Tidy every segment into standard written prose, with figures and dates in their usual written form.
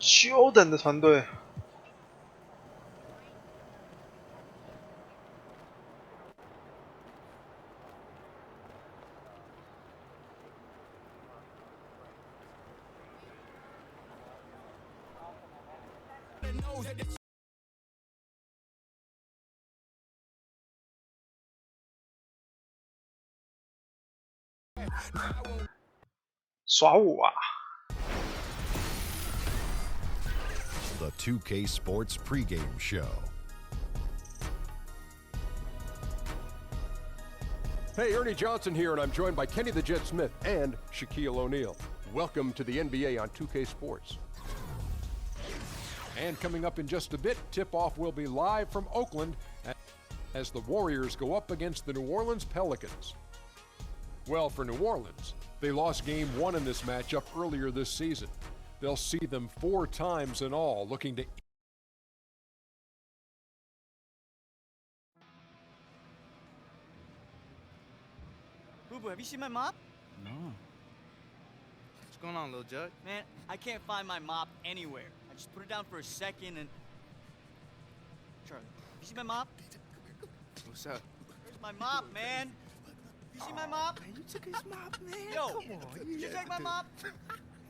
Jordan 的团队。耍我啊 The 2K Sports pregame show. Hey, Ernie Johnson here, and I'm joined by Kenny the Jet Smith and Shaquille O'Neal. Welcome to the NBA on 2K Sports. And coming up in just a bit, tip-off will be live from Oakland as the Warriors go up against the New Orleans Pelicans. Well, for New Orleans, they lost Game 1 in this matchup earlier this season. They'll see them 4 times in all, looking to... Boo-boo, have you seen my mop? No. What's going on, little Jug? Man, I can't find my mop anywhere. I just put it down for a second and... Charlie, you see my mop? What's up? Where's my mop, man? You see my mop? Man, you took his mop, man. Yo, Come on. did you take my mop?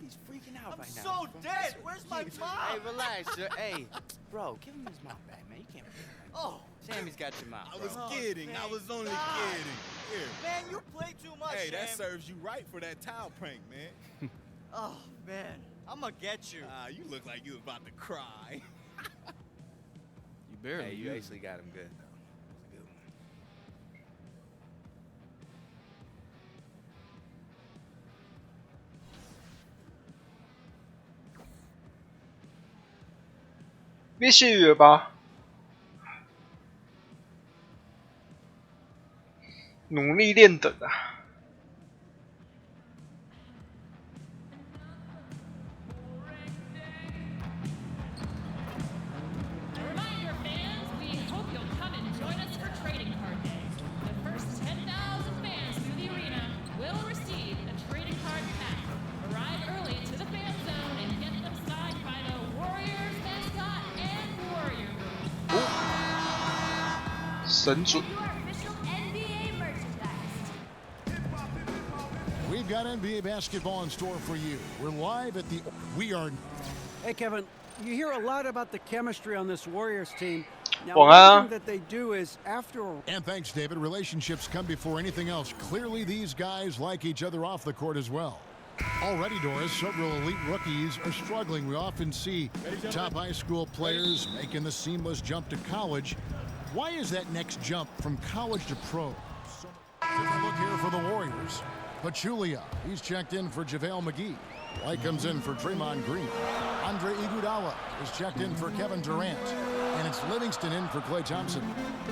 He's freaking out I'm right now. so dead. Where's my mop? Hey, relax, sir. Hey, bro, give him his mop back, man. You can't play it like Oh, that. Sammy's got your mop, I bro. was kidding. I was only God. kidding. Here. man, you play too much, Hey, that Sam. serves you right for that towel prank, man. Oh, man, I'm gonna get you. You look like you was about to cry. You barely. Hey, you actually got him good, though. That's a good one.必须了吧？努力练等啊！ Reminder, fans, we hope you'll come and join us for Trading Card Day. The first 10,000 fans through the arena will receive a trading card pack. Arrive early to the fan zone and get them signed by the Warriors mascot and Warrior Group. 神准！ Your official NBA merchandise. We've got NBA basketball in store for you. We're live at the... We are... Hey, Kevin, you hear a lot about the chemistry on this Warriors team. Now, Well, one thing that they do is after a... And thanks, David. Relationships come before anything else. Clearly, these guys like each other off the court as well. Already, Doris, several elite rookies are struggling. We often see top high school players making the seamless jump to college. Why is that next jump from college to pro? Take a look here for the Warriors. Pachulia, he's checked in for JaVale McGee. White comes in for Draymond Green. Andre Iguodala is checked in for Kevin Durant. And it's Livingston in for Klay Thompson.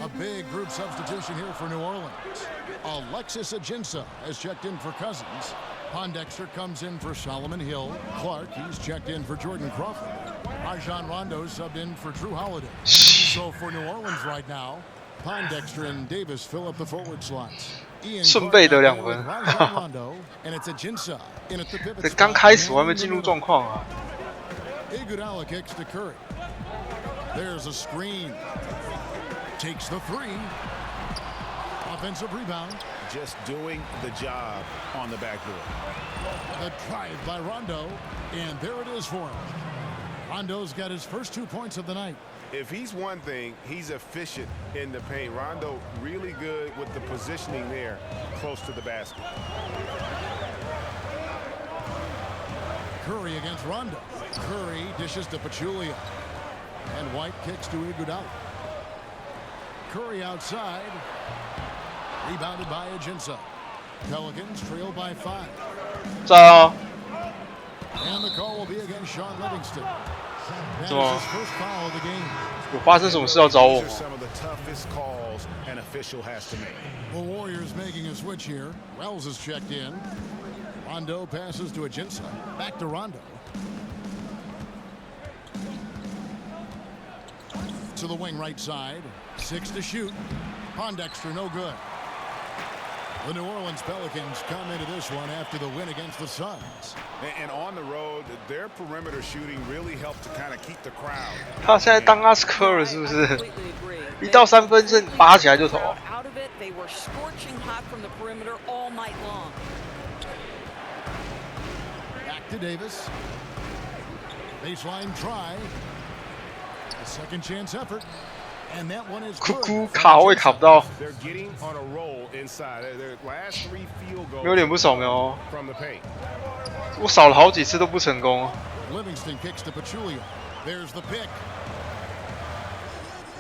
A big group substitution here for New Orleans. Alexis Ajinça has checked in for Cousins. Pondexter comes in for Solomon Hill. Clark, he's checked in for Jordan Crawford. Rajon Rondo subbed in for Drew Holiday. So for New Orleans right now, Pondexter and Davis fill up the forward slots. 顺背得2分，这刚开始我还没进入状况啊。 Iguodala kicks to Curry. There's a screen. Takes the 3. Offensive rebound. Just doing the job on the backboard. The drive by Rondo, and there it is for him. Rondo's got his first 2 points of the night. If he's one thing, he's efficient in the paint. Rondo really good with the positioning there close to the basket. Curry against Rondo. Curry dishes to Pachulia. And White kicks to Iguodala. Curry outside. Rebounded by Ajinça. Pelicans trail by 5. 在啊， And the call will be against Sean Livingston. That 是吗 is his first foul of the game. 有发生什么事要找我 These 吗 are？ some of the toughest calls an official has to make. The Warriors making a switch here. Wells is checked in. Rondo passes to Ajinça. Back to Rondo. To the wing right side. 6 to shoot. Pondexter no good. The New Orleans Pelicans come into this one after the win against the Suns. And on the road, their perimeter shooting really helped to kind of keep the crowd. 他现在当阿斯科了，是不是？一到3分线拔起来就投。 Out of it, they were scorching hot from the perimeter all night long. Back to Davis. Baseline try. A second chance effort. And that one is 哭哭卡位卡不到， They're getting on a roll inside. Their last 3 field goals 有点不扫描哦。 from the paint. 我扫了好几次都不成功。 Livingston kicks to Pachulia. There's the pick.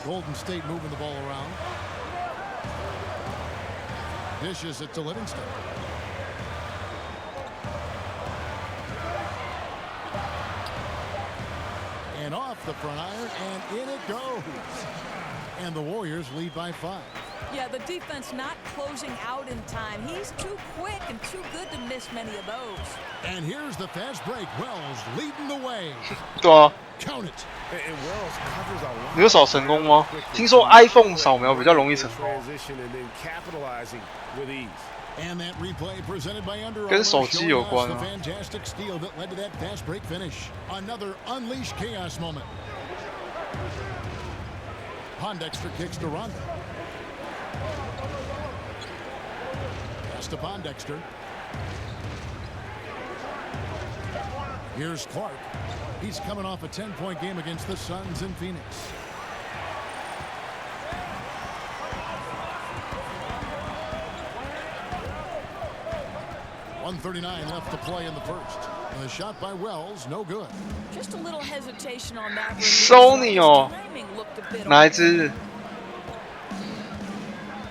Golden State moving the ball around. Dishes it to Livingston. And off the front iron, and in it goes. And the Warriors lead by 5. Yeah, the defense not closing out in time. He's too quick and too good to miss many of those. And here's the fast break. Wells leading the way. 对啊， Count it. And Wells covers a lot. 你有扫成功吗？听说 iPhone 扫描比较容易成功。 Transition and then capitalizing with ease. And that replay presented by Under Armour 跟手机有关 showing 啊 us the fantastic steal that led to that fast break finish. Another unleashed chaos moment. Pondexter kicks to Rondo. Pass to Pondexter. Here's Clark. He's coming off a 10-point game against the Suns in Phoenix. .139 left to play in the first. And the shot by Wells, no good. Just a little hesitation on that. Sony 哦， Timing looked a bit 哪一支？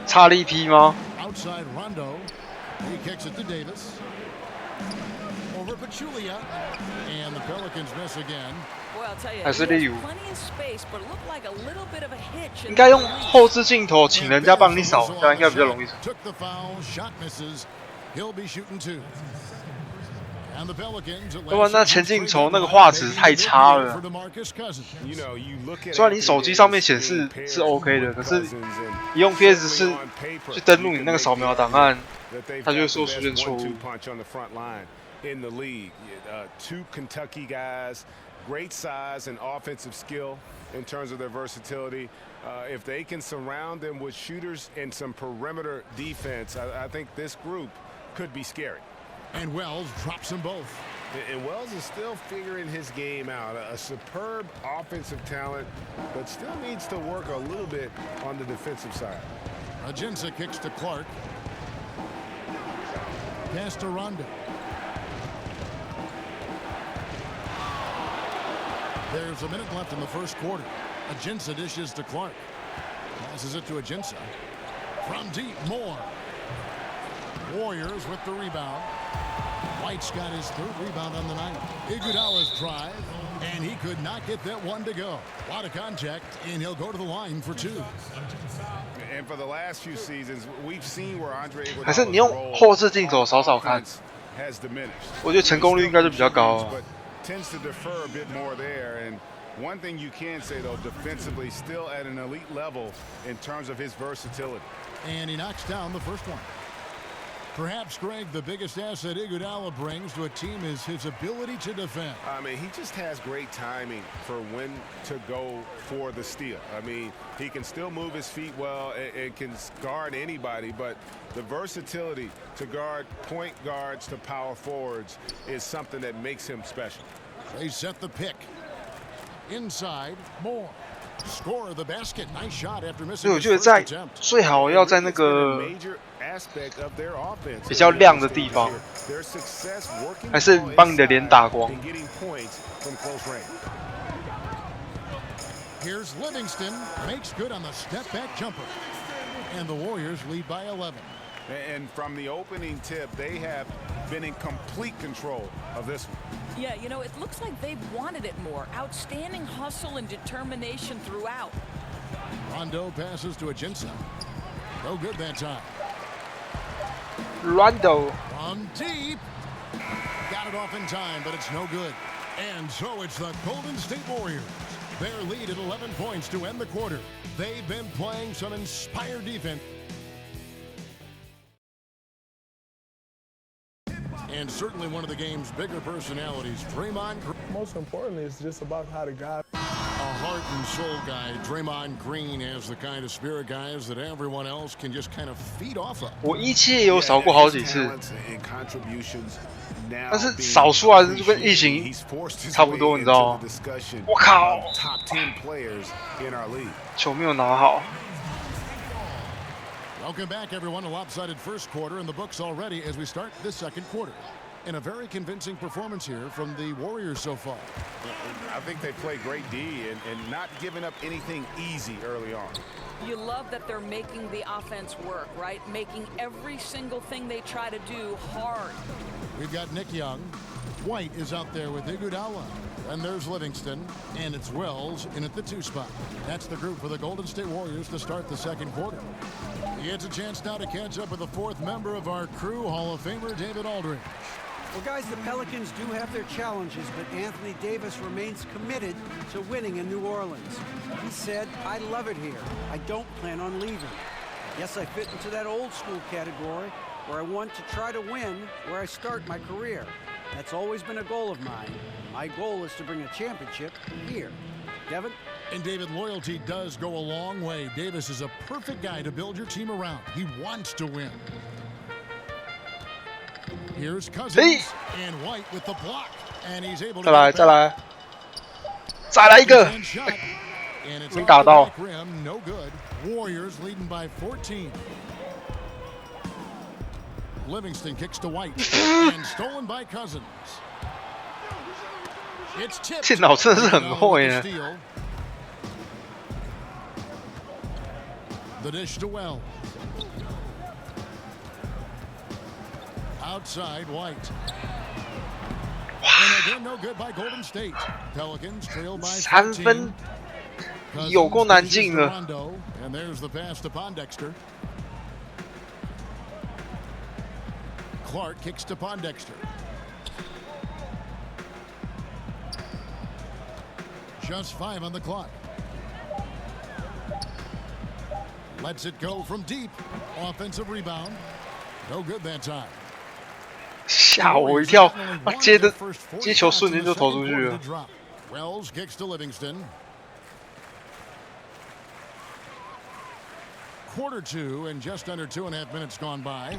差了一批吗？ Outside Rondo. He kicks it to Davis. Over Pachulia. And the Pelicans miss again. Boy, I'll tell you, 还是 he has 例如， plenty of space, but it looked like a little bit of a hitch in 应该用 the release. 后置镜头，请人家帮你扫，这样应该比较容易。 Took the foul. Shot misses. He'll be shooting 2. And the Pelicans 要不然那前镜头那个画质太差了。 for DeMarcus Cousins. You know, you look at 虽然你手机上面显示是 OK 的，可是你用 PS4去登录你那个扫描档案，它就会说出现错误。 In the league, 2 Kentucky guys, great size and offensive skill in terms of their versatility. If they can surround them with shooters and some perimeter defense, I think this group could be scary. And Wells drops them both. And Wells is still figuring his game out. A superb offensive talent, but still needs to work a little bit on the defensive side. Ajinça kicks to Clark. Pass to Rondo. There's a minute left in the first quarter. Ajinça dishes to Clark. Passes it to Ajinça. From deep, Moore. Warriors with the rebound. White's got his 3rd rebound on the night. Iguodala's drive, and he could not get that one to go. A lot of contact, and he'll go to the line for 2. And for the last few seasons, we've seen where Andre 还是你用后置镜头扫扫看， has diminished. 我觉得成功率应该就比较高。 But tends to defer a bit more there. And one thing you can say though, defensively still at an elite level in terms of his versatility. And he knocks down the first one. Perhaps, Greg, the biggest asset Iguodala brings to a team is his ability to defend. I mean, he just has great timing for when to go for the steal. I mean, he can still move his feet well and can guard anybody, but the versatility to guard point guards to power forwards is something that makes him special. They set the pick. Inside, Moore. Score the basket. Nice shot after 所以 missing 我 his 觉得 first 在 attempt. 最好要在那个 Aspect of their offense 比较亮的地方， their success working 还是帮你的脸打光。 and getting points from close range. Here's Livingston. Makes good on the step-back jumper. And the Warriors lead by 11. And from the opening tip, they have been in complete control of this one. Yeah, you know, it looks like they've wanted it more. Outstanding hustle and determination throughout. Rondo passes to Ajinça. No good that time. Rondo From deep. Got it off in time, but it's no good. And so it's the Golden State Warriors. Their lead at 11 points to end the quarter. They've been playing some inspired defense. And certainly one of the game's bigger personalities, Draymond Green. Most importantly, it's just about how the guy. A heart and soul guy, Draymond Green has the kind of spirit guys that everyone else can just kind of feed off of. 我1期也有少过好几次，但是少出来的就跟疫情差不多，你知道吗？我靠，球没有拿好。 Welcome back, everyone. A lopsided first quarter in the books already as we start this second quarter. And a very convincing performance here from the Warriors so far. I think they play great D and not giving up anything easy early on. You love that they're making the offense work, right? Making every single thing they try to do hard. We've got Nick Young. White is out there with Iguodala. And there's Livingston. And it's Wells in at the 2 spot. That's the group for the Golden State Warriors to start the second quarter. He gets a chance now to catch up with the 4th member of our crew, Hall of Famer David Aldridge. Well, guys, the Pelicans do have their challenges, but Anthony Davis remains committed to winning in New Orleans. He said, "I love it here. I don't plan on leaving. Yes, I fit into that old school category where I want to try to win where I start my career. That's always been a goal of mine. My goal is to bring a championship here." Devin? And David, loyalty does go a long way. Davis is a perfect guy to build your team around. He wants to win. Here's Cousins and White with the block, and he's able to. 再来一个，没打到。 No good. Warriors leading by 14. Livingston kicks to White and stolen by Cousins. It's tipped. 电脑真的是很会呢。 The dish to Wells. Outside White. And again, no good by Golden State. Pelicans trail by 3分，有够难进的。 And there's the pass to Pondexter. Clark kicks to Pondexter. Just 5 on the clock. Lets it go from deep. Offensive rebound. No good that time. 吓我一跳！他接球瞬间就投出去了。 Wells kicks to Livingston. Quarter 2 and just under 2.5 minutes gone by.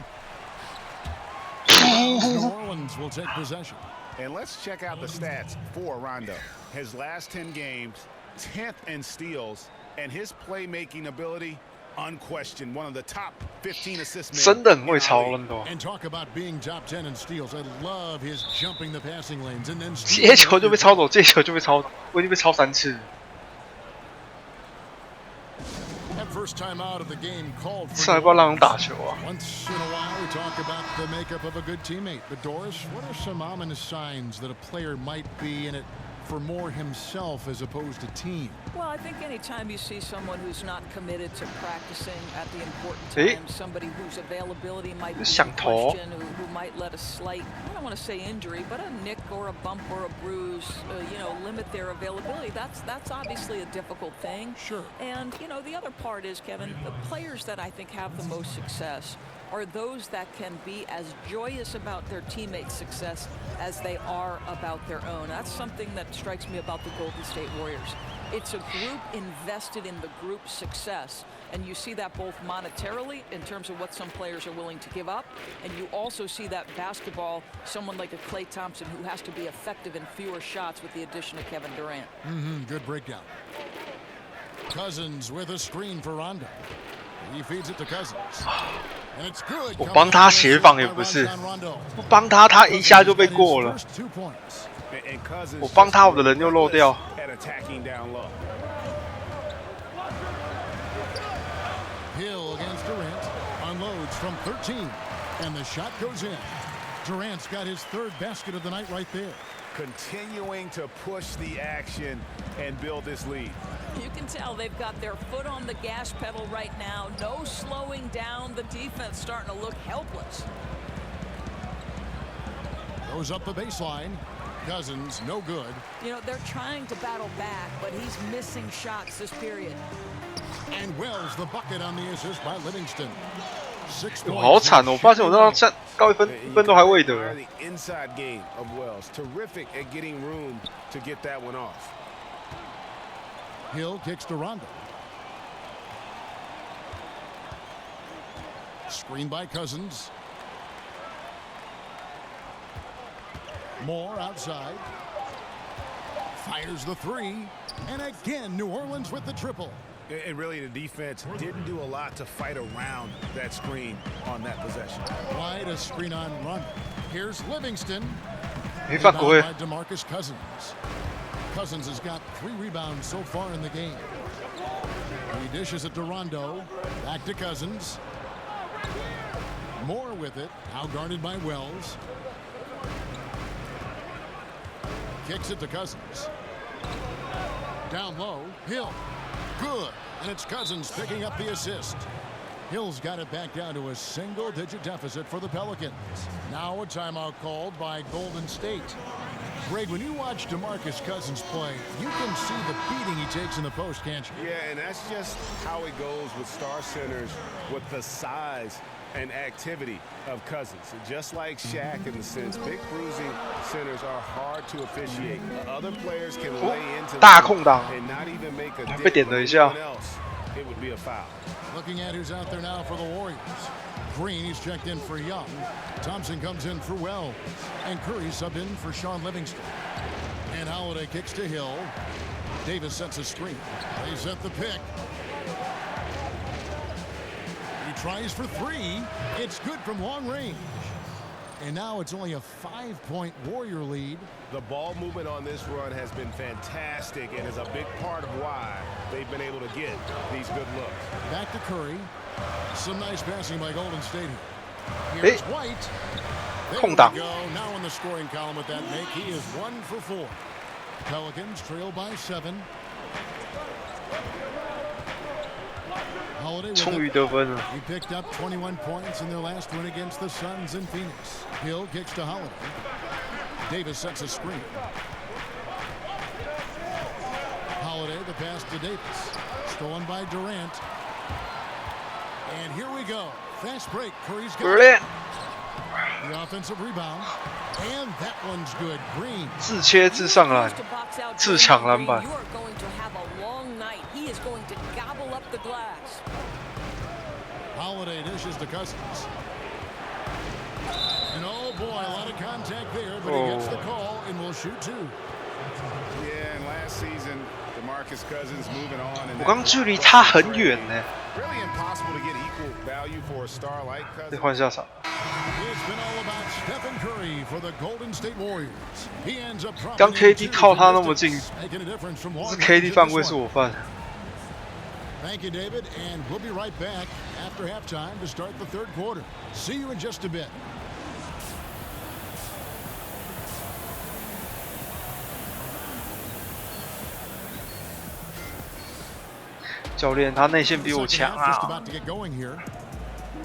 New Orleans will take possession. And let's check out the stats for Rondo. His last 10 games, 10th in steals, and his playmaking ability, unquestioned, one of the top 15 assists. 真的很会抄Rondo。 And talk about being top 10 in steals. I love his jumping the passing lanes and then 接球就被抄走，接球就被抄走，我已经被抄3次。 First time out of the game called for. 上来不要让人打球啊！ Once in a while, we talk about the makeup of a good teammate. But Doris, what are some ominous signs that a player might be in it for more himself as opposed to team? Well, I think anytime you see someone who's not committed to practicing at the important times, somebody whose availability might be in question, who might let a slight, I don't want to say injury, but a nick or a bump or a bruise, limit their availability. That's obviously a difficult thing. Sure. And, the other part is, Kevin, the players that I think have the most success are those that can be as joyous about their teammates' success as they are about their own. That's something that strikes me about the Golden State Warriors. It's a group invested in the group's success. And you see that both monetarily in terms of what some players are willing to give up. And you also see that basketball, someone like a Klay Thompson who has to be effective in fewer shots with the addition of Kevin Durant. Good breakdown. Cousins with a screen for Rondo. He feeds it to Cousins. And it's good. 我帮他协防也不是，我帮他，他一下就被过了。我帮他，我的人又漏掉。 Hill against Durant. Unloads from 13. And the shot goes in. Durant's got his 3rd basket of the night right there. Continuing to push the action and build this lead. You can tell they've got their foot on the gas pedal right now. No slowing down. The defense starting to look helpless. Goes up the baseline. Cousins, no good. They're trying to battle back, but he's missing shots this period. And Wells the bucket on the assist by Livingston. 我好惨哦！我发现我那样高一分都还未得。Hill kicks to Rondo. Screen by Cousins. Moore outside. Fires the three. And again, New Orleans with the triple. And really, the defense didn't do a lot to fight around that screen on that possession. Wide a screen on Rondo. Here's Livingston. Rebound by DeMarcus Cousins. Cousins has got 3 rebounds so far in the game. He dishes it to Rondo. Back to Cousins. Moore with it. Now guarded by Wells. Kicks it to Cousins. Down low. Hill. Good. And it's Cousins picking up the assist. Hill's got it back down to a single-digit deficit for the Pelicans. Now a timeout called by Golden State. Greg, when you watch DeMarcus Cousins play, you can see the beating he takes in the post, can't you? Yeah, and that's just how it goes with star centers, with the size and activity of Cousins. Just like Shaq in the sense, big bruising centers are hard to officiate. Other players can lay into them and not even make a difference. It would be a foul. Looking at who's out there now for the Warriors. Green, he's checked in for Young. Thompson comes in for Wells. And Curry subbed in for Sean Livingston. And Holiday kicks to Hill. Davis sets a screen. They set the pick. He tries for 3. It's good from long range. And now it's only a 5-point Warrior lead. The ball movement on this run has been fantastic and is a big part of why they've been able to get these good looks. Back to Curry. Some nice passing by Golden State. Here's White. There we go. Now in the scoring column with that make, he is 1 for 4. Pelicans trail by 7. Holiday he picked up 21 points in their last win against the Suns in Phoenix. Hill kicks to Holiday. Davis sets a screen. Holiday, the pass to Davis. Stolen by Durant. And here we go. Fast break. Curry's got it. The offensive rebound. And that one's good. Green. 自切自上篮，自抢篮板。 You are going to have a long night. He is going to gobble up the glass. Holiday dishes to Cousins. And oh boy, a lot of contact there, but he gets the call and will shoot 2. Yeah, and last season, DeMarcus Cousins moving on. 我刚距离他很远呢。 Really impossible to get equal value for a star like Cousins. 得换下场。 It's been all about Stephen Curry for the Golden State Warriors. He ends up 刚 KD 靠他那么近，是 KD 犯规是我犯。 Thank you, David, and we'll be right back after halftime to start the 3rd quarter. See you in just a bit. 教练，他内线比我强啊！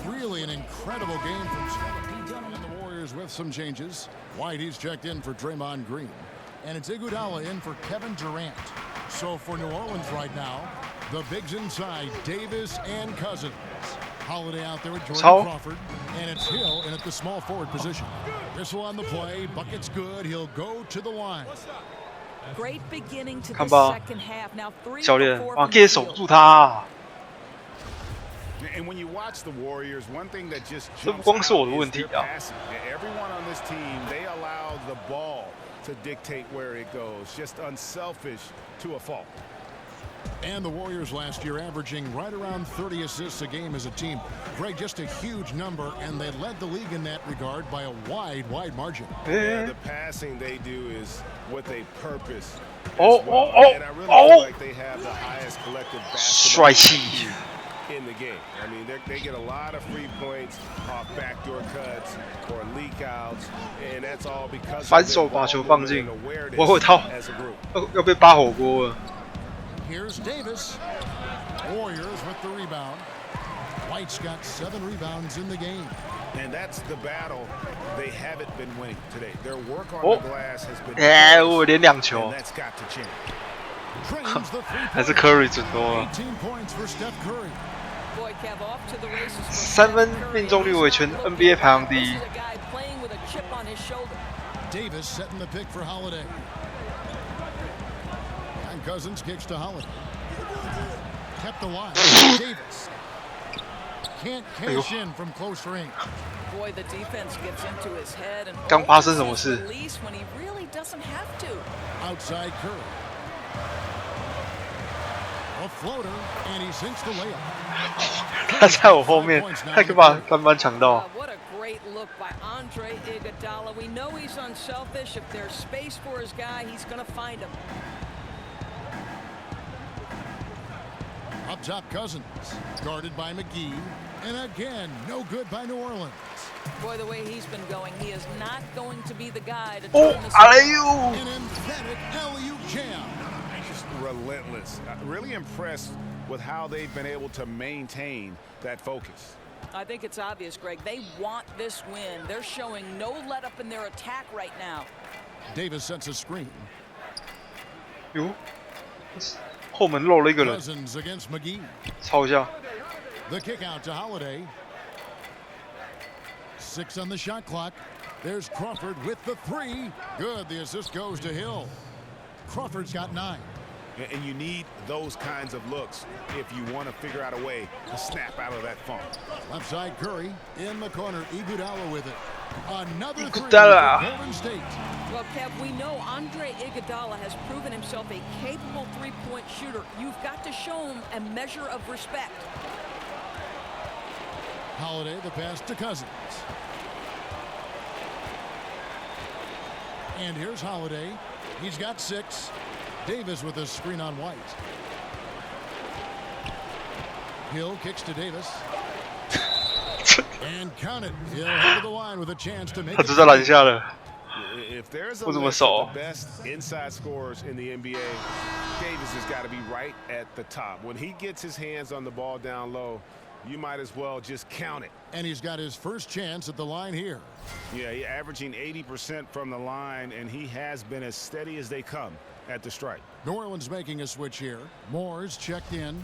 Really an incredible game from Stephen Curry and the Warriors with some changes. White, he's checked in for Draymond Green. And it's Iguodala in for Kevin Durant. So for New Orleans right now, the bigs inside, Davis and Cousins. Holiday out there with Jordan Crawford. And it's Hill in at the small forward position. Whistle on the play. Bucket's good. He'll go to the line. Great beginning to the 看吧， second half. Now 3教练， for 往 K 守住他啊！ And when you watch the Warriors, one thing that just 这不 jumps 光是我 out 的问 is 题 their 啊！ passing. Everyone on this team, they allow the ball to dictate where it goes. Just unselfish to a fault. And the Warriors last year averaging right around 30 assists a game as a team. Greg, just a huge number, and they led the league in that regard by a wide margin. Yeah, the passing they do is with a purpose. And I really feel like they have the highest collective basketball 帅气。 in the game. I mean, they get a lot of free points off backdoor cuts or leak outs, and that's all because 反手把球放进，我会套，要被扒火锅了。 Here's Davis. Warriors with the rebound. White's got 7 rebounds in the game. And that's the battle they haven't been winning today. Their work on the glass has been 我连2球。 and that's got to change. Drains the 3-point. 还是 Curry 准多了。 18 points for Steph Curry. 3分命中率为全 NBA 排行第一。 Davis setting the pick for Holiday. And Cousins kicks to Holiday. Kept alive. Davis can't cash in from close range. Boy, the defense gets into his head and 刚发生什么事 release when he really doesn't have to. Outside Curry. A floater, and he sinks the layup. 他在我后面，他可以把篮板抢到。 What a great look by Andre Iguodala. We know he's unselfish. If there's space for his guy, he's going to find him. Up top, Cousins, guarded by McGee, and again, no good by New Orleans. Boy, the way he's been going, he is not going to be the guy to Oh, turn this alley-oop! An emphatic alley-oop jam. Just relentless. Really impressed with how they've been able to maintain that focus. I think it's obvious, Greg. They want this win. They're showing no let-up in their attack right now. Davis sets a screen. 哟，后门漏了一个人， Cousins against McGee. 抄一下。 The kick out to Holiday. 6 on the shot clock. There's Crawford with the 3. Good. The assist goes to Hill. Crawford's got 9. And you need those kinds of looks if you want to figure out a way to snap out of that funk. Left side Curry. In the corner, Iguodala with it. Another 3 for Iguodala. Golden State. Well, Kev, we know Andre Iguodala has proven himself a capable three-point shooter. You've got to show him a measure of respect. Holiday, the pass to Cousins. And here's Holiday. He's got 6. Davis with a screen on White. Hill kicks to Davis. And count it. Hill head to the line with a chance to make 他 it. 直接篮下了。 If there's a 我怎么 list 守 of the best inside scorers in the NBA, Davis has got to be right at the top. When he gets his hands on the ball down low, you might as well just count it. And he's got his first chance at the line here. Yeah, he's averaging 80% from the line, and he has been as steady as they come at the strike. New Orleans making a switch here. Moore's checked in.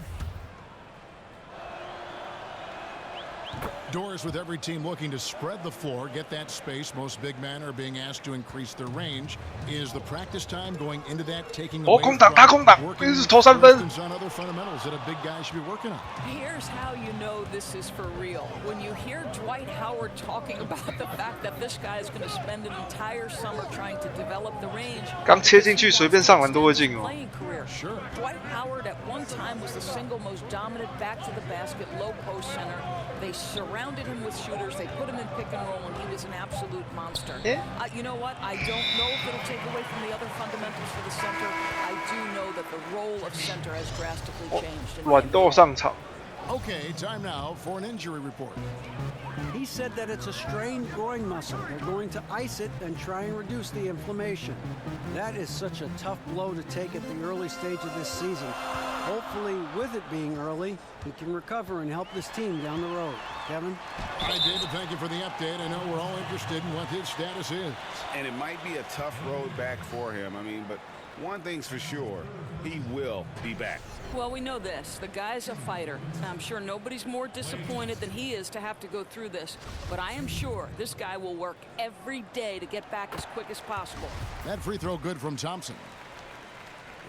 Doors with every team looking to spread the floor, get that space. Most big men are being asked to increase their range. Is the practice time going into that taking away 空档，他空档，这是投3分。 on other fundamentals that a big guy should be working on? Here's how you know this is for real. When you hear Dwight Howard talking about the fact that this guy is going to spend an entire summer trying to develop the range. 刚切进去，随便上篮都会进哦。 Playing career. Sure. Dwight Howard at one time was the single most dominant back to the basket, low post center. They surrounded him with shooters. They put him in pick and roll, and he was an absolute monster. Yeah. You know what? I don't know if it'll take away from the other fundamentals for the center. I do know that the role of center has drastically changed. in the 软豆 NBA. 上场。 Okay, time now for an injury report. He said that it's a strained groin muscle. They're going to ice it and try and reduce the inflammation. That is such a tough blow to take at the early stage of this season. Hopefully, with it being early, he can recover and help this team down the road. Kevin? Hi, David. Thank you for the update. I know we're all interested in what his status is. And it might be a tough road back for him. I mean, but one thing's for sure, he will be back. Well, we know this. The guy's a fighter. I'm sure nobody's more disappointed than he is to have to go through this. But I am sure this guy will work every day to get back as quick as possible. That free throw good from Thompson.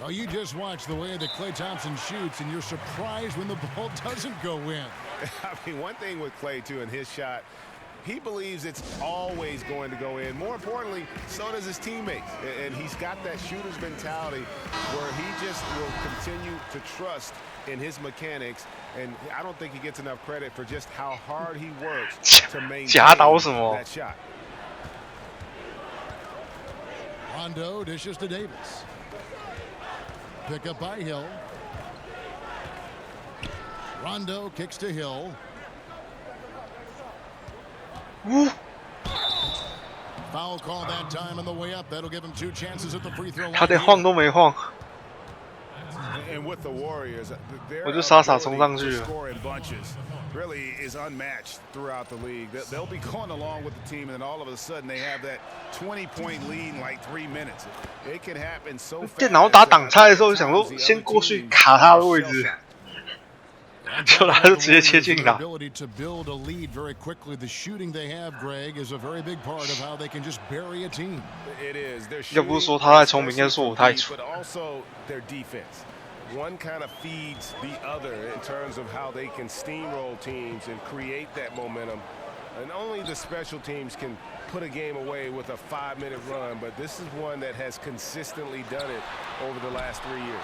Well, you just watch the way that Klay Thompson shoots, and you're surprised when the ball doesn't go in. I mean, one thing with Klay, too, in his shot, he believes it's always going to go in. More importantly, so does his teammates. And he's got that shooter's mentality where he just will continue to trust in his mechanics. And I don't think he gets enough credit for just how hard he works to maintain that shot. Rondo dishes to Davis. Pick up by Hill. Rondo kicks to Hill. Foul call that time on the way up. That'll give him 2 chances at the free throw line. 他连晃都没晃。 And with the Warriors, their 我就傻傻冲上去 ability to 了。 score in bunches really is unmatched throughout the league. They'll be going along with the team, and then all of a sudden they have that 20-point lead in like 3 minutes. It can happen so fast. 电脑打挡拆的时候，就想说先过去卡他的位置。就他就直接切进来。 ability to build a lead very quickly. The shooting they have, Greg, is a very big part of how they can just bury a team. It is. Their 要不是说他太聪明，应该说我太蠢。 but also their defense. One kind of feeds the other in terms of how they can steamroll teams and create that momentum. And only the special teams can put a game away with a 5-minute run, but this is one that has consistently done it over the last 3 years.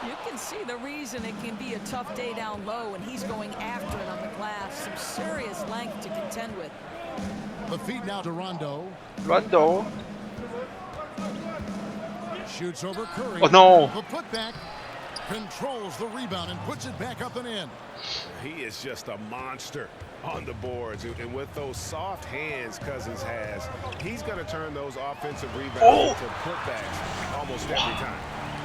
You can see the reason it can be a tough day down low, and he's going after it on the glass. Some serious length to contend with. The feed now to Rondo. Rondo. Shoots over Curry. Oh no. The putback. Controls the rebound and puts it back up and in. He is just a monster on the boards, and with those soft hands Cousins has, he's going to turn those offensive rebounds into putbacks almost every time.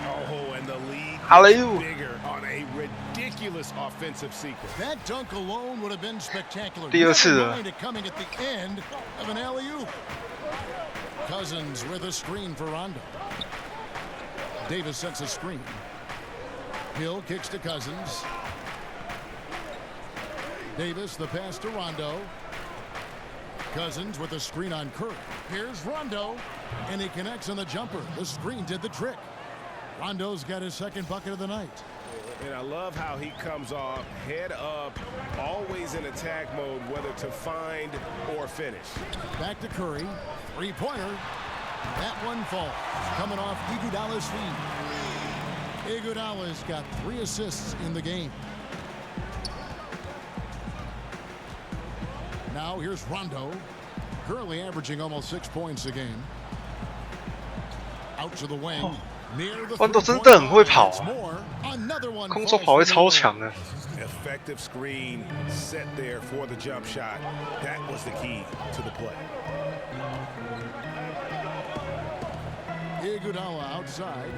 Oh, and the lead is bigger on a ridiculous offensive sequence. That dunk alone would have been spectacular. 第二次 Never 了。 mind it coming at the end of an alley-oop. Cousins with a screen for Rondo. Davis sets a screen. Hill kicks to Cousins. Davis, the pass to Rondo. Cousins with a screen on Curry. Here's Rondo, and he connects on the jumper. The screen did the trick. Rondo's got his second bucket of the night. And I love how he comes off head up, always in attack mode, whether to find or finish. Back to Curry. Three-pointer. That one falls. Coming off Iguodala's feet. Iguodala's got 3 assists in the game. Now here's Rondo. Currently averaging almost 6 points a game. Out to the wing. Near the Rondo 真的很会跑啊， Another one 空中跑会超强的。 Effective screen set there for the jump shot. That was the key to the play. Iguodala outside.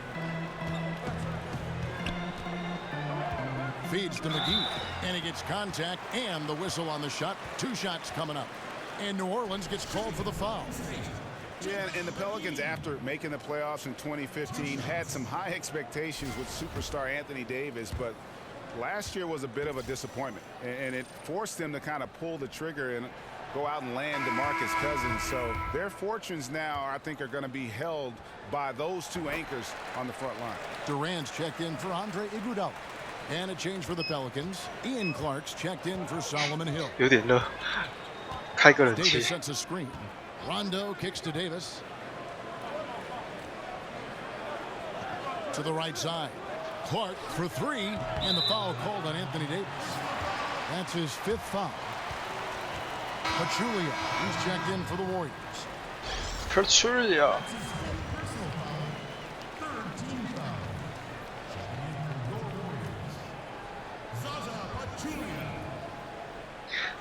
Feeds to McGee, and he gets contact and the whistle on the shot. 2 shots coming up, and New Orleans gets called for the foul. Yeah, and the Pelicans, after making the playoffs in 2015, had some high expectations with superstar Anthony Davis, but last year was a bit of a disappointment, and it forced them to kind of pull the trigger and go out and land DeMarcus Cousins. So their fortunes now, I think, are going to be held by those 2 anchors on the front line. Durant's checked in for Andre Iguodala. And a change for the Pelicans. Ian Clark's checked in for Solomon Hill. 有点热，开个冷气。 Davis sets a screen. Rondo kicks to Davis. To the right side. Clark for 3, and the foul called on Anthony Davis. That's his 5th foul. Pachulia, he's checked in for the Warriors. Pachulia。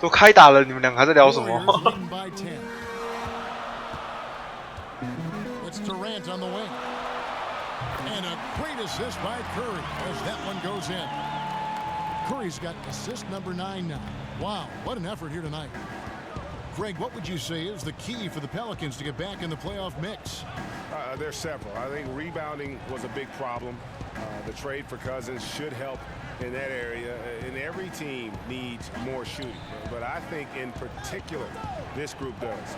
都开打了，你们两个还在聊什么？ It's Durant on the wing. And a great assist by Curry as that one goes in. Curry's got assist number 9 now. Wow, what an effort here tonight. Greg, what would you say is the key for the Pelicans to get back in the playoff mix? There's several. I think rebounding was a big problem. The trade for Cousins should help in that area, and every team needs more shooting. But I think in particular, this group does.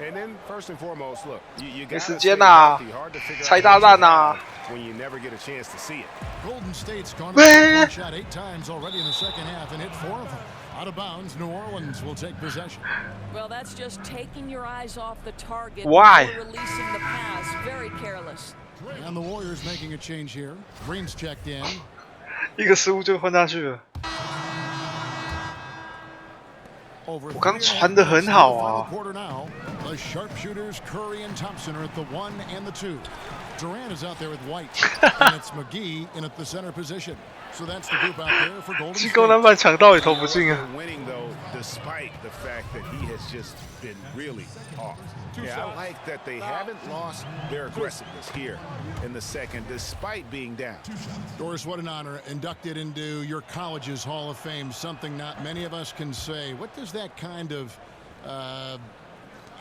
And then first and foremost, look, you got to stay healthy. Hard to figure out when you never get a chance to see it. Golden State's gone one shot 8 times already in the second half and hit 4 of them. Out of bounds, New Orleans will take possession. Well, that's just taking your eyes off the target. Why? Releasing the pass. Very careless. And the Warriors making a change here. Green's checked in. 一个失误就换下去了。我刚传得很好啊。 The sharpshooters Curry and Thompson are at the 1 and the 2. Durant is out there with White, and it's McGee in at the center position. So that's the group out there for Golden State. 进攻篮板抢到也投不进啊。 Winning though, despite the fact that he has just been really off. Yeah, I like that they haven't lost their aggressiveness here in the second, despite being down. Doris, what an honor. Inducted into your college's Hall of Fame, something not many of us can say. What does that kind of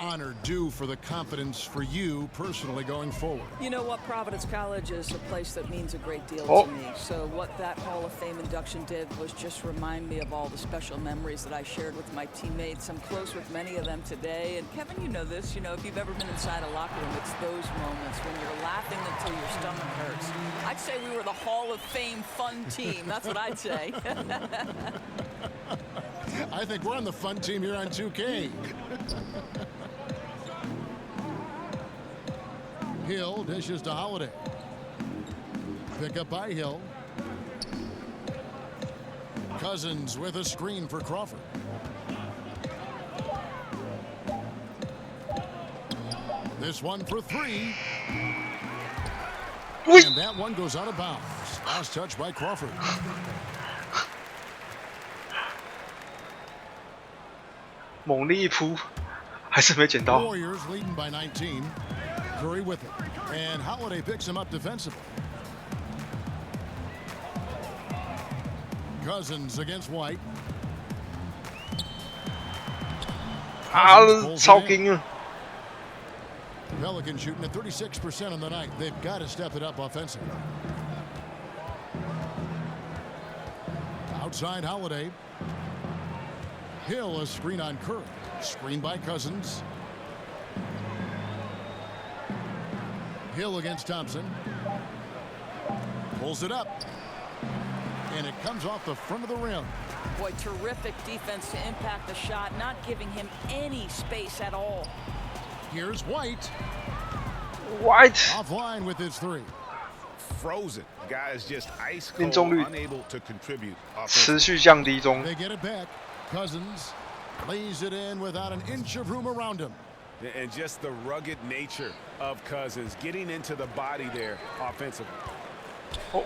honor due for the confidence for you personally going forward? You know what? Providence College is a place that means a great deal to me. So what that Hall of Fame induction did was just remind me of all the special memories that I shared with my teammates. I'm close with many of them today. And Kevin, you know this. You know, if you've ever been inside a locker room, it's those moments when you're laughing until your stomach hurts. I'd say we were the Hall of Fame fun team. That's what I'd say. I think we're on the fun team here on 2K. Hill dishes to Holiday. Pick up by Hill. Cousins with a screen for Crawford. This one for three. And that one goes out of bounds. Last touch by Crawford.猛力一扑，还是没捡到。 Warriors leading by 19. Curry with it. And Holiday picks him up defensively. Cousins against White. 啊，超劲啊！ Pelicans shooting at 36% on the night. They've got to step it up offensively. Outside Holiday. Hill a screen on Curry. Screen by Cousins. Hill against Thompson. Pulls it up. And it comes off the front of the rim. Boy, terrific defense to impact the shot, not giving him any space at all. Here's White. White offline with his three. Frozen. Guys just ice cold, unable to contribute. 持续降低中。 They get it back. Cousins lays it in without an inch of room around him. And just the rugged nature of Cousins getting into the body there offensively. Oh.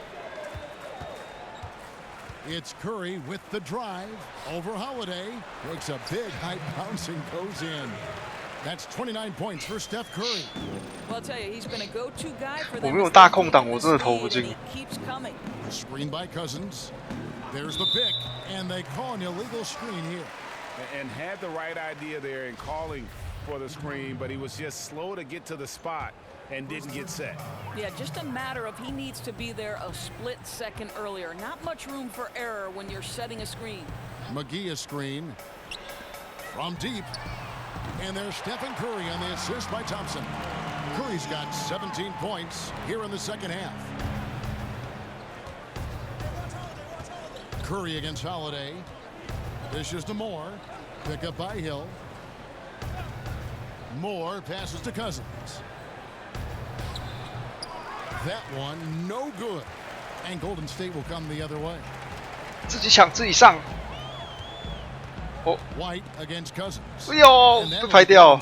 It's Curry with the drive over Holiday. Takes a big high bounce and goes in. That's 29 points for Steph Curry. Well, I'll tell you, he's been a go-to guy for them. 我没有大空档，我真的投不进。 Keeps coming. Screen by Cousins. There's the pick, and they call an illegal screen here. And had the right idea there in calling for the screen, but he was just slow to get to the spot and didn't get set. Yeah, just a matter of he needs to be there a split second earlier. Not much room for error when you're setting a screen. McGee a screen from deep. And there's Stephen Curry on the assist by Thompson. Curry's got 17 points here in the second half. Curry against Holiday. Dishes to Moore. Pick up by Hill. Moore passes to Cousins. That one no good. And Golden State will come the other way. 自己抢自己上。 White against Cousins. 哎呦，被拍掉。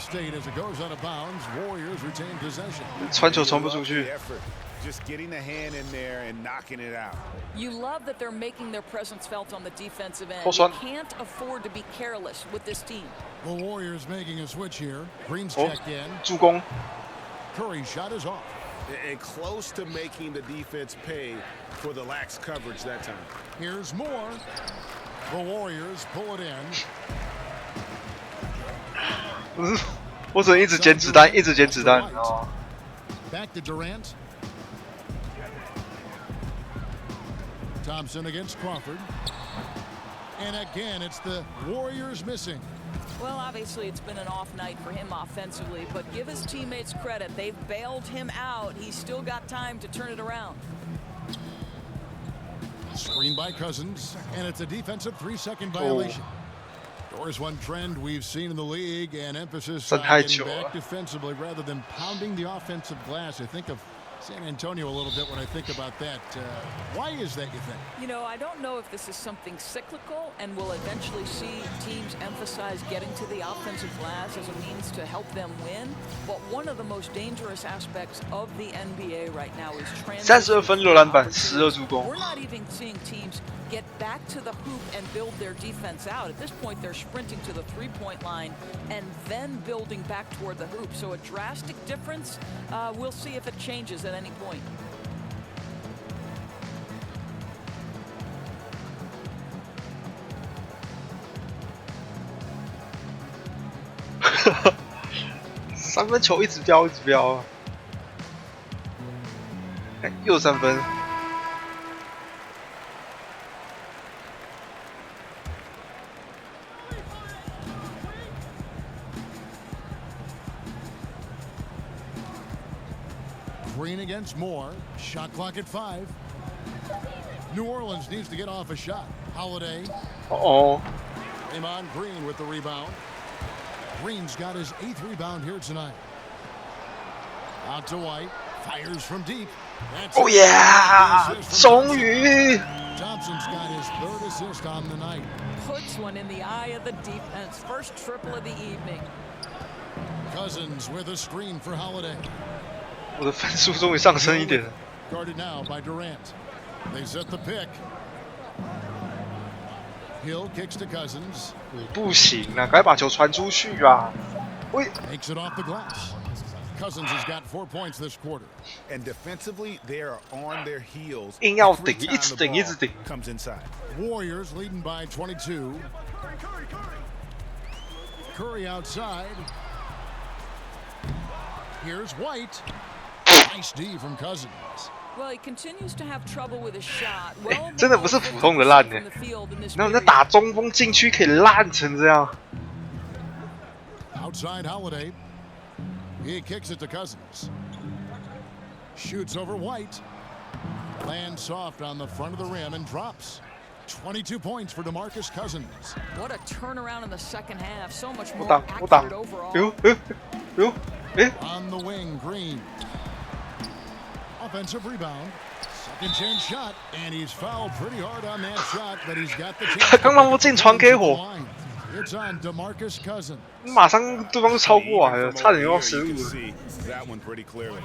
传球传不出去。 Just getting the hand in there and knocking it out. You love that they're making their presence felt on the defensive end. 后酸。 You can't afford to be careless with this team. The Warriors making a switch here. Green's checked in. 助攻。 Curry shot is off. And close to making the defense pay for the lax coverage that time. Here's Moore. The Warriors pull it in. 我只能一直捡子弹，一直捡子弹。哦。 Back to Durant. Thompson against Crawford. And again, it's the Warriors missing. Well, obviously, it's been an off night for him offensively, but give his teammates credit. They've bailed him out. He's still got time to turn it around. Screen by Cousins, and it's a defensive 3-second violation. Doris, one trend we've seen in the league, and emphasis on getting back defensively rather than pounding the offensive glass. I think of San Antonio a little bit when I think about that. Why is that, you think? You know, I don't know if this is something cyclical and we'll eventually see teams emphasize getting to the offensive glass as a means to help them win. But one of the most dangerous aspects of the NBA right now is transition. 32分，6篮板，12助攻。 We're not even seeing teams get back to the hoop and build their defense out. At this point, they're sprinting to the three-point line and then building back toward the hoop. So a drastic difference. We'll see if it changes at any point. 三分球一直飙，一直飙。哎，又3分。Green against Moore. Shot clock at 5. New Orleans needs to get off a shot. Holiday. Uh-oh. Draymond Green with the rebound. Green's got his 8th rebound here tonight. Out to White. Fires from deep. That's oh yeah! 终于 Thompson's got his 3rd assist on the night. Puts one in the eye of the defense. First triple of the evening. Cousins with a screen for Holiday. 我的分数终于上升一点了。Guarded now by Durant. They set the pick. Hill kicks to Cousins. 你不行啊，该把球传出去啊！喂 Makes it off the glass. Cousins has got 4 points this quarter. And defensively, they are on their heels. 硬要顶，一直顶，一直顶。 Comes inside. Warriors leading by 22. Curry outside. Here's White. Nice D from Cousins. Well, he continues to have trouble with his shot. 真的不是普通的烂呢。然后那打中锋禁区可以烂成这样。Outside Holiday. He kicks it to Cousins. Shoots over White. Lands soft on the front of the rim and drops. 22 points for DeMarcus Cousins. What a turnaround in the second half. So much 不 more 挡，不挡 accurate。overall. 哎 On the wing, Green. Offensive rebound. Second chance shot, and he's fouled pretty hard on that shot, but he's got the chance. 他刚让我进传给我， It's on DeMarcus Cousins. 马上对方就超过来了，差点又要失误了。 That one pretty clearly.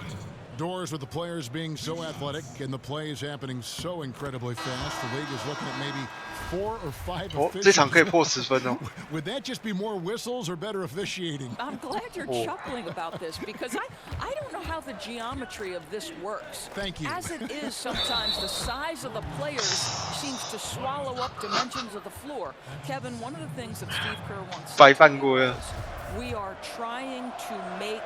Doors with the players being so athletic and the plays happening so incredibly fast. The league is looking at maybe 4 or 5 哦， officials. 这场可以破10分哦。Would that just be more whistles or better officiating? I'm glad you're chuckling about this because I don't know how the geometry of this works. Thank you. As it is, sometimes the size of the players seems to swallow up dimensions of the floor. Kevin, one of the things that Steve Kerr wants 白饭过呀。 we are trying to make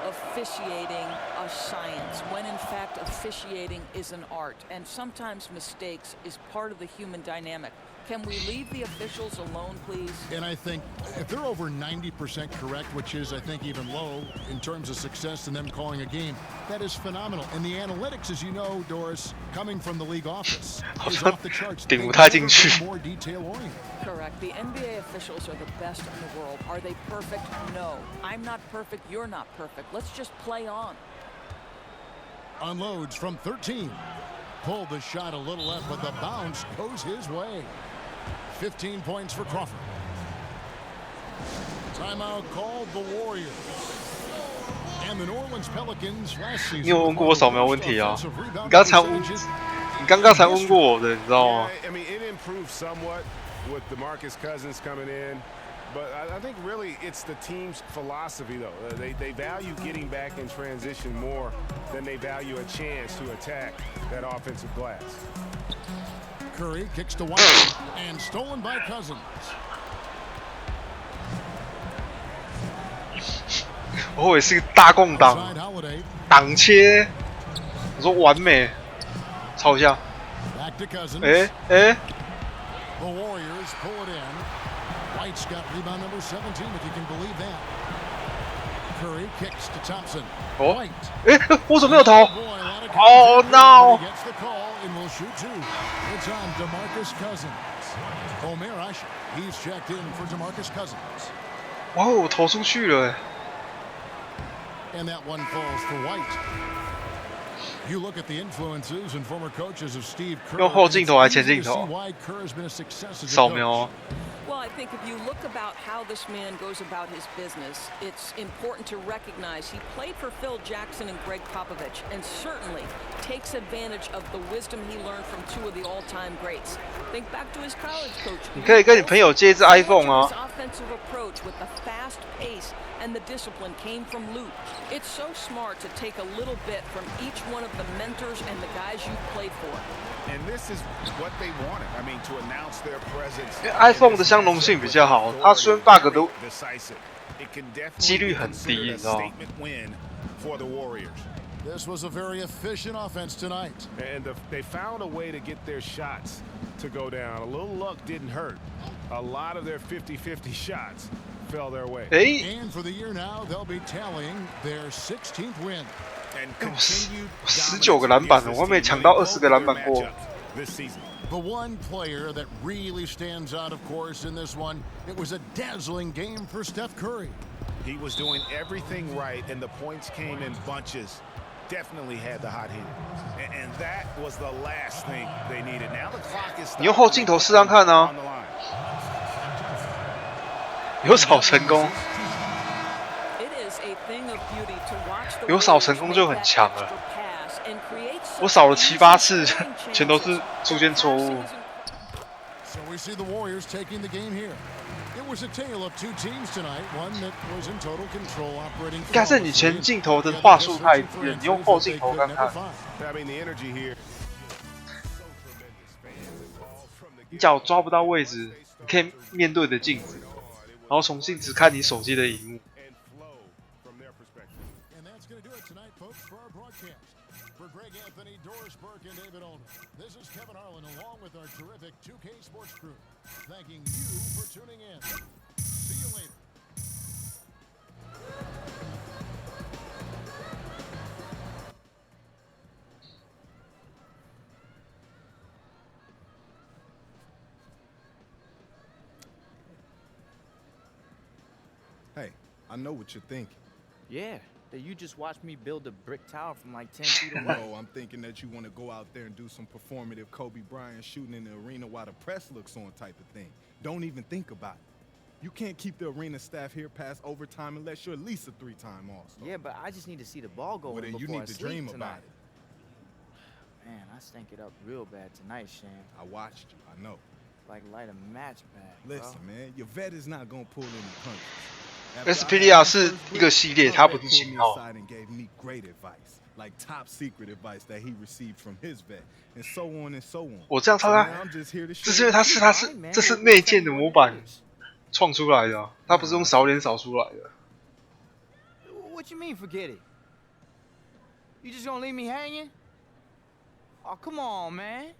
officiating a science when in fact officiating is an art, and sometimes mistakes is part of the human dynamic. Can we leave the officials alone, please? And I think if they're over 90% correct, which is, I think, even low in terms of success in them calling a game, that is phenomenal. And the analytics, as you know, Doris, coming from the league office, is off the charts. 顶不太进去。 More detail-oriented. Correct. The NBA officials are the best in the world. Are they perfect? No. I'm not perfect. You're not perfect. Let's just play on. Unloads from 13. Pulled the shot a little left, but the bounce goes his way. 15 points for Crawford. Timeout called the Warriors. And the New Orleans Pelicans last season. 你有问过我扫描问题啊？你刚刚才问过我的，你知道吗？ I mean, it improved somewhat with DeMarcus Cousins coming in. But I think really it's the team's philosophy, though. They value getting back in transition more than they value a chance to attack that offensive glass. Curry kicks to White and stolen by Cousins. 我以为是大共挡 Outside Holiday. 挡切，我说完美，抄一下。 Back to Cousins. 哎哎， The Warriors pull it in. White's got rebound number 17, if you can believe that. Curry kicks to Thompson. 哦 White. 哎，我怎么没有投？ Boy, a lot of Oh contact. no! He gets the call and will shoot 2. It's on DeMarcus Cousins. Omer Asher. He's checked in for DeMarcus Cousins. 哇，我投出去了。 And that one falls for White. You look at the influences and former coaches of Steve Kerr. 用后镜头还是前镜头？ See why Kerr has been a success as a 扫 coach. 描。 Well, I think if you look about how this man goes about his business, it's important to recognize he played for Phil Jackson and Greg Popovich, and certainly takes advantage of the wisdom he learned from 2 of the all-time greats. Think back to his college coach. 你可以跟你朋友借一支 iPhone 啊。 His offensive approach with the fast pace and the discipline came from Luke. It's so smart to take a little bit from each one of the mentors and the guys you've played for. And this is what they wanted. I mean, to announce their presence. 因为 iPhone 的相容性比较好，它虽然 bug 都几率很低，你知道吗？ This was a very efficient offense tonight. And they found a way to get their shots to go down. A little luck didn't hurt. A lot of their 50-50 shots fell their way. And for the year now, they'll be tallying their 16th win. 19个篮板了，我还没抢到20个篮板过。 The one player that really stands out, of course, in this one, it was a dazzling game for Steph Curry. He was doing everything right, and the points came in bunches. Definitely had the hot hit, and that was the last thing they needed. Now the clock is. 你用后镜头试试看啊，有扫成功，有扫成功就很强了。我扫了7、8次，全都是出现错误。 So we see the Warriors taking the game here. It was a tale of two teams tonight, one that was in total control, operating. 应该是你前镜头的话术太低了，你用后镜头看看。你脚抓不到位置，你可以面对着镜子，然后从镜子看你手机的荧幕。 This is Kevin Harlan along with our terrific 2K Sports crew, thanking you for tuning in. See you later. Hey, I know what you're thinking. Yeah, that you just watched me build a brick tower from like 10 feet away. No, I'm thinking that you want to go out there and do some performative Kobe Bryant shooting in the arena while the press looks on type of thing. Don't even think about it. You can't keep the arena staff here past overtime unless you're at least a 3-time All-Star. Yeah, but I just need to see the ball go Well, in then you before need I to sleep dream tonight. about it. Man, I stank it up real bad tonight, Shane. I watched you, I know. Like light a match back, bro. Listen, man, your vet is not gonna pull any punches. Xperia 是一个系列，它不是型号。 Like top secret advice that he received from his vet, and so on and so on. 我这样抄他，这是因为这是内建的模板创出来的，它不是用扫脸扫出来的。What you mean, forget it? You just gonna leave me hanging? Oh, come on, man.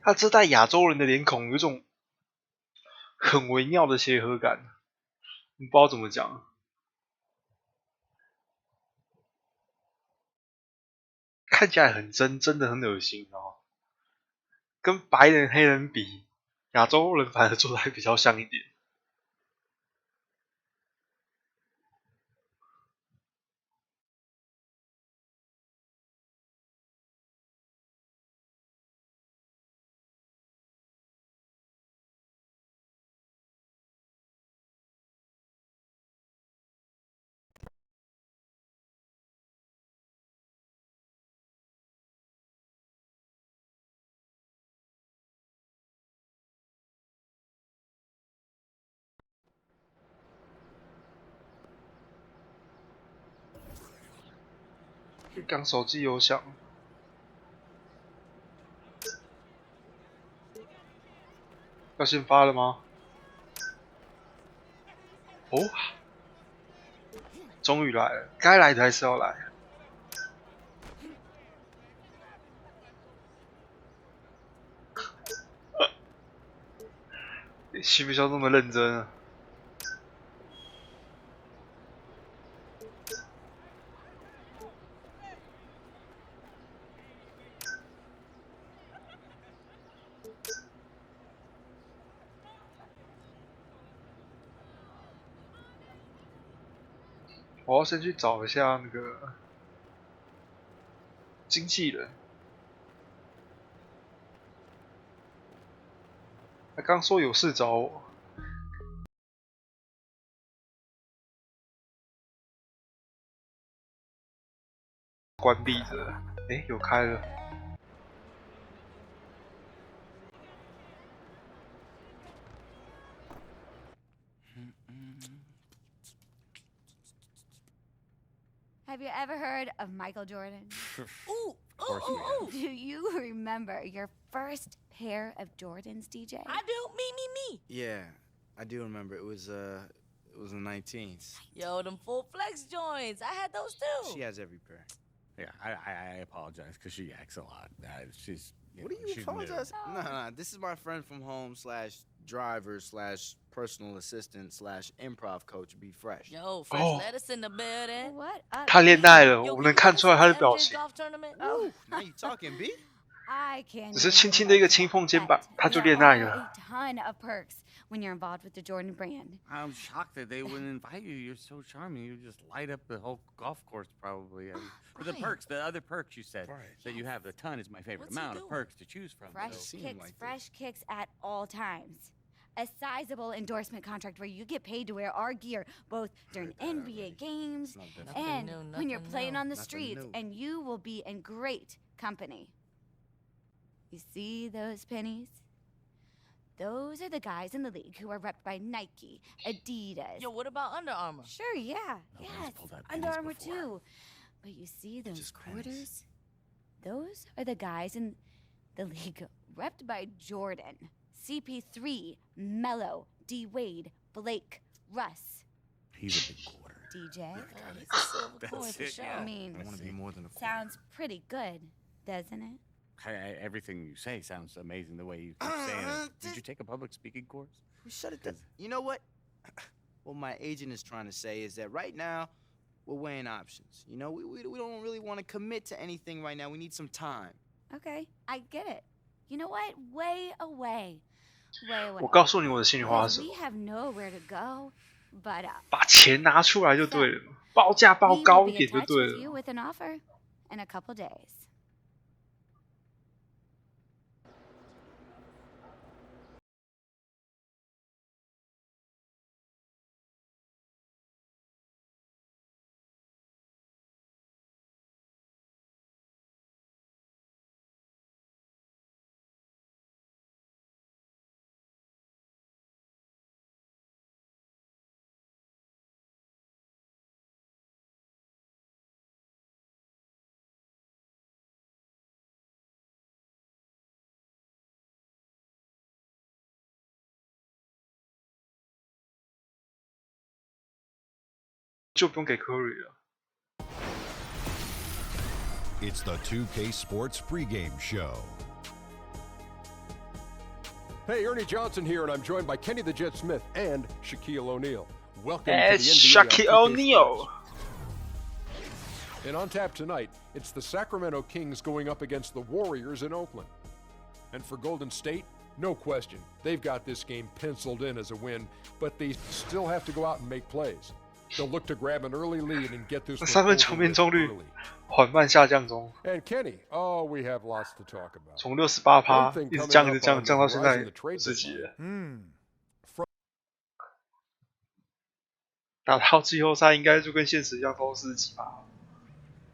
他这代亚洲人的脸孔有一种很微妙的协和感，你不知道怎么讲。看起来很真，真的很恶心哦。跟白人、黑人比，亚洲人反而做的还比较像一点。刚手机有响，要先发了吗？哦，终于来了，该来的还是要来。需不需要那么认真啊？我要先去找一下那个经纪人。他刚说有事找我，关闭着，有开了。Have you ever heard of Michael Jordan? Ooh, ooh. Do you remember your first pair of Jordans, DJ? I do. Me. Yeah, I do remember. It was the 19th. Yo, them full flex joints. I had those too. She has every pair. Yeah, I apologize because she acts a lot. She's. What are you apologizing? Nah. This is my friend from home / driver / personal assistant / improv coach. Be fresh. Yo, fresh lettuce in the building. What? 他恋爱了，我能看出来他的表情。 Oh, now you talking, B? I can. 只是轻轻的一个轻碰肩膀，他就恋爱了。 A ton of perks when you're involved with the Jordan brand. I'm shocked that they wouldn't invite you. You're so charming. You just light up the whole golf course, probably. But the perks, the other perks you said that you have, a ton is my favorite amount of perks to choose from. Fresh kicks at all times. A sizable endorsement contract where you get paid to wear our gear both during NBA games and when you're playing on the streets, and you will be in great company. You see those pennies? Those are the guys in the league who are repped by Nike, Adidas. Yo, what about Under Armour? Sure, yeah. Yes, Under Armour too. But you see those quarters? Those are the guys in the league repped by Jordan, CP3, Melo, D. Wade, Blake, Russ. He's a big quarter. DJ. That's it. I mean, I want to be more than a quarter. sounds pretty good, doesn't it? Everything you say sounds amazing the way you keep saying it. Did you take a public speaking course? Shut it down. You know what? What my agent is trying to say is that right now, we're weighing options. You know, we don't really want to commit to anything right now. We need some time. Okay, I get it. You know what? Way away. 我告诉你我的心里话是什 We 么， have nowhere to go but up. 把钱拿出来就对了，报价报 We 高 will 一 be 点 in 就 touch 对 with 了。 you with an offer in a couple days.就不用给 Curry 了。 It's the 2K Sports pregame show. Hey, Ernie Johnson here, and I'm joined by Kenny the Jet Smith and Shaquille O'Neal. Welcome It's to the NBA Shaquille on 2K O'Neal. Sports. And on tap tonight, it's the Sacramento Kings going up against the Warriors in Oakland. And for Golden State, no question, they've got this game penciled in as a win, but they still have to go out and make plays. They'll look to grab an early lead and get this 三分球命中率缓慢下降中， And Kenny, oh, we have lots to talk about. 从68%一直降到现在50几了。打到季后赛应该就跟现实一样，都40几%。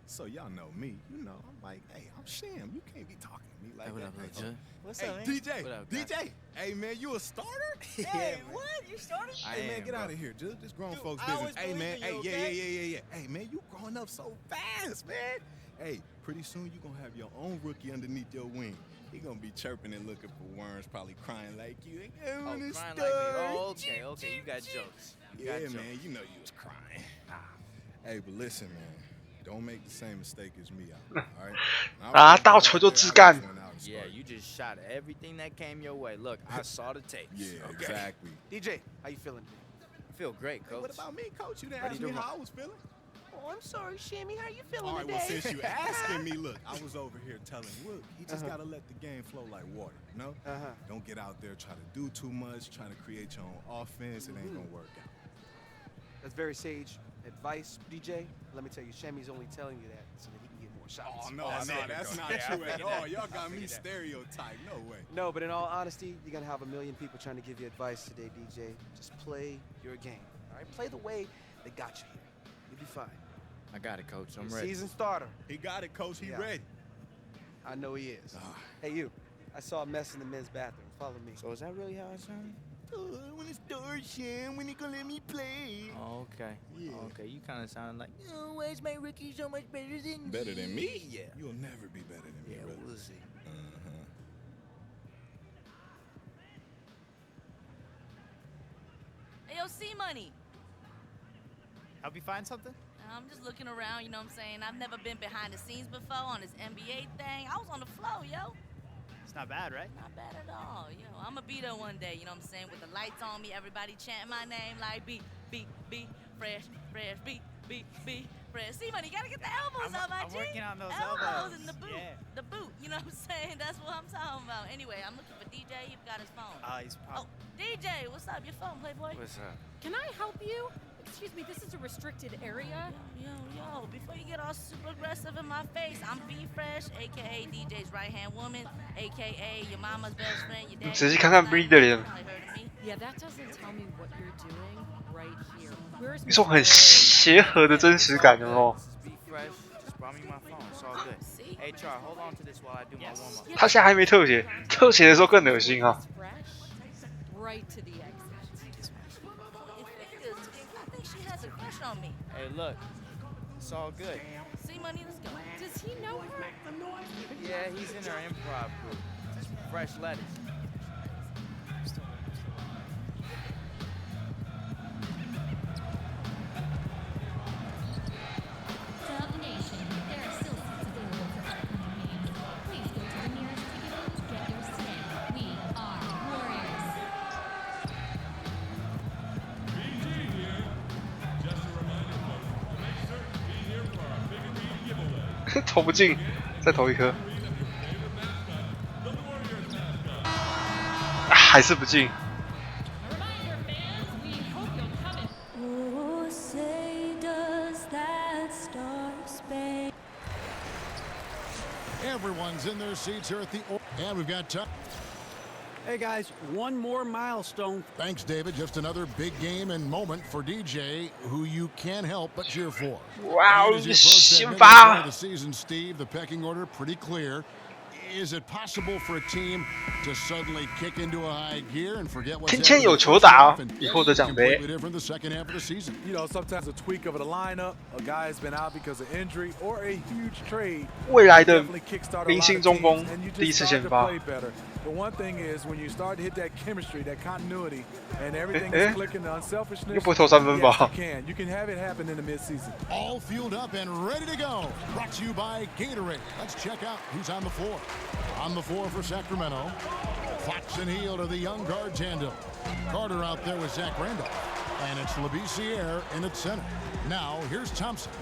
So y'all know me, you know. I'm like, hey, I'm Sham. You can't be talking to me like What that. up, Jay? What's up, man? DJ, What up, DJ. Hey, man, you a starter? Hey, what? You started? Hey, man, get out of here. Just grown folks business. Hey, man. Hey, yeah. Hey, man, you growing up so fast, man. Hey, pretty soon you gonna have your own rookie underneath your wing. He gonna be chirping and looking for worms, probably crying like you. Oh, crying like me. Oh, okay, you got jokes. Yeah, man, you know you was crying. Hey, but listen, man. Don't make the same mistake as me, all right? 拿到球就自干。 Yeah, you just shot everything that came your way. Look, I saw the tapes. Yeah, okay. exactly. DJ, how you feeling? I feel great, Coach. What about me, Coach? You didn't Ready ask me to how run. I was feeling. Oh, I'm sorry, Shammy. How you feeling All right, today? well, since you asking me, look, I was over here telling Wook, he just got to let the game flow like water, you know? Don't get out there, try to do too much, trying to create your own offense. It ain't going to work out. That's very sage advice, DJ. Let me tell you, Shammy's only telling you that so that he can get more shots. Oh, no, that's not true at all. Y'all got me stereotyped. No way. No, but in all honesty, you're going to have a million people trying to give you advice today, DJ. Just play your game, all right? Play the way they got you here. You'll be fine. I got it, Coach. I'm You're ready. Season starter. He got it, Coach. He ready. I know he is. Hey, you. I saw a mess in the men's bathroom. Follow me. So is that really how I sound? I want to start, Sham. When you gonna let me play? Oh, okay. Yeah. Okay, you kind of sound like, oh, why is my rookie so much better than me? Better than me? Yeah. You'll never be better than me, brother. We'll see. Hey, yo, C-Money. Help you find something? I'm just looking around, you know what I'm saying? I've never been behind the scenes before on this NBA thing. I was on the flow, yo. It's not bad, right? Not bad at all, yo. I'ma be there one day, you know what I'm saying? With the lights on me, everybody chanting my name like beat, fresh, beat, fresh. C-Money, gotta get the elbows up, my I'm G. working on those elbows. elbows. And the boot, Yeah. the boot, you know what I'm saying? That's what I'm talking about. Anyway, I'm looking for DJ. You've got his phone. He's Oh, DJ, what's up? Your phone, Playboy? What's up? Can I help you? Excuse me, this is a restricted area. Yo, before you get all super aggressive in my face, I'm B-Fresh, a.k.a. DJ's right-hand woman, a.k.a. your mama's best friend, your dad's 仔细看看 Bree 的脸， Yeah, that doesn't tell me what you're doing right here. Where's 一种很协和的真实感哦。 Be fresh. Just brought me my phone. It's all good. Hey, Char, hold on to this while I do my warm-up. 他现在还没特写，特写的时候更恶心啊！ Right to the exit. I think she has a crush on me. Hey, look. It's all good. C-Money, let's go. Does he know her? Yeah, he's in our improv group. Fresh lettuce. Dub Nation, there are still seats available for upcoming games. Please go to the nearest ticket booth to get your stand. We are Warriors. 投不进，再投一颗，还是不进。 Oh, say does that star span? Everyone's in their seats here at the... And we've got time. Hey guys, one more milestone. Thanks, David. Just another big game and moment for DJ, who you can't help but cheer for. Wow, And as you approach that middle Simba. point of the season, Steve, the pecking order pretty clear. Is it possible for a team to suddenly kick into a high gear and forget what's 天天有球打，以后的奖杯。 completely different the second half of the season? You know, sometimes a tweak of the lineup, a guy has been out because of injury, or a huge trade. 未来的 Definitely kickstart a 明 lot 星 of 中锋 teams, and you 第一 just 次 start 先 to 发。 play better. But one thing is, when you start to hit that chemistry, that continuity, and everything 哎 is clicking, the unselfishness, 又不会投三分吧？ yes, you can have it happen in the midseason. All fueled up and ready to go. Brought to you by Gatorade. Let's check out who's on the floor. On the floor for Sacramento, Fox and Hield are the young guard tandem. Carter out there with Zach Randolph. And it's Labissiere in at center. Now, here's Thompson.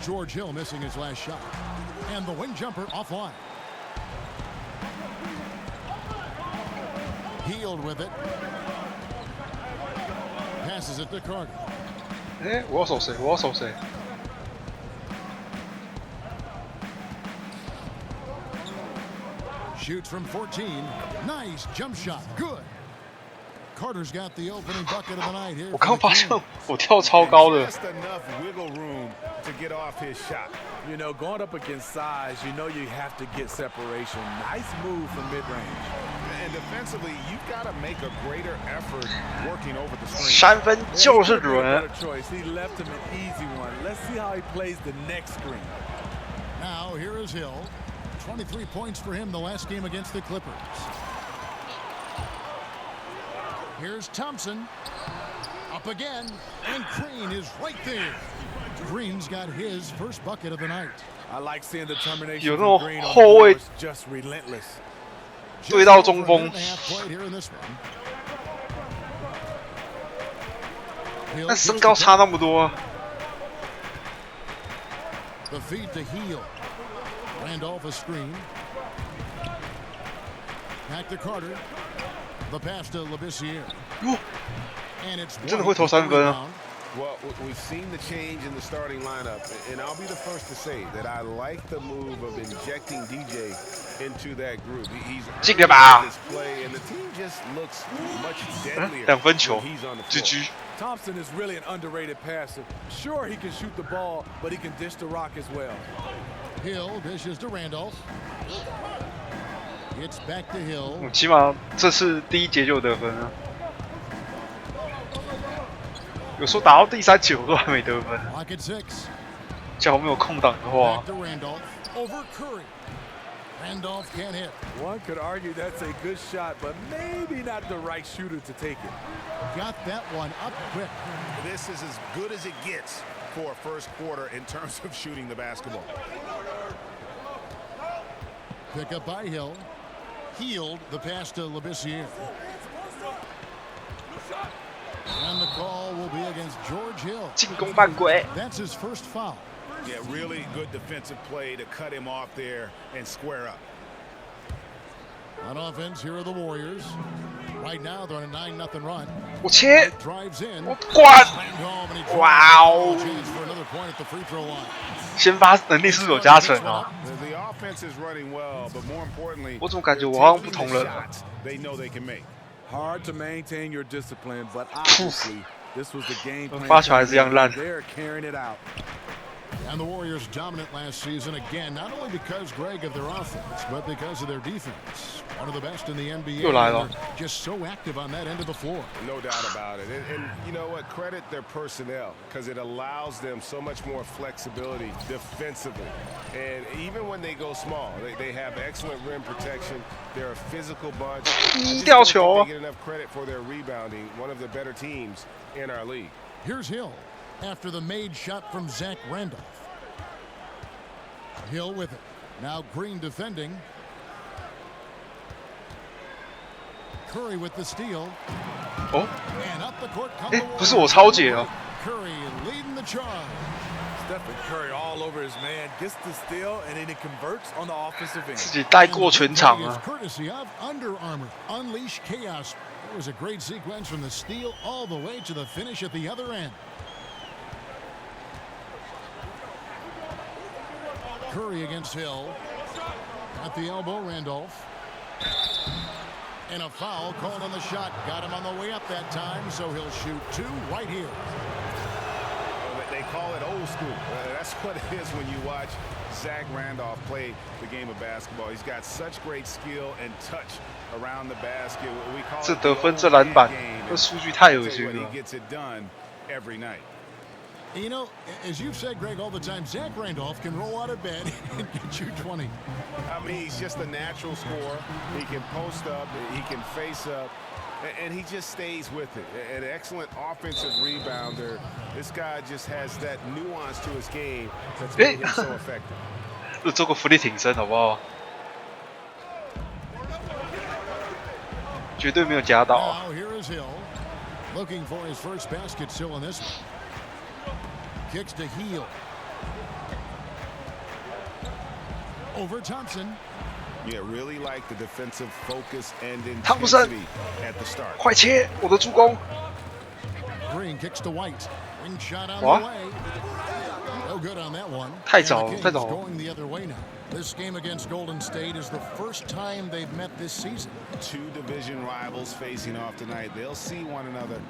George Hill missing his last shot. And the wing jumper offline. Hield with it. Passes it to Carter. 哎，我要守谁？我要守谁？ Shoots from 14. Nice jump shot. Good. Carter's got the opening bucket of the night here. 我刚发现我跳超高的。 Just enough wiggle room to get off his shot. You know, going up against size, you know you have to get separation. Nice move from mid-range. And defensively, you've got to make a greater effort working over the screen. 三分就是准。 Better choice. He left him an easy one. Let's see how he plays the next screen. Now here is Hill. 23 points for him the last game against the Clippers. Here's Thompson. Up again. And Green is right there. Green's got his first bucket of the night. I like seeing the determination 有那 from 种 Green 后卫 on the just relentless. 对到中锋。 但身高差那么多。 The feed to Heel. Randolph a screen. Back to Carter. The pass to Labissiere. And it's 真的会投三分啊！ Well, we've seen the change in the starting lineup, and I'll be the first to say that I like the move of injecting DJ into that group. He's 进了吧 this play, and the team just looks much deadlier 两分球 when he's on the floor. GG。 Thompson is really an underrated passer. Sure, he can shoot the ball, but he can dish the rock as well. Hill dishes to Randolph. It's back to Hill. 起码这次第一节就有得分啊。有时候打到第3球都还没得分。假如没有空档的话。 Randolph can't hit. One could argue that's a good shot, but maybe not the right shooter to take it. Got that one up quick. This is as good as it gets for a first quarter in terms of shooting the basketball. Pick up by Hill. Healed the pass to Labissiere. And the call will be against George Hill. 进攻犯规。 That's his first foul. Yeah, really good defensive play to cut him off there and square up. On offense, here are the Warriors. Right now, they're on a 9-0 run. 我切， Drives in. 我灌，哇哦！ For another point at the free throw line. 先发能力是不是有加成啊？ The offense is running well, but more importantly, 我怎么感觉我好像不同人？ they know they can make. Hard to maintain your discipline, but obviously this was the game plan. 发球还是一样烂。 They're carrying it out. And the Warriors dominant last season again, not only because, Greg, of their offense, but because of their defense. One of the best in the NBA. They're just so active on that end of the floor. No doubt about it. And you know what? Credit their personnel because it allows them so much more flexibility defensively. And even when they go small, they have excellent rim protection. They're a physical bunch. I just don't think they get enough credit for their rebounding. One of the better teams in our league. Here's Hill. After the made shot from Zach Randolph. Hill with it. Now Green defending. Curry with the steal. Oh. And up the court comes 不是我抄解哦。 Curry leading the charge. Stephen Curry all over his man, gets the steal, and then he converts on the offensive end. 自己带过全场啊。 Courtesy of Under Armour. Unleash chaos. It was a great sequence from the steal all the way to the finish at the other end. Curry against Hill. At the elbow, Randolph. And a foul called on the shot. Got him on the way up that time, so he'll shoot 2 right here. They call it old school. That's what it is when you watch Zach Randolph play the game of basketball. He's got such great skill and touch around the basket. We call it 这得分，这篮板，这数据太恶心了。 He gets it done every night. You know, as you've said, Greg, all the time, Zach Randolph can roll out of bed and get you 20. I mean, he's just a natural scorer. He can post up, he can face up, and he just stays with it. An excellent offensive rebounder. This guy just has that nuance to his game that's made him so effective. 做个伏地挺身好不好？绝对没有夹到。 Now here is Hill, looking for his first basket still in this one. Kicks to Heel. Over Thompson. Yeah, really like the defensive focus and Thompson intensity at the start. 快切，我的助攻。 Green kicks to White. Wing shot on the way. No good on that one. 太早， And the 太 Kings 早。 going the other way now. This game against Golden State is the first time they've met this season. 2 division rivals facing off tonight. They'll see one another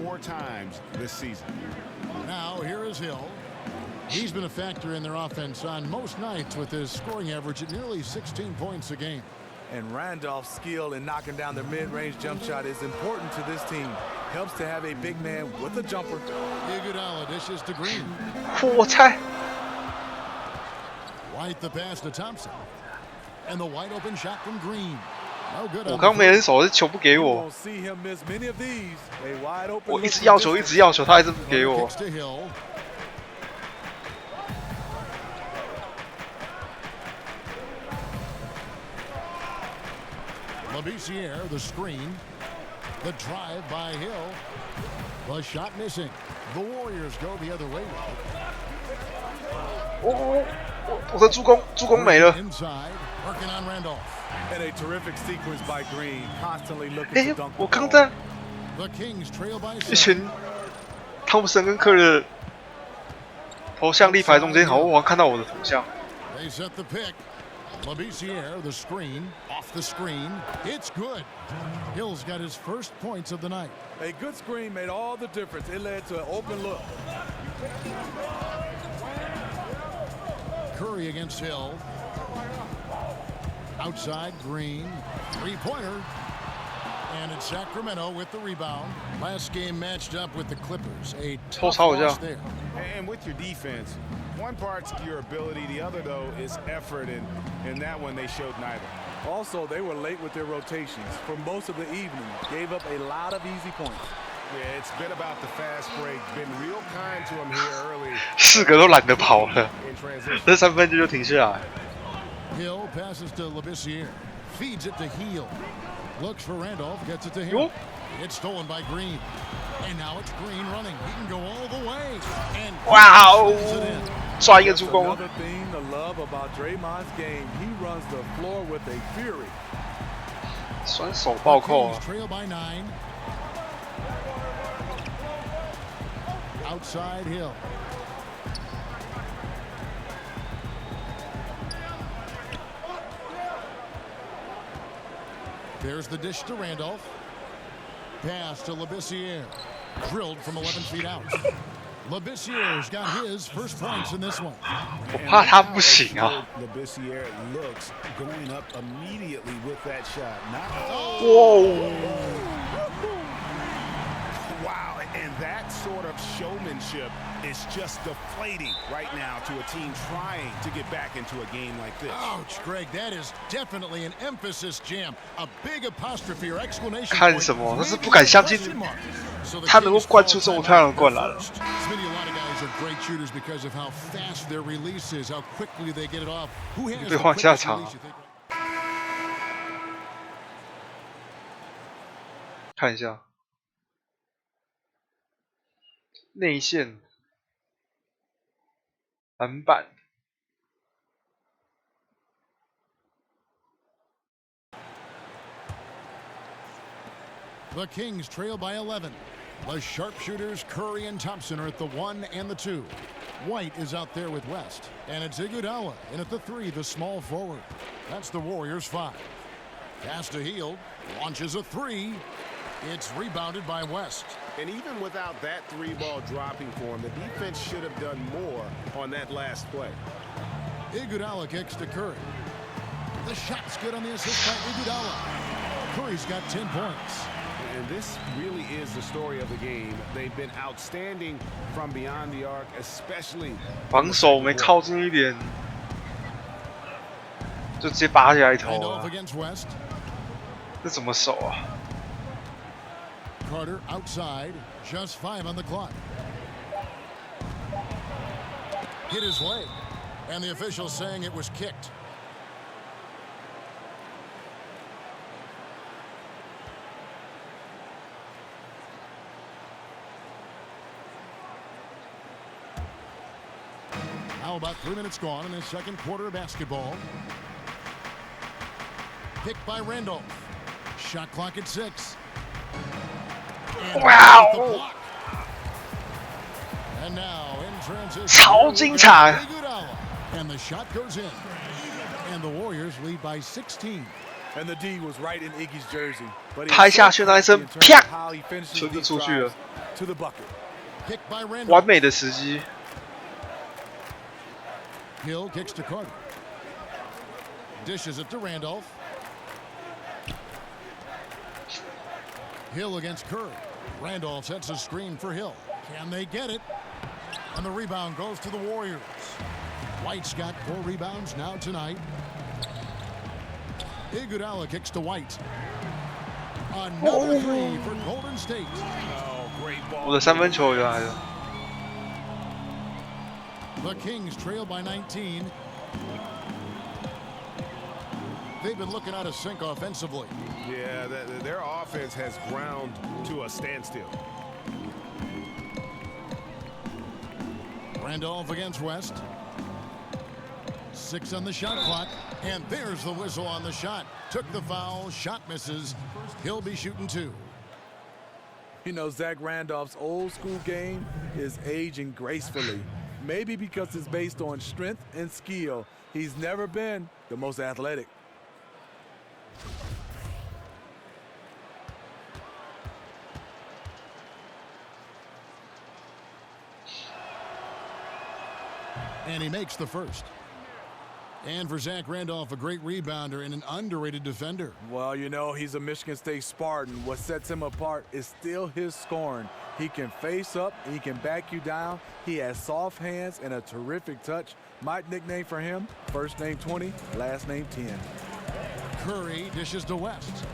4 times this season. Now here is Hill. He's been a factor in their offense on most nights with his scoring average at nearly 16 points a game. And Randolph's skill in knocking down their mid-range jump shot is important to this team. Helps to have a big man with a jumper. Iguodala dishes to Green. 我猜。 White the pass to Thompson. And the wide open shot from Green. No good. 我刚没人手，球不给我。我一直要求，一直要求，他还是不给我。 Labissiere, the screen. The drive by Hill. The shot missing. The Warriors go the other way. 我的助攻没了。 Inside, working on Randolph. And a terrific sequence by Green, constantly looking to dunk. 我刚在 The Kings trail by 一群汤普森跟科尔头像立牌中间，好像看到我的头像。 They set the pick. Labissiere, the screen, off the screen. It's good. Hill's got his first points of the night. A good screen made all the difference. It led to an open look. Curry against Hill. Outside, Green. 3-pointer. And it's Sacramento with the rebound. Last game matched up with the Clippers. A 偷 tough 抄我一 loss 下。 there. And with your defense, one part's your ability, the other, though, is effort, and in that one, they showed neither. Also, they were late with their rotations for most of the evening. Gave up a lot of easy points. Yeah, it's been about the fast break. Been real kind to him here early. 4个都懒得跑了， In transition. 这3分就停下来。 Hill passes to Labissiere. Feeds it to Heel. Looks for Randolph. Gets it to him. It's stolen by Green. And now it's Green running. He can go all the way. And 哇哦，抓一个助攻。 Another thing to love about Draymond's game, he runs the floor with a fury. 双手暴扣啊！ Trail by 9. Outside Hill. There's the dish to Randolph. Pass to Labissiere. Drilled from 11 feet out. Labissiere's got his first points in this one. 我怕他不行啊！ Labissiere looks going up immediately with that shot. Whoa! Wow, and that sort of showmanship is just deflating right now to a team trying to get back into a game like this. Ouch, Greg, that is definitely an emphasis jam. A big apostrophe or exclamation 看什么？那是不敢相信，他能够灌出这么漂亮的灌篮。 Smitty, a lot of guys are great shooters because of how fast their release is, how quickly they get it off. Who has the 被换下 quickest 场 release, you think? 看一下内线篮板。 The Kings trail by 11. The sharpshooters Curry and Thompson are at the 1 and the 2. White is out there with West. And it's Iguodala in at the 3, the small forward. That's the Warriors' 5. Pass to Hield. Launches a 3. It's rebounded by West. And even without that 3-ball dropping for him, the defense should have done more on that last play. Iguodala kicks to Curry. The shot's good on the assist by Iguodala. Curry's got 10 points. And this really is the story of the game. They've been outstanding from beyond the arc, especially 防守没靠近一点，就直接拔起来一头 Randolph 啊！ against West. 这怎么守啊？ Carter outside. Just 5 on the clock. Hit his leg. And the official saying it was kicked. Now about 3 minutes gone in the second quarter of basketball. Picked by Randolph. Shot clock at 6. And Wow! And now in transition. 超精彩！ And the shot goes in. And the Warriors lead by 16. And the D was right in Iggy's jersey. But 拍下去那一声，啪，球就出去了。 To the bucket. Picked by Randolph. 完美的时机。 Hill kicks to Carter. Dishes it to Randolph. Hill against Curry. Randolph sets a screen for Hill. Can they get it? And the rebound goes to the Warriors. White's got 4 rebounds now tonight. Iguodala kicks to White. Another 3 for Golden State. Oh, great ball. 我的3分球员来了。 The Kings trail by 19. They've been looking out of sync offensively. Yeah, their offense has ground to a standstill. Randolph against West. 6 on the shot clock. And there's the whistle on the shot. Took the foul. Shot misses. He'll be shooting 2. You know, Zach Randolph's old school game is aging gracefully. Maybe because it's based on strength and skill. He's never been the most athletic. And he makes the first. And for Zach Randolph, a great rebounder and an underrated defender. Well, you know, he's a Michigan State Spartan. What sets him apart is still his scoring. He can face up, he can back you down. He has soft hands and a terrific touch. My nickname for him, first name 20, last name 10. Curry dishes to West.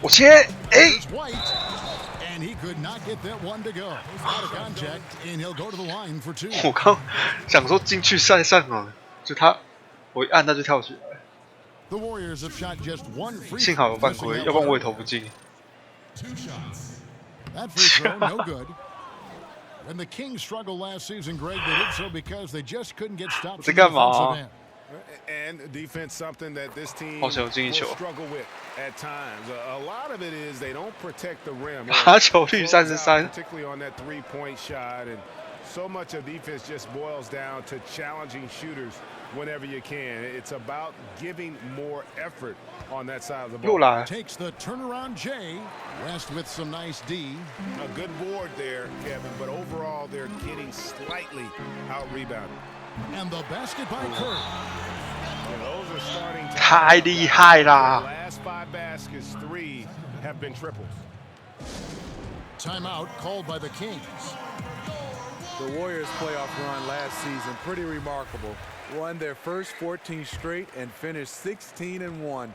我切，哎， And he could not get that one to go. Out of contact, and he'll go to the line for 2. 我刚想说进去上啊，就他，我一按他就跳起来。 The Warriors have shot just one free throw. 幸好有犯规，要不然我也投不进。 That free throw, no good. When the Kings struggled last season, Greg, they did so because they just couldn't get stops in the defensive end. And defense, something that this team 好想有进一 will 球。 struggle with at times. A lot of it is they don't protect the rim. 罚球率33。 Particularly on that three-point shot, and so much of defense just boils down to challenging shooters whenever you can. It's about giving more effort on that side of the ball. 又来。 Takes the turnaround J. West with some nice D. A good board there, Kevin, but overall they're getting slightly out-rebounded. And the basket by Curry. Those are starting to 太厉害啦！ last 5 baskets, 3 have been triples. Timeout called by the Kings. The Warriors' playoff run last season, pretty remarkable. Won their first 14 straight and finished 16-1.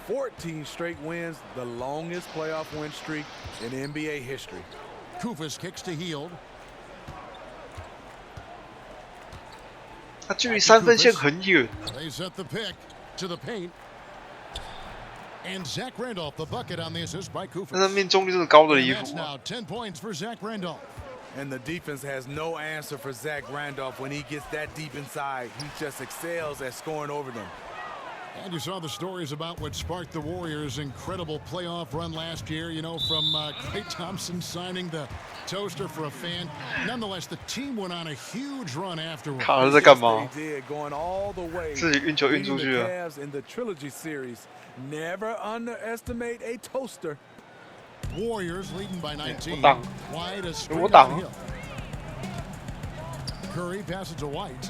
14 straight wins, the longest playoff win streak in NBA history. Kufis kicks to Hield. 他距离3分线很远。 They set the pick to the paint. And Zach Randolph, the bucket on the assist by Kufis. 但是命中率真的高的离 That's 谱。 now 10 points for Zach Randolph. And the defense has no answer for Zach Randolph when he gets that deep inside. He just excels at scoring over them. And you saw the stories about what sparked the Warriors' incredible playoff run last year, you know, from Klay Thompson signing the toaster for a fan. Nonetheless, the team went on a huge run afterwards. 卡尔在干嘛？ They did, going all the way. 自己运球运 Beating 出 the 去了。 Cavs in the trilogy series. Never underestimate a toaster. Warriors leading by 19. 我挡。 White a 我 straight 挡。 downhill. Curry passes to White.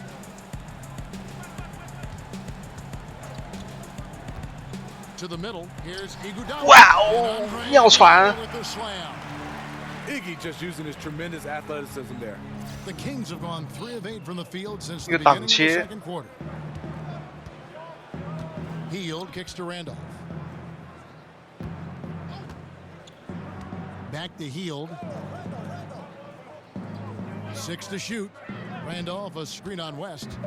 To the middle. Here's Iguodala. 哇哦，妙传！ With the slam. Iggy just using his tremendous athleticism there. The Kings have gone 3 of 8 from the field since 一 the 个挡 beginning of the 切。 second quarter. Hield kicks to Randolph. Back to Hield. 6 to shoot. Randolph a screen on West.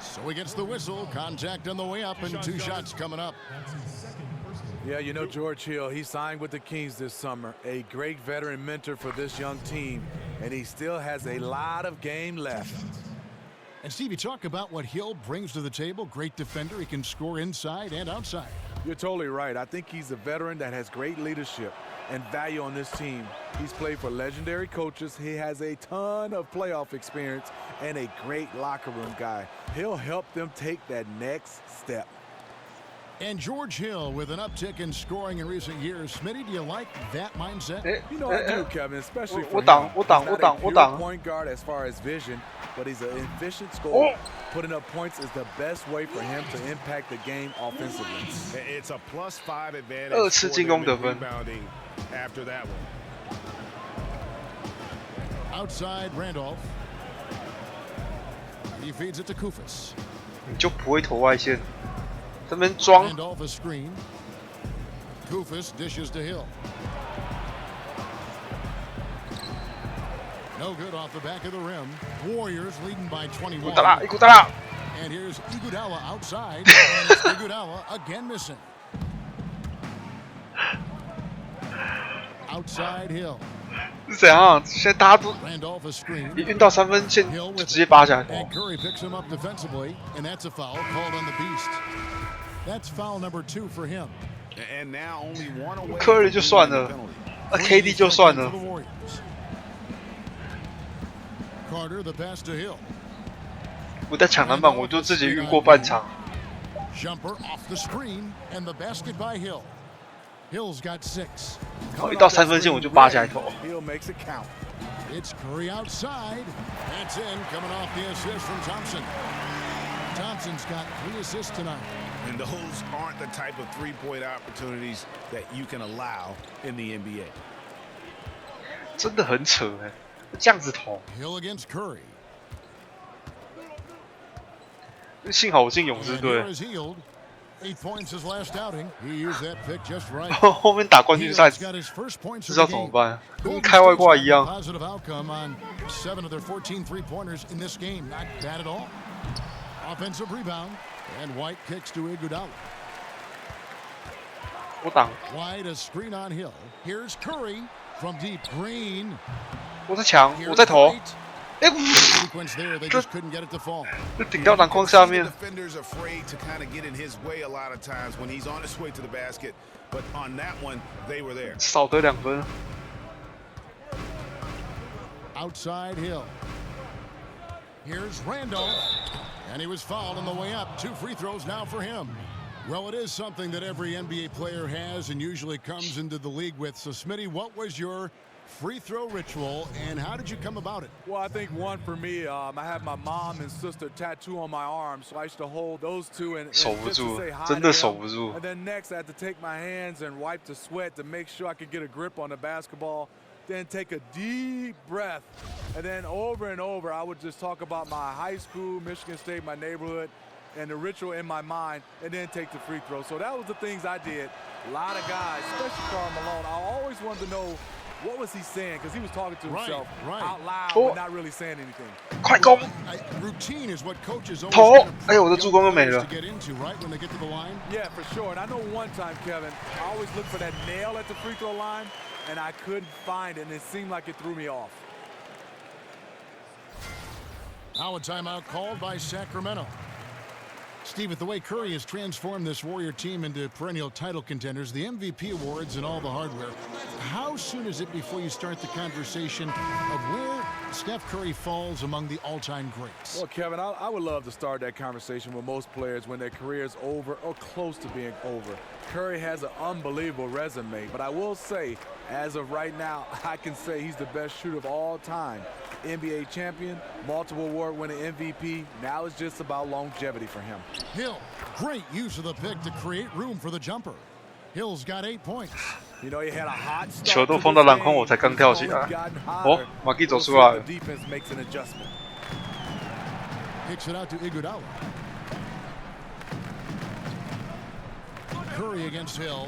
So he gets the whistle. Contact on the way up and 2 shots coming up. Yeah, you know George Hill, he signed with the Kings this summer. A great veteran mentor for this young team. And he still has a lot of game left. And Steve, you talk about what Hill brings to the table. Great defender. He can score inside and outside. You're totally right. I think he's a veteran that has great leadership and value on this team. He's played for legendary coaches. He has a ton of playoff experience and a great locker room guy. He'll help them take that next step. And George Hill with an uptick in scoring in recent years. Smitty, do you like that mindset? You know I do, Kevin, especially for him. 我挡，我挡， He's 我 not 挡， a 我 pure 挡。 point guard as far as vision, but he's an efficient scorer. Putting up points is the best way for him to impact the game offensively. It's a +5 advantage 2次 for 进 them 攻 in 得分。 rebounding after that one. Outside Randolph. He feeds it to Kufis. 你就不会投外线，这边装。 Randolph a screen. Kufis dishes to Hill. No good off the back of the rim. Warriors leading by 21. Iguodala. And here's Iguodala outside. And it's Iguodala again missing. Outside Hill. 是怎样？现在大家都 Randolph a screen. 一运到3分线就直接拔起来投。 And Curry picks him up defensively, and that's a foul called on the Beast. That's foul number 2 for him. And now only one away. Curry 就算了，KD 就算了。 Carter the pass to Hill. 我在抢篮板，我就自己晕过半场。 Jumper off the screen, and the basket by Hill. Hill's got 6. 然后一到3分线我就拔起来投。 Hill makes it count. It's Curry outside. That's in, coming off the assist from Thompson. Thompson's got 3 assists tonight. And those aren't the type of three-point opportunities that you can allow in the NBA. 真的很扯哎，这样子投。Hill against Curry. 幸好我进勇士队。 8 points his last outing. He used that pick just right. 后面打冠军赛，不知道怎么办，跟开外挂一样。 Positive outcome on 7 of their 14 3-pointers in this game. Not bad at all. Offensive rebound, and White kicks to Iguodala. 我挡。 White a screen on Hill. Here's Curry from deep. Green. 我在抢，我在投。哎，这顶到篮筐下面。 Defenders afraid to kind of get in his way a lot of times when he's on his way to the basket, but on that one they were there. 少得2分。 Outside Hill. Here's Randolph, and he was fouled on the way up. 2 free throws now for him. Well, it is something that every NBA player has and usually comes into the league with. So, Smitty, what was your free throw ritual, and how did you come about it? Well, I think one for me, I have my mom and sister tattoo on my arm, so I used to hold those two and just to say hi to them. And then next, I had to take my hands and wipe the sweat to make sure I could get a grip on the basketball. Then take a deep breath, and then over and over, I would just talk about my high school, Michigan State, my neighborhood, and the ritual in my mind, and then take the free throw. So that was the things I did. A lot of guys, especially Karl Malone, I always wanted to know what was he saying, because he was talking to himself out loud, but not really saying anything. 快攻！ Routine is what coaches 投！哎呦，我的助攻又没了。 Yeah, for sure. And I know one time, Kevin, I always look for that nail at the free throw line, and I couldn't find it, and it seemed like it threw me off. Now a timeout called by Sacramento. Steve, with the way Curry has transformed this Warrior team into perennial title contenders, the MVP awards and all the hardware, how soon is it before you start the conversation of where Steph Curry falls among the all-time greats? Well, Kevin, I would love to start that conversation with most players when their career is over or close to being over. Curry has an unbelievable resume, but I will say, as of right now, I can say he's the best shooter of all time. NBA champion, multiple award-winning MVP. Now it's just about longevity for him. Hill, great use of the pick to create room for the jumper. Hill's got 8 points. You know, he had a hot start. 球都封到篮筐，我才刚跳起来。哦，马基走出来了。 Defense makes an adjustment. Kicks it out to Iguodala. Curry against Hill.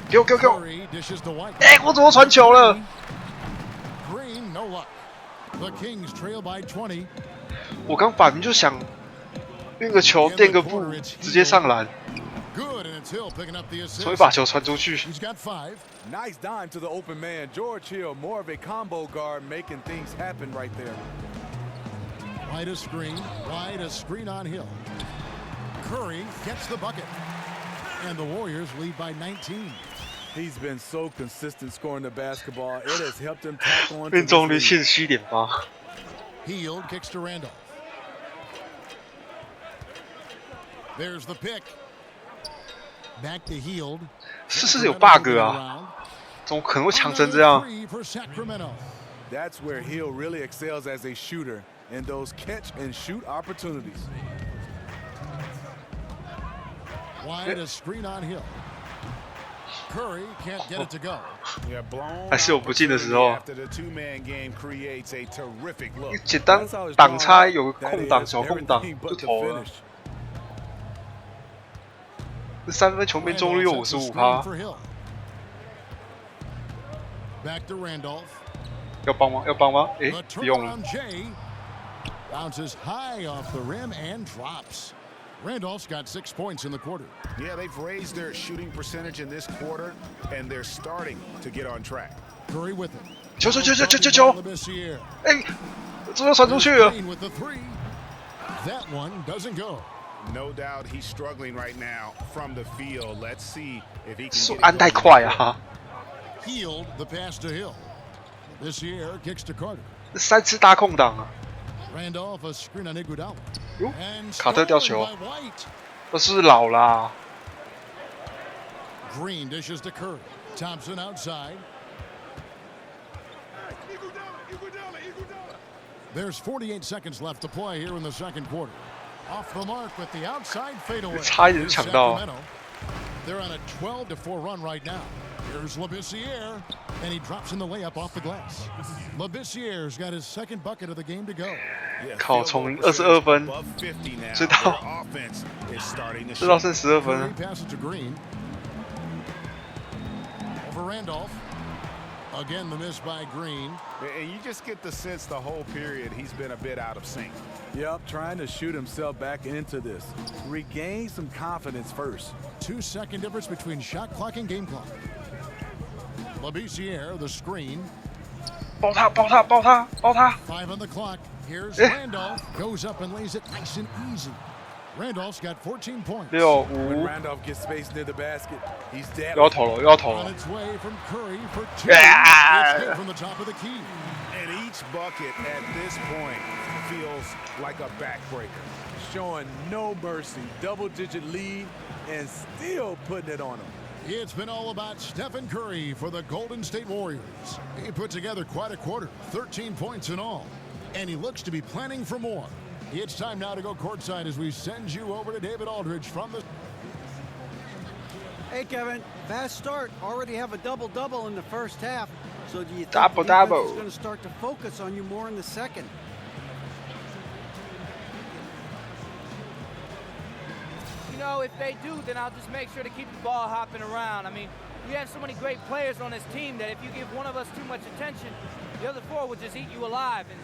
给我！ Curry dishes to White. 哎，我怎么传球了？ Green, no luck. The Kings trail by 20. 我刚摆明就想运个球垫个步，直接上篮。 Good, and it's Hill picking up the assist. 所以把球传出去。 He's got 5. Nice dime to the open man. George Hill, more of a combo guard, making things happen right there. White a screen on Hill. Curry gets the bucket. And the Warriors lead by 19. He's been so consistent scoring the basketball. It has helped him tack on. 命中率77.8%。 Hield kicks to Randolph. There's the pick. Back to Hield. 是有 bug 啊？怎么可能会强成这样？ That's where Hill really excels as a shooter in those catch and shoot opportunities. Wide a screen on Hill. Curry can't get it to go. 还是有不进的时候。简单挡拆有个空档小空档就投了。这3分球命中率有55%。要帮吗？要帮吗？哎，不用了。 Bounces high off the rim and drops. Randolph's got 6 points in the quarter. Yeah, they've raised their shooting percentage in this quarter, and they're starting to get on track. Curry with it. 球！哎，这要传出去了。 That one doesn't go. No doubt he's struggling right now from the field. Let's see if he can. 速安太快啊！ Healed the pass to Hill. This year kicks to Carter. 3次大空档啊！ Randolph a screen on Iguodala. 哟，卡特掉球，这是老啦。 Green dishes to Curry. Thompson outside. There's 48 seconds left to play here in the second quarter. Off the mark with the outside fadeaway. 差一点抢到。 They're on a 12-4 run right now. Here's Labissiere, and he drops in the layup off the glass. Labissiere's got his second bucket of the game to go. 靠，从22分追到剩12分。 Pass it to Green. Over Randolph. Again, the miss by Green. And you just get the sense the whole period he's been a bit out of sync. Yep, trying to shoot himself back into this. Regain some confidence first. 2-second difference between shot clock and game clock. Labissiere, the screen. 爆他！爆他！爆他！爆他！ 5 on the clock. Here's Randolph. Goes up and lays it nice and easy. Randolph's got 14 points. When Randolph gets space near the basket, he's dead. On its way from Curry for 2. It's good from the top of the key. And each bucket at this point feels like a backbreaker. Showing no mercy, double-digit lead, and still putting it on him. It's been all about Stephen Curry for the Golden State Warriors. He put together quite a quarter, 13 points in all, and he looks to be planning for more. It's time now to go courtside as we send you over to David Aldridge from the... Hey, Kevin, fast start. Already have a double-double in the first half. So do you think Double the defense double. is going to start to focus on you more in the second? You know, if they do, then I'll just make sure to keep the ball hopping around. I mean, we have so many great players on this team that if you give one of us too much attention, the other four will just eat you alive. And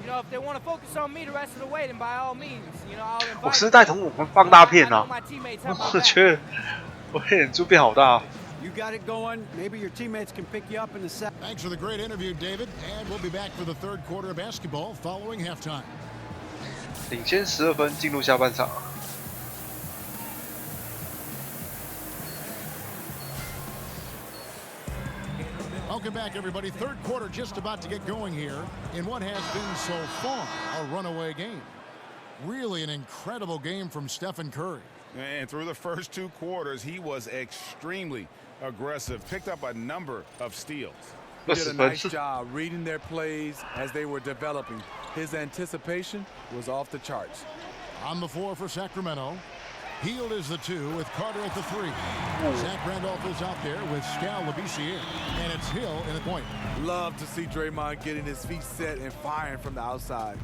you know, if they want to focus on me the rest of the way, then by all means, you know, I'll invite 我是带同我们放大片啊，我觉得我眼珠变好大。 You got it going. Maybe your teammates can pick you up in the second. Thanks for the great interview, David. And we'll be back for the third quarter of basketball following halftime. 领先12分，进入下半场。 Welcome back, everybody. Third quarter just about to get going here in what has been so far a runaway game. Really an incredible game from Stephen Curry. And through the first 2 quarters, he was extremely aggressive, picked up a number of steals. He did a nice job reading their plays as they were developing. His anticipation was off the charts. On the floor for Sacramento. Hield is the 2 with Carter at the 3. Zach Randolph is out there with Skal Labissiere. And it's Hill in the point. Love to see Draymond getting his feet set and firing from the outside.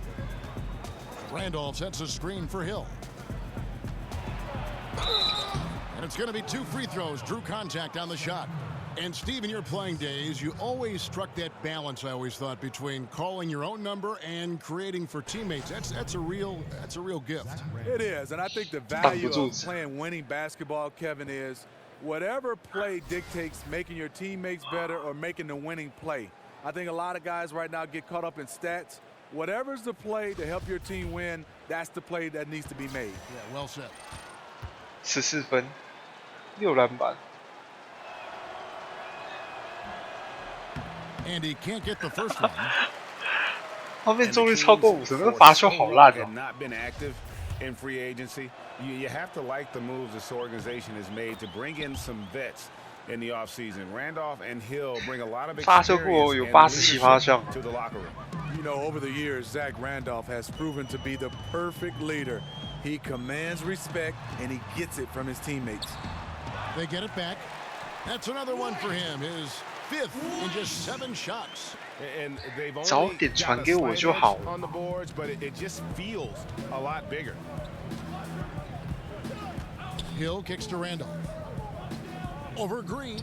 Randolph sets a screen for Hill. And it's going to be 2 free throws. Drew contact on the shot. And Steve, in your playing days, you always struck that balance, I always thought, between calling your own number and creating for teammates. That's a real gift. It is, and I think the value of playing winning basketball, Kevin, is whatever play dictates making your teammates better or making the winning play. I think a lot of guys right now get caught up in stats. Whatever's the play to help your team win, that's the play that needs to be made. Yeah, well said. 14分，6篮板。 And he can't get the first one. 后面中率超过50%，那个罚球好烂哦。 Not been active in free agency. You have to like the moves this organization has made to bring in some vets in the offseason. Randolph and Hill bring a lot of experience to the locker room. You know, over the years, Zach Randolph has proven to be the perfect leader. He commands respect, and he gets it from his teammates. They get it back. That's another one for him. His 5th in just 7 shots. And they've only 早点传给我就好了。 on the boards, but it just feels a lot bigger. Hill kicks to Randolph. Over Green.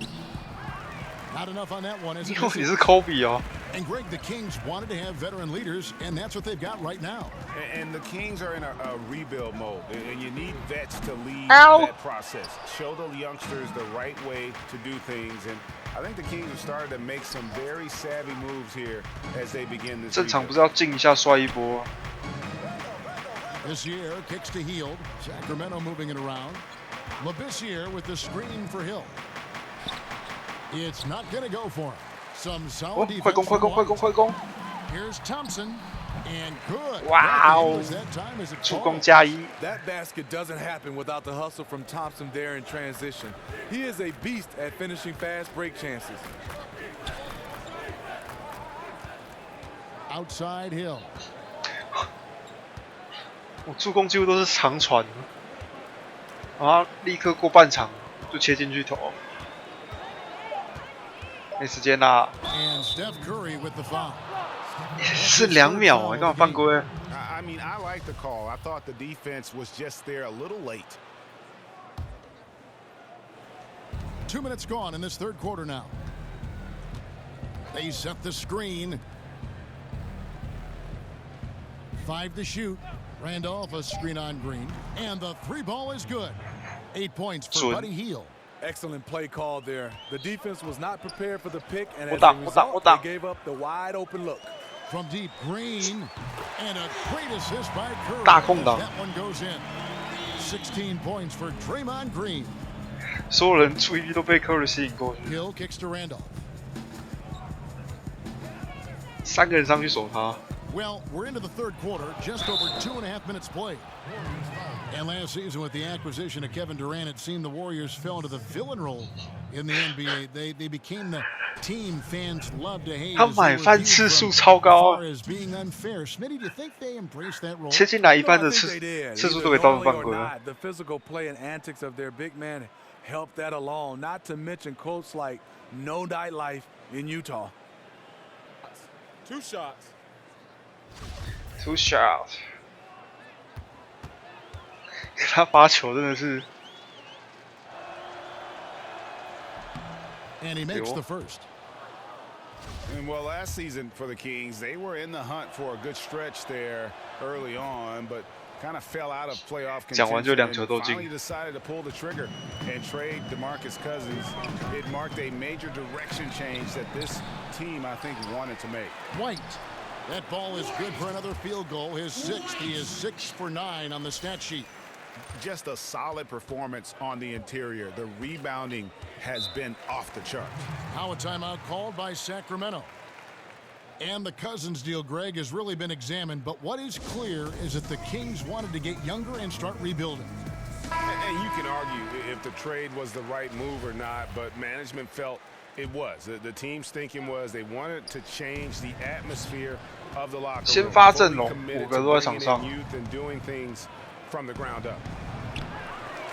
Not enough on that one. 因为你是 Kobe 哦。 And Greg, the Kings wanted to have veteran leaders, and that's what they've got right now. And the Kings are in a rebuild mode, and you need vets to lead Ow. that process. Show the youngsters the right way to do things, and I think the Kings have started to make some very savvy moves here as they begin this. 正常不是要进一下摔一波。 This year kicks to Hield. Sacramento moving it around. Labissiere with the screen for Hill. It's not going to go for him. Some solid defense. 快攻快攻快攻快攻！ Here's Thompson. And good. 哇哦！助攻加1。 That basket doesn't happen without the hustle from Thompson there in transition. He is a beast at finishing fast break chances. outside Hill. 我助攻几乎都是长传，然后立刻过半场就切进去投，没时间啦。And Steph Curry with the foul. 是2秒啊，干嘛犯规？ I mean, I like the call. I thought the defense was just there a little late. 2 minutes gone in this third quarter now. They set the screen. 5 to shoot. Randolph a screen on Green. And the 3 ball is good. 8 points for Buddy Hield. Excellent play call there. The defense was not prepared for the pick, and as a result, they gave up the wide open look. From deep, Green. And a great assist by Curry. 大空档。 That one goes in. 16 points for Draymond Green. 所有人注意力都被 Curry 吸引过去。 Hill kicks to Randolph. 3个人上去守他。 Well, we're into the third quarter, just over 2.5 minutes played. And last season, with the acquisition of Kevin Durant, it seemed the Warriors fell into the villain role in the NBA. They became the team fans love to hate. 他买饭次数超高啊！ As being unfair. Smitty, do you think they embrace that role? 切进来一半的次数都给造成犯规了。 The physical play and antics of their big man helped that along. Not to mention quotes like "No nightlife in Utah." 2 shots. 2 shots。他发球真的是。 And he makes the first. And well, last season for the Kings, they were in the hunt for a good stretch there early on, but kind of fell out of playoff contention and finally decided to pull the trigger and trade DeMarcus Cousins. It marked a major direction change that this team, I think, wanted to make. White. That ball is good for another field goal. His 6th. He is 6 for 9 on the stat sheet. Just a solid performance on the interior. The rebounding has been off the charts. Now a timeout called by Sacramento. And the Cousins deal, Greg, has really been examined. But what is clear is that the Kings wanted to get younger and start rebuilding. And you can argue if the trade was the right move or not, but management felt it was. The team's thinking was they wanted to change the atmosphere of the locker room. 先发阵容，5个都在场上。 Youth and doing things from the ground up.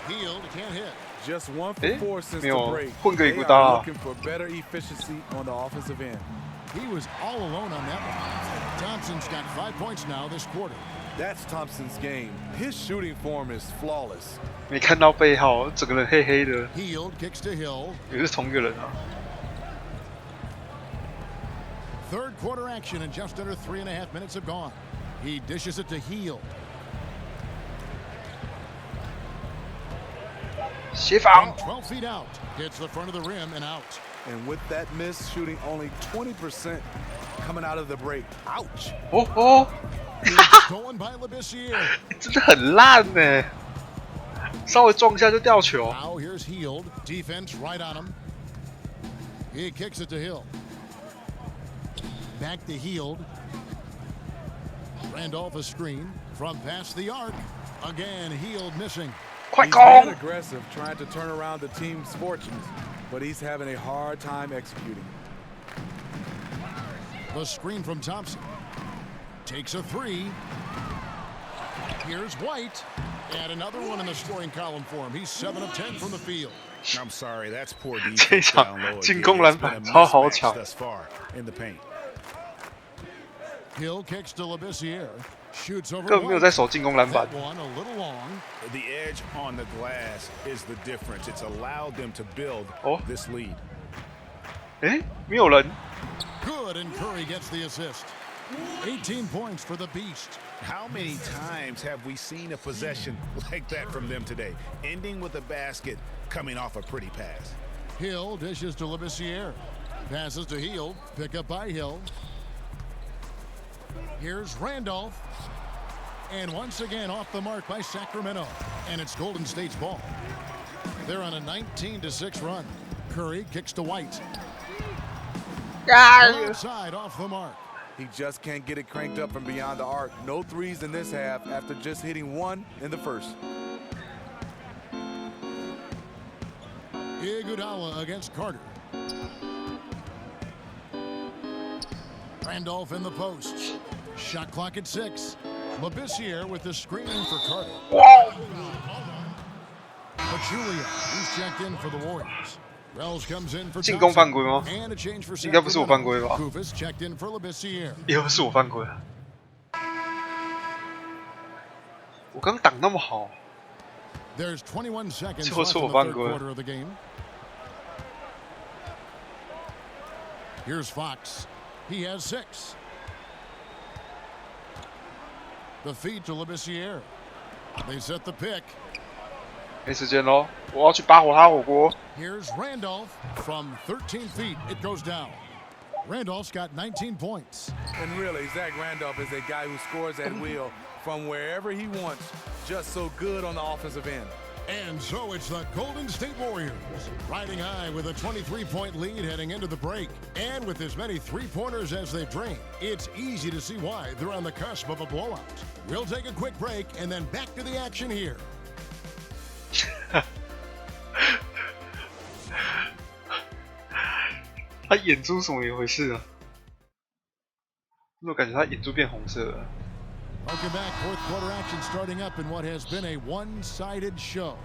Hield can't hit. Just 1 for 4 since the break. 混个一 They 股大 are looking for better efficiency on the offensive end. He was all alone on that one. Thompson's got 5 points now this quarter. That's Thompson's game. His shooting form is flawless. 没看到背号，整个人黑黑的。 Hield kicks to Hill. 也是同一个人啊。 Third quarter action and just under 3.5 minutes have gone. He dishes it to Hield. 协防。 12 feet out. Hits the front of the rim and out. And with that miss, shooting only 20% coming out of the break. Ouch. 哦。 Stolen by Labissiere. 真的很烂呢，稍微撞一下就掉球。 Now here's Hield. Defense right on him. He kicks it to Hill. Back to Hield. Randolph a screen from past the arc. Again, Hield missing. He's been aggressive, trying to turn around the team's fortunes, but he's having a hard time executing. The screen from Thompson. Takes a 3. Here's White. And another one in the scoring column for him. He's 7 of 10 from the field. I'm sorry, that's poor 这 defense 场 down low. 进攻篮板超好抢。 Thus far in the paint. Hill kicks to Labissiere. Shoots over 根本没有在守进攻篮板。 That one a little long. The edge on the glass is the difference. It's allowed them to build this lead. 哎，没有人。 Good, and Curry gets the assist. 18 points for the Beast. How many times have we seen a possession like that from them today, ending with a basket coming off a pretty pass? Hill dishes to Labissiere. Passes to Hield. Pick up by Hill. Here's Randolph. And once again off the mark by Sacramento. And it's Golden State's ball. They're on a 19-6 run. Curry kicks to White. Outside off the mark. He just can't get it cranked up from beyond the arc. No threes in this half after just hitting 1 in the first. Iguodala against Carter. Randolph in the posts. Shot clock at 6. Labissiere with the screen for Carter. Pachulia, he's checked in for the Warriors. Wells comes in for 进攻犯规吗？ and a change for 应该不是我犯规吧？ Kufis checked in for Labissiere. 又是我犯规啊！我刚挡那么好。 There's 21 seconds 最后 left 是 in 我 the 犯 third 规。 quarter of the game. Here's Fox. He has 6. The feed to Labissiere. They set the pick. 没时间喽，我要去拔火他火锅。 Here's Randolph from 13 feet. It goes down. Randolph's got 19 points. And really, Zach Randolph is a guy who scores at will from wherever he wants. Just so good on the offensive end. And so it's the Golden State Warriors riding high with a 23-point lead heading into the break. And with as many three-pointers as they've drained, it's easy to see why they're on the cusp of a blowout. We'll take a quick break and then back to the action here. 他眼珠怎么一回事啊？我感觉他眼珠变红色了。 Welcome back. Fourth quarter action starting up in what has been a one-sided show.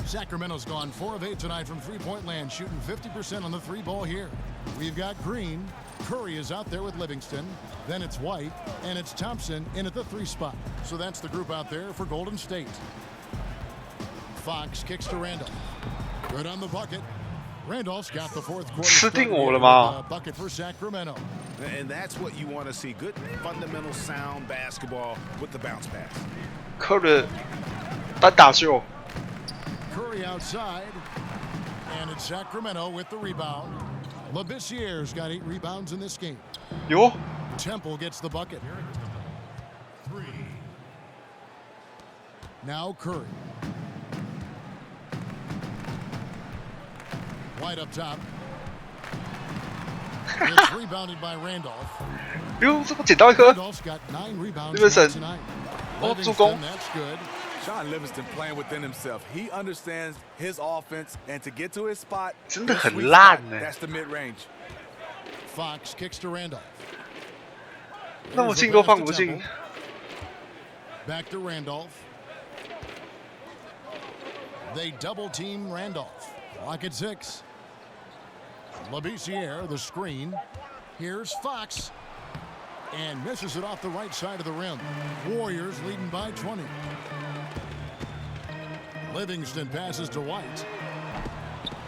Sacramento's gone 4 of 8 tonight from three-point land, shooting 50% on the three ball here. We've got Green. Curry is out there with Livingston. Then it's White, and it's Thompson in at the 3 spot. So that's the group out there for Golden State. Fox kicks to Randolph. Good on the bucket. Randolph's got the fourth quarter started with a bucket for Sacramento. And that's what you want to see. Good fundamental sound basketball with the bounce pass. Curry 单打秀。 Curry outside, and it's Sacramento with the rebound. Labissiere's got 8 rebounds in this game. Yo. Temple gets the bucket. 3. Now Curry. White up top. It's rebounded by Randolph. 哟，这么捡到一颗。 Randolph's got 9 rebounds tonight. 哦，助攻。 That's good. Sean Livingston playing within himself. He understands his offense, and to get to his spot, 真的很烂呢。 that's the mid-range. Fox kicks to Randolph. 那我进都放不进。 Back to Randolph. They double team Randolph. Clock at 6. Labissiere, the screen. Here's Fox. And misses it off the right side of the rim. Warriors leading by 20. Livingston passes to White.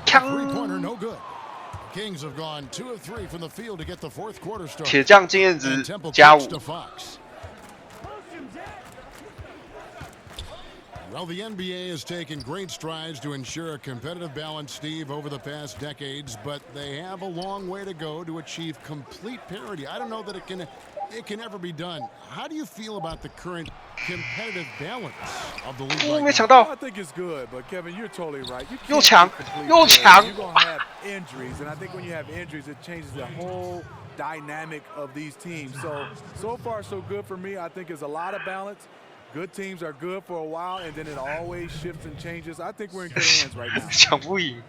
Three-pointer, no good. Kings have gone 2 of 3 from the field to get the fourth quarter started. 铁匠经验值加5。 Well, the NBA has taken great strides to ensure a competitive balance, Steve, over the past decades, but they have a long way to go to achieve complete parity. I don't know that it can ever be done. How do you feel about the current competitive balance of the league right now? I think it's good, but Kevin, you're totally right. You You're can't You're You're going to have injuries, and I think when you have injuries, it changes the whole dynamic of these teams. So far, so good for me. I think it's a lot of balance. Good teams are good for a while, and then it always shifts and changes. I think we're in good hands right now. 抢不赢。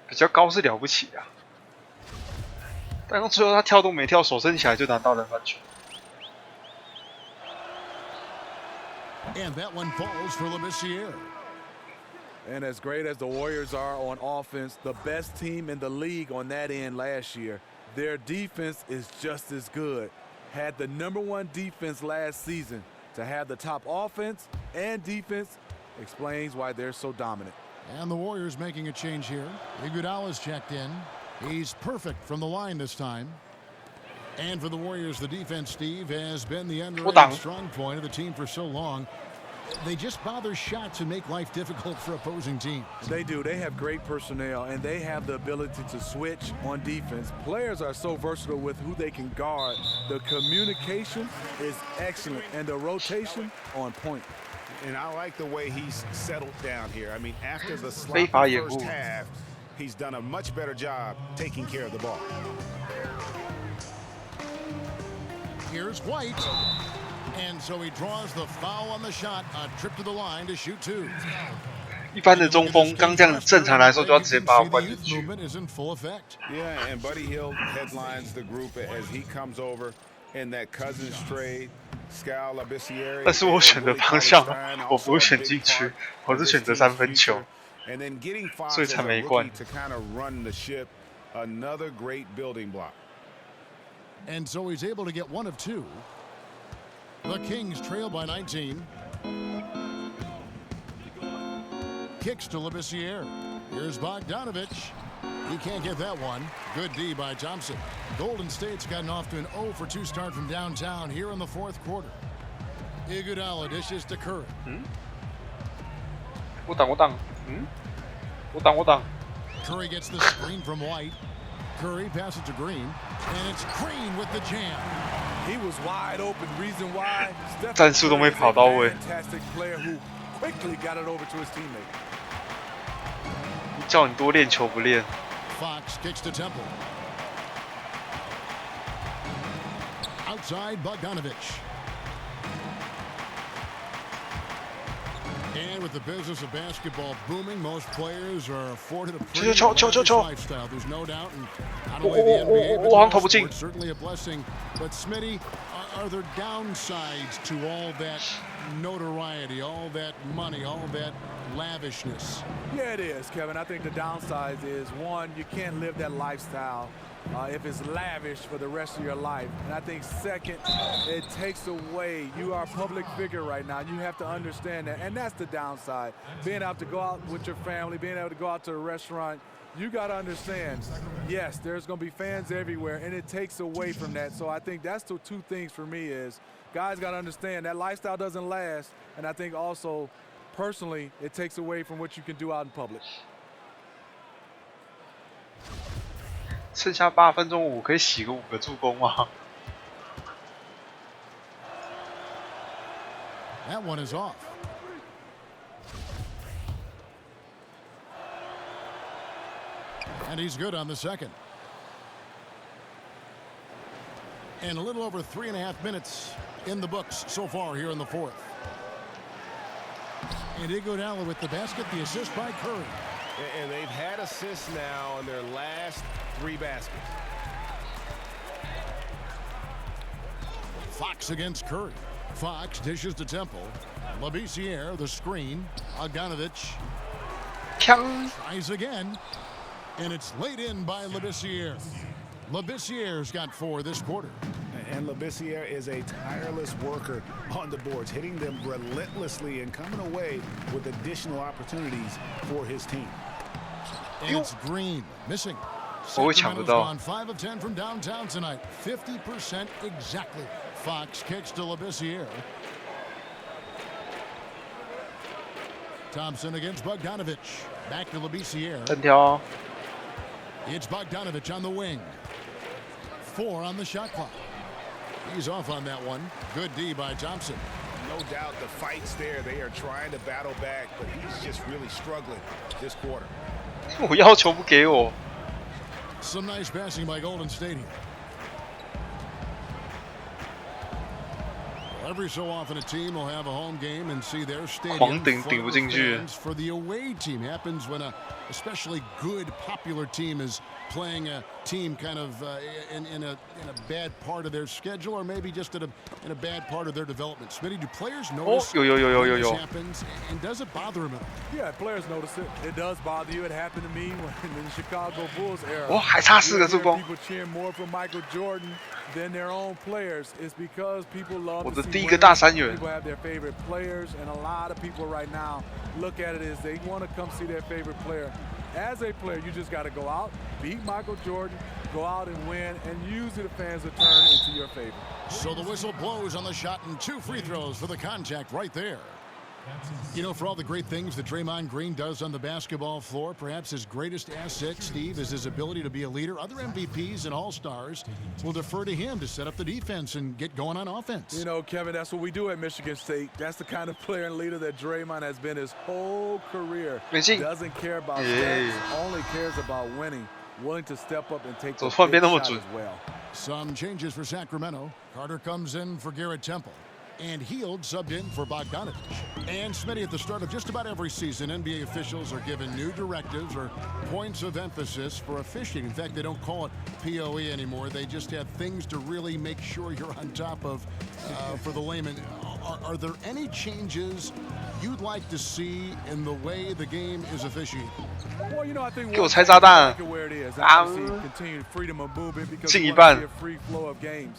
比较高是了不起啊，但到最后他跳都没跳，手伸起来就拿到篮板球。 And that one falls for Labissiere. And as great as the Warriors are on offense, the best team in the league on that end last year, their defense is just as good. Had the #1 defense last season. To have the top offense and defense explains why they're so dominant. And the Warriors making a change here. Iguodala's checked in. He's perfect from the line this time. And for the Warriors, the defense, Steve, has been the underrated strong point of the team for so long. They just bother shots and make life difficult for opposing teams. They do. They have great personnel, and they have the ability to switch on defense. Players are so versatile with who they can guard. The communication is excellent, and the rotation on point. And I like the way he's settled down here. I mean, after the sloppy first half, he's done a much better job taking care of the ball. Here's White. And so he draws the foul on the shot, a trip to the line to shoot two. 一般的中锋刚这样，正常来说就要直接把我灌进去。Yeah, and Buddy Hield headlines the group as he comes over in that Cousins trade. 但是我选的方向，我不是选禁区，我是选择三分球，所以才没灌。Another great building block. And so he's able to get one of two. The Kings trail by 19. Kicks to Labissiere. Here's Bogdanovich. He can't get that one. Good D by Thompson. Golden State's gotten off to an 0 for 2 start from downtown here in the fourth quarter. Iguodala dishes to Curry. 我挡。Curry gets the screen from White. Curry passes to Green, and it's Green with the jam. He was wide open. Reason why? 战术都没跑到位。 Fantastic player who quickly got it over to his teammate. 叫你多练球不练。 Fox kicks to Temple. Outside Bogdanovich. And with the business of basketball booming, most players are afforded a pretty lifestyle. There's no doubt. And not only the NBA, but it's certainly a blessing. But Smitty, are there downsides to all that notoriety, all that money, all that lavishness? Yeah, it is, Kevin. I think the downside is, one, you can't live that lifestyle if it's lavish for the rest of your life. And I think second, it takes away. You are a public figure right now. You have to understand that. And that's the downside. Being able to go out with your family, being able to go out to a restaurant, you got to understand, yes, there's going to be fans everywhere, and it takes away from that. So I think that's the two things for me is guys got to understand that lifestyle doesn't last. And I think also, personally, it takes away from what you can do out in public. 剩下8分钟，我可以洗个5个助攻吗？ That one is off. And he's good on the second. And a little over 3.5 minutes in the books so far here in the fourth. And Iguodala with the basket, the assist by Curry. And they've had assists now in their last 3 baskets. Fox against Curry. Fox dishes to Temple. Labissiere, the screen. Bogdanovich tries again. And it's laid in by Labissiere. Labissiere's got 4 this quarter. And Labissiere is a tireless worker on the boards, hitting them relentlessly and coming away with additional opportunities for his team. And it's Green missing. 我会抢得到。 on 5 of 10 from downtown tonight. 50% exactly. Fox kicks to Labissiere. Thompson against Bogdanovich. Back to Labissiere. 单挑。 It's Bogdanovich on the wing. 4 on the shot clock. He's off on that one. Good D by Thompson. No doubt the fight's there. They are trying to battle back, but he's just really struggling this quarter. 我要求不给我。 Some nice passing by Golden State here. Every so often a team will have a home game and see their stadium fans for the away team. Happens when a especially good, popular team is playing a team kind of in a bad part of their schedule, or maybe just in a bad part of their development. Smitty, do players notice when this happens, and does it bother them at all? Yeah, players notice it. It does bother you. It happened to me when in the Chicago Bulls era. 哦，还差4个助攻。 People cheer more for Michael Jordan than their own players. It's because people love 我的 to 第 see 一个大 winners. 三元。 People have their favorite players, and a lot of people right now look at it as they want to come see their favorite player. As a player, you just got to go out, beat Michael Jordan, go out and win, and usually the fans will turn into your favor. So the whistle blows on the shot, and 2 free throws for the contact right there. You know, for all the great things that Draymond Green does on the basketball floor, perhaps his greatest asset, Steve, is his ability to be a leader. Other MVPs and All-Stars will defer to him to set up the defense and get going on offense. You know, Kevin, that's what we do at Michigan State. That's the kind of player and leader that Draymond has been his whole career. Doesn't care about stats, only cares about winning. Willing to step up and take the big shot as well. Some changes for Sacramento. Carter comes in for Garrett Temple. And Heald subbed in for Bogdanovich. And Smitty, at the start of just about every season, NBA officials are given new directives or points of emphasis for officiating. In fact, they don't call it POE anymore. They just have things to really make sure you're on top of for the layman. Are there any changes you'd like to see in the way the game is officiated? Well, you know, I think 给我拆炸弹啊！ where it is. 啊 Obviously, continued freedom of movement because 进 we 一 want 半 to see a free flow of games.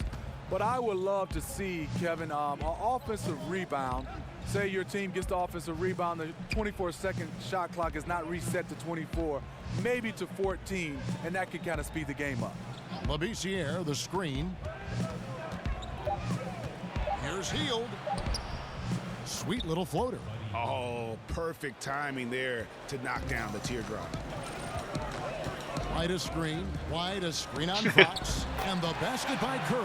But I would love to see, Kevin, an offensive rebound. Say your team gets the offensive rebound, the 24-second shot clock is not reset to 24, maybe to 14, and that could kind of speed the game up. Labissiere, the screen. Here's Heald. Sweet little floater. Oh, perfect timing there to knock down the teardrop. Wide a screen on Fox, and the basket by Curry.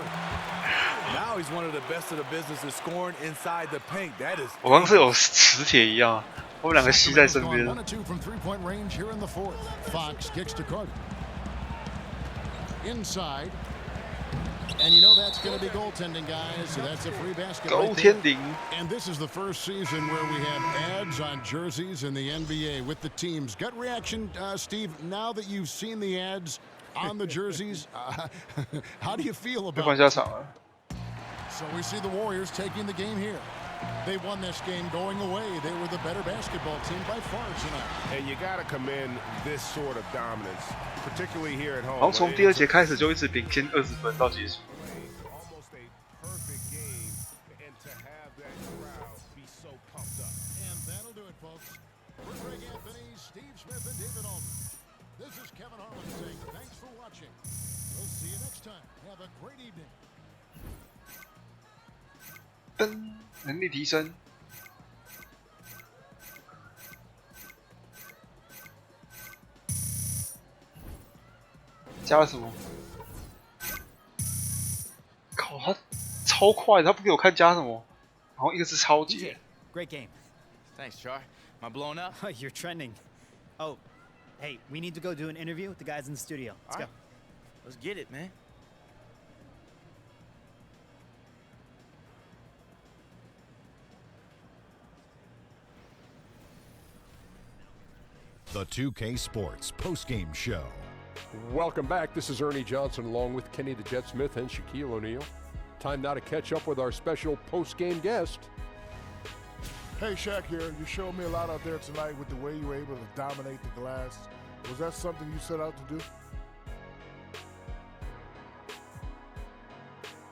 Now he's one of the best of the business is scoring inside the paint. That is. 我刚是有磁铁一样，我们两个吸在身边。 1 2 from three-point range here in the fourth. Fox kicks to Carter. Inside. And you know that's going to be goaltending, guys. So that's a free basket. Goaltending. Right, and this is the first season where we have ads on jerseys in the NBA with the teams. Gut reaction, Steve, now that you've seen the ads on the jerseys, how do you feel about it? So we see the Warriors taking the game here. They won this game going away. They were the better basketball team by far tonight. And you got to commend this sort of dominance, particularly here at home. 好像从第二节开始就一直领先20分到结束。 This is Kevin Harlan saying thanks for watching. We'll see you next time. Have a great evening. 噔，能力提升。加了什么？靠，他超快，他不给我看加什么，然后一个是超级。 Great game. Thanks, Char. Am I blown up? You're trending. Oh, hey, we need to go do an interview with the guys in the studio. Let's go. Let's get it, man. The 2K Sports postgame show. Welcome back. This is Ernie Johnson along with Kenny the Jet Smith and Shaquille O'Neal. Time now to catch up with our special post-game guest. Hey, Shaq here. You showed me a lot out there tonight with the way you were able to dominate the glass. Was that something you set out to do?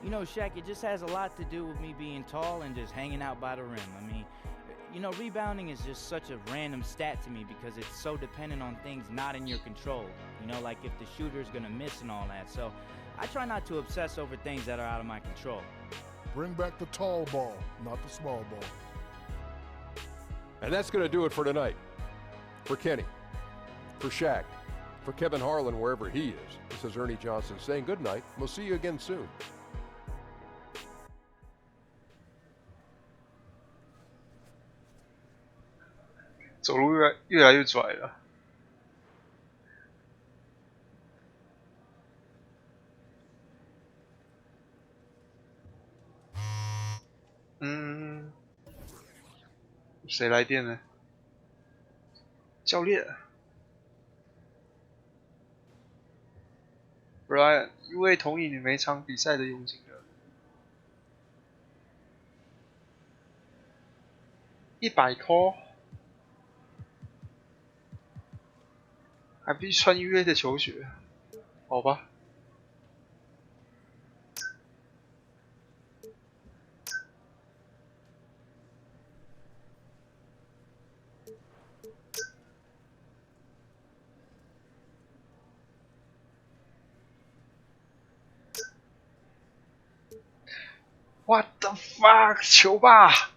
You know, Shaq, it just has a lot to do with me being tall and just hanging out by the rim. I mean, you know, rebounding is just such a random stat to me because it's so dependent on things not in your control. You know, like if the shooter's gonna miss and all that. So I try not to obsess over things that are out of my control. Bring back the tall ball, not the small ball. And that's going to do it for tonight. For Kenny, for Shaq, for Kevin Harlan, wherever he is. This is Ernie Johnson saying good night. We'll see you again soon. 走路越来越拽了。谁来电呢？教练 ，Brian， 因为同意你每场比赛的佣金了，100块。 还必须穿约的球鞋，好吧。What the fuck， 球吧！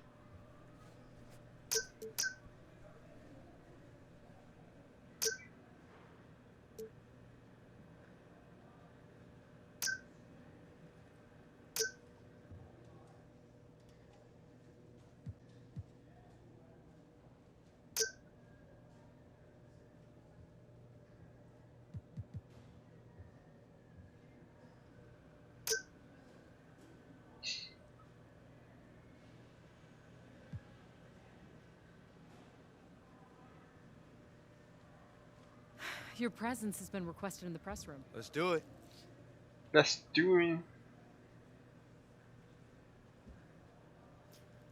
Your presence has been requested in the press room. Let's do it. Let's do it.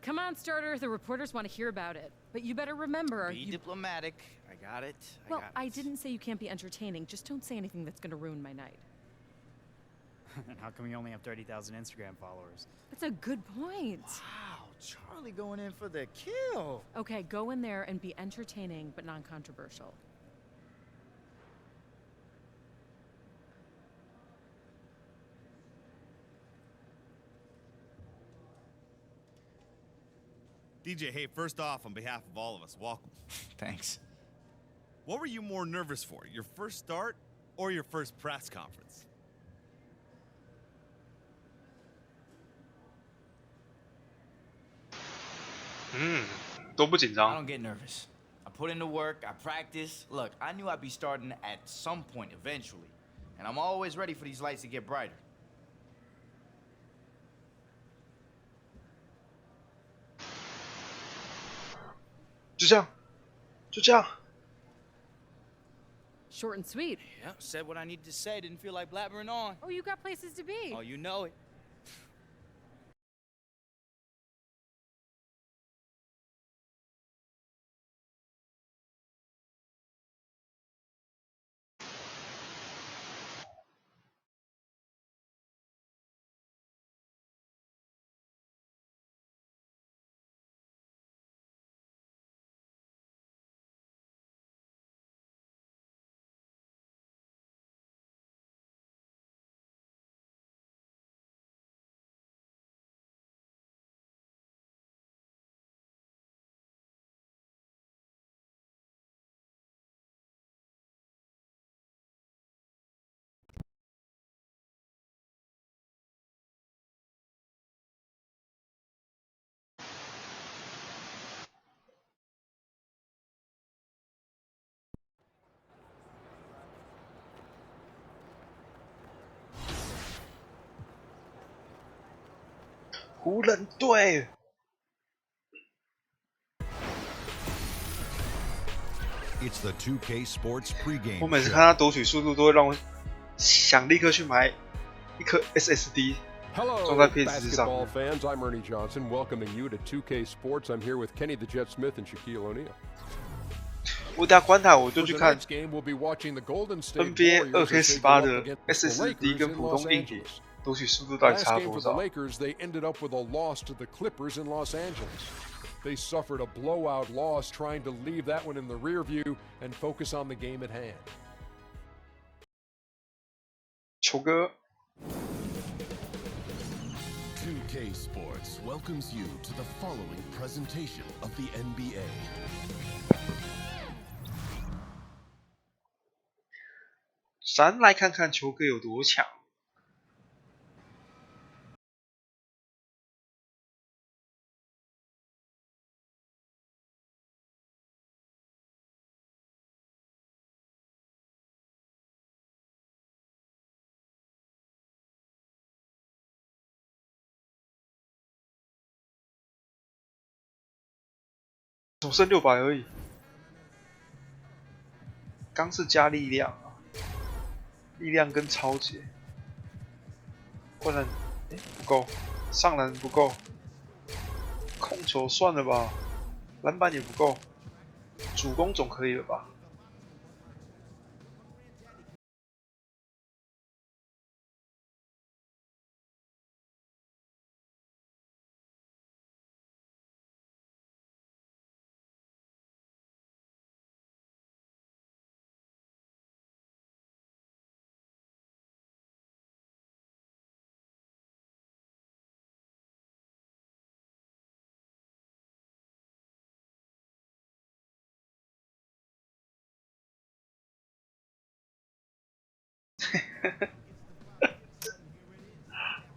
Come on, starter. The reporters want to hear about it. But you better remember. Be diplomatic. I got it. Well, I didn't say you can't be entertaining. Just don't say anything that's going to ruin my night. How come you only have 30,000 Instagram followers? That's a good point. Wow, Charlie going in for the kill. Okay, go in there and be entertaining but non-controversial. DJ, hey, first off, on behalf of all of us, welcome. Thanks. What were you more nervous for, your first start or your first press conference?都不紧张。 I don't get nervous. I put in the work, I practice. Look, I knew I'd be starting at some point eventually. And I'm always ready for these lights to get brighter. Short and sweet. Yeah, said what I needed to say. Didn't feel like blabbering on. Oh, you got places to be. Oh, you know it.湖人队。It's the 2K Sports pregame 我每次看他读取速度，都会让我想立刻去买一颗 SSD。 Hello, basketball fans. I'm Ernie Johnson, welcoming you to 2K Sports. I'm here with Kenny the Jet Smith and Shaquille O'Neal. 我等下关台我就去看 game, we'll be watching the Golden State NBA Warriors 2K18 的 SSD 跟普通硬碟读取速度到底 Last 差 game 多 for the 少？ Lakers, they ended up with a loss to the Clippers in Los Angeles. They suffered a blowout loss, trying to leave that one in the rear view and focus on the game at hand. 球哥。 2K Sports welcomes you to the following presentation of the NBA. 咱来看看球哥有多强。总剩600而已，刚是加力量啊，力量跟超节，换人不够，上篮不够，控球算了吧，篮板也不够，主攻总可以了吧？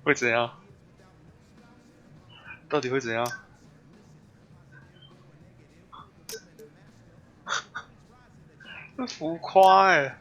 会怎样？到底会怎样？那浮夸欸。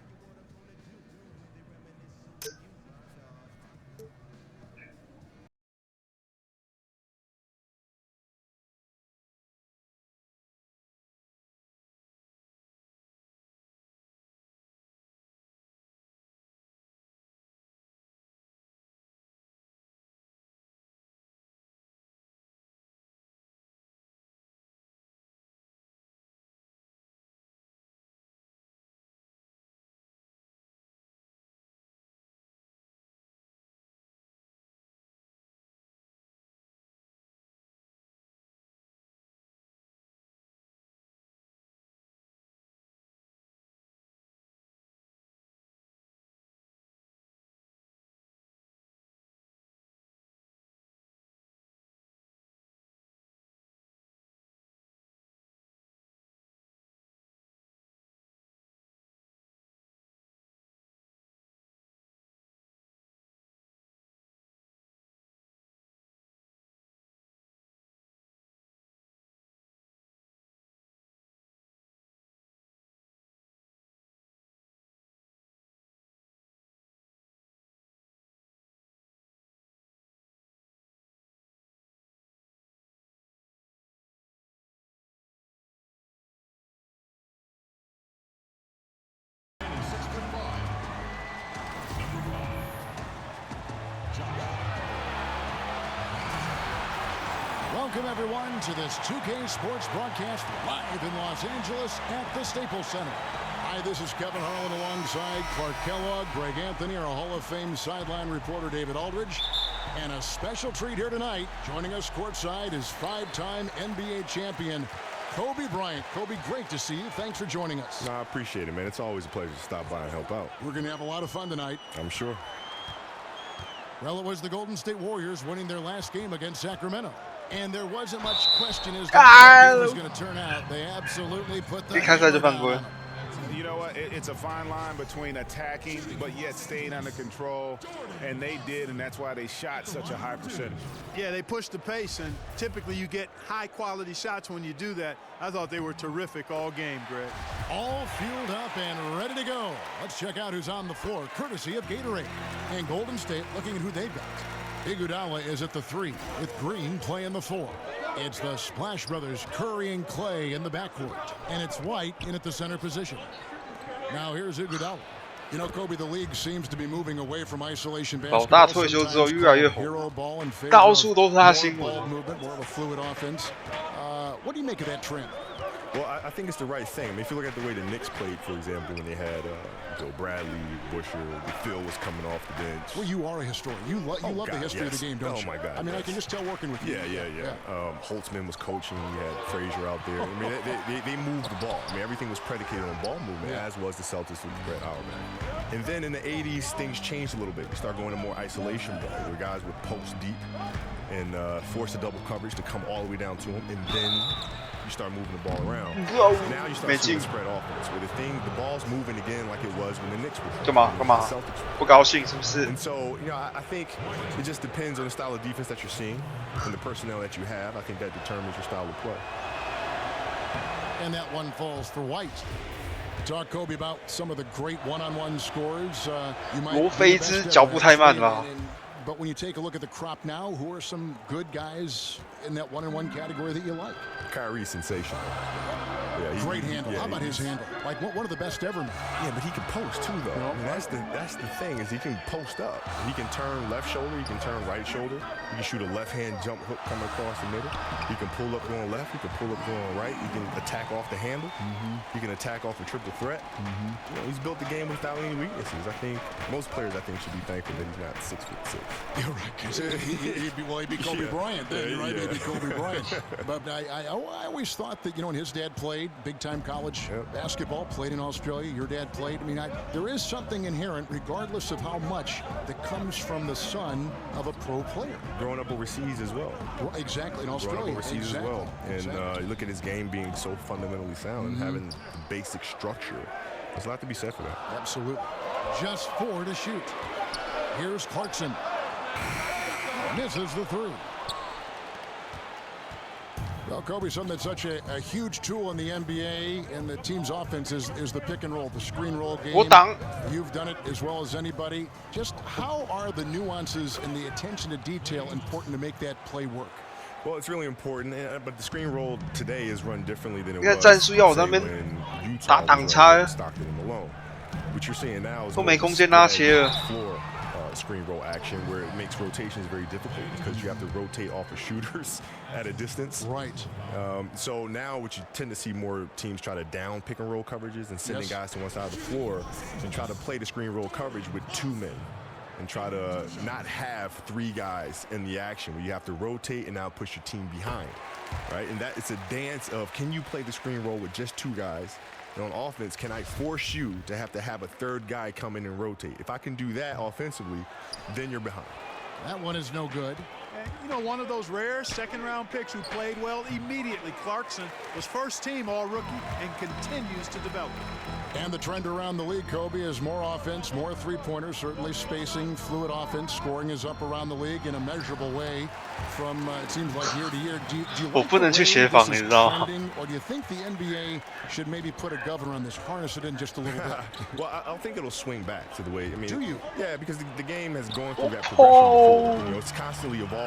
Welcome, everyone, to this 2K Sports broadcast live in Los Angeles at the Staples Center. Hi, this is Kevin Harlan alongside Clark Kellogg, Greg Anthony, our Hall of Fame sideline reporter David Aldridge. And a special treat here tonight. Joining us courtside is five-time NBA champion Kobe Bryant. Kobe, great to see you. Thanks for joining us. No, I appreciate it, man. It's always a pleasure to stop by and help out. We're going to have a lot of fun tonight. I'm sure. Well, it was the Golden State Warriors winning their last game against Sacramento. And there wasn't much question as to how the game was going to turn out. They absolutely put the hammer down on them. You know what? It's a fine line between attacking but yet staying under control, and they did, and that's why they shot such a high percentage. Yeah, they pushed the pace, and typically you get high-quality shots when you do that. I thought they were terrific all game, Greg. All fueled up and ready to go. Let's check out who's on the floor, courtesy of Gatorade. And Golden State looking at who they've got. Iguodala is at the 3, with Green playing the 4. It's the Splash Brothers, Curry and Clay in the backcourt. And it's White in at the center position. Now here's Iguodala. You know, Kobe, the league seems to be moving away from isolation basketball. 老大退休之后越来越红，到处都是他新闻。 More of a fluid offense. What do you make of that trend? Well, I think it's the right thing. I mean, if you look at the way the Knicks played, for example, when they had Joe Bradley, Busher, Phil was coming off the bench. Well, you are a historian. You love the history of the game, don't you? Oh, my God. I mean, I can just tell working with you. Yeah. Holtzman was coaching. You had Frazier out there. I mean, they moved the ball. I mean, everything was predicated on ball movement, as was the Celtics with Brett Howard. And then in the 80s, things changed a little bit. We started going to more isolation ball, where guys would post deep and force the double coverage to come all the way down to them, and then you start moving the ball around. Now you start seeing spread offense, where the ball's moving again like it was when the Knicks were. 干嘛？不高兴是不是？ And so, you know, I think it just depends on the style of defense that you're seeing and the personnel that you have. I think that determines your style of play. And that one falls for White. Talk, Kobe, about some of the great one-on-one scores. You might. 罗菲兹脚步太慢了。 But when you take a look at the crop now, who are some good guys in that one-on-one category that you like? Kyrie's sensational. Yeah, great handle. How about his handle? Like one of the best ever, man. Yeah, but he can post too, though. I mean, that's the thing is he can post up. He can turn left shoulder. He can turn right shoulder. He can shoot a left-hand jump hook coming across the middle. He can pull up going left. He can pull up going right. He can attack off the handle. He can attack off a triple threat. You know, he's built the game without any weaknesses. I think most players, should be thankful that he's not 6'6". You're right. He'd be Kobe Bryant then. You're right. He'd be Kobe Bryant. But I always thought that, you know, when his dad played big-time college basketball, played in Australia, your dad played. I mean, there is something inherent, regardless of how much, that comes from the son of a pro player. Growing up overseas as well. Exactly, in Australia. Growing up overseas as well. And you look at his game being so fundamentally sound and having the basic structure. There's a lot to be said for that. Absolutely. Just 4 to shoot. Here's Clarkson. Misses the 3. Well, Kobe, something that's such a huge tool in the NBA and the team's offense is the pick and roll, the screen roll game. You've done it as well as anybody. Just how are the nuances and the attention to detail important to make that play work? Well, it's really important, but the screen roll today is run differently than it was战术要我那边打挡拆。 What you're seeing now is 都没空间拉切了。 screen roll action where it makes rotations very difficult because you have to rotate off of shooters at a distance. Right. So now what you tend to see more teams try to down pick and roll coverages and sending guys to one side of the floor and try to play the screen roll coverage with 2 men and try to not have 3 guys in the action where you have to rotate and now push your team behind, right? And that it's a dance of can you play the screen roll with just 2 guys? And on offense, can I force you to have a 3rd guy come in and rotate? If I can do that offensively, then you're behind. That one is no good. And, you know, one of those rare second-round picks who played well immediately. Clarkson was first team all-rookie and continues to develop. And the trend around the league, Kobe, is more offense, more three-pointers, certainly spacing, fluid offense. Scoring is up around the league in a measurable way from, it seems like, year to year. Do you like the way this is trending, or do you think the NBA should maybe put a governor on this, harness it in just a little bit? Well, I think it'll swing back to the way, I mean. Do you? Yeah, because the game has gone through that progression before. You know, it's constantly evolving.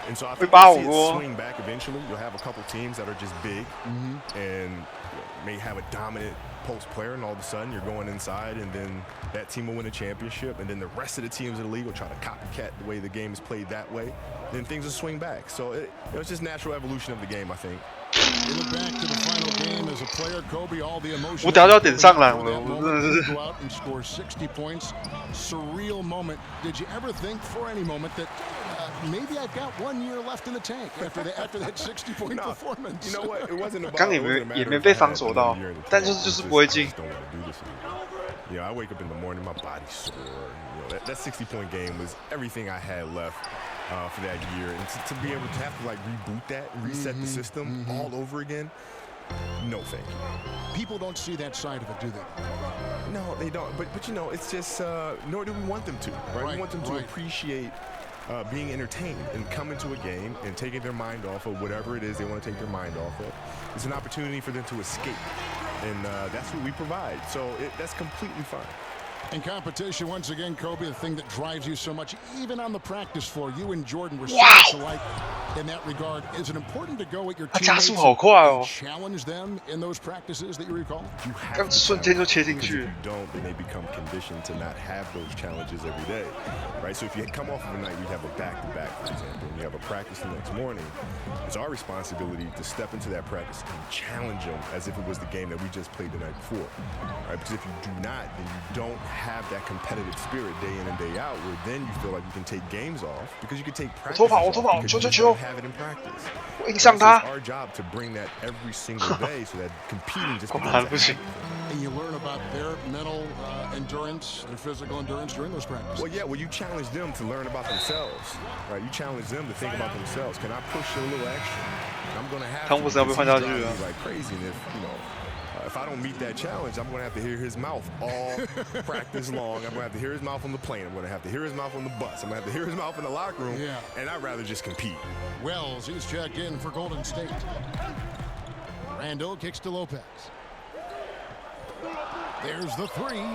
And so I think we'll see it swing back eventually. You'll have a couple teams that are just big and may have a dominant post player, and all of a sudden you're going inside, and then that team will win a championship, and then the rest of the teams in the league will try to copycat the way the game is played that way. Then things will swing back. So it's just natural evolution of the game, I think. You look back to the final game as a player, Kobe, all the emotion. 我等下就要点上篮了，我真的是。 Go out and score 60 points. Surreal moment. Did you ever think for any moment that maybe I've got 1 year left in the tank after that 60-point performance? You know what? It wasn't about. 刚也没被防守到，但就是不会进。 You know, I wake up in the morning, my body's sore. You know, that 60-point game was everything I had left for that year, and to be able to have to like reboot that, and reset the system all over again. No, thank you. People don't see that side of it, do they? No, they don't. But you know, it's just nor do we want them to. Right? We want them to appreciate being entertained and coming to a game and taking their mind off of whatever it is they want to take their mind off of. It's an opportunity for them to escape, and that's what we provide. So that's completely fine. In competition, once again, Kobe, the thing that drives you so much, even on the practice floor, you and Jordan were so much alike in that regard. Is it important to go at your teammates and challenge them in those practices that you recall? You have to challenge them, because if you don't, then they become conditioned to not have those challenges every day, right? So if you come off of a night, you have a back-to-back, for example, and you have a practice the next morning, it's our responsibility to step into that practice and challenge them as if it was the game that we just played the night before, right? Because if you do not, then you don't have that competitive spirit day in and day out, where then you feel like you can take games off because you can take practice off because you don't have it in practice. It's our job to bring that every single day so that competing just becomes a habit. And you learn about their mental endurance, their physical endurance during those practices. Well, yeah, well, you challenge them to learn about themselves, right? You challenge them to think about themselves. Can I push a little extra? I'm going to have to, because he's driving me like crazy, and if, you know, if I don't meet that challenge, I'm going to have to hear his mouth all practice long. I'm going to have to hear his mouth on the plane. I'm going to have to hear his mouth on the bus. I'm going to have to hear his mouth in the locker room. Yeah. And I'd rather just compete. Wells, he's checked in for Golden State. Randall kicks to Lopez. There's the three.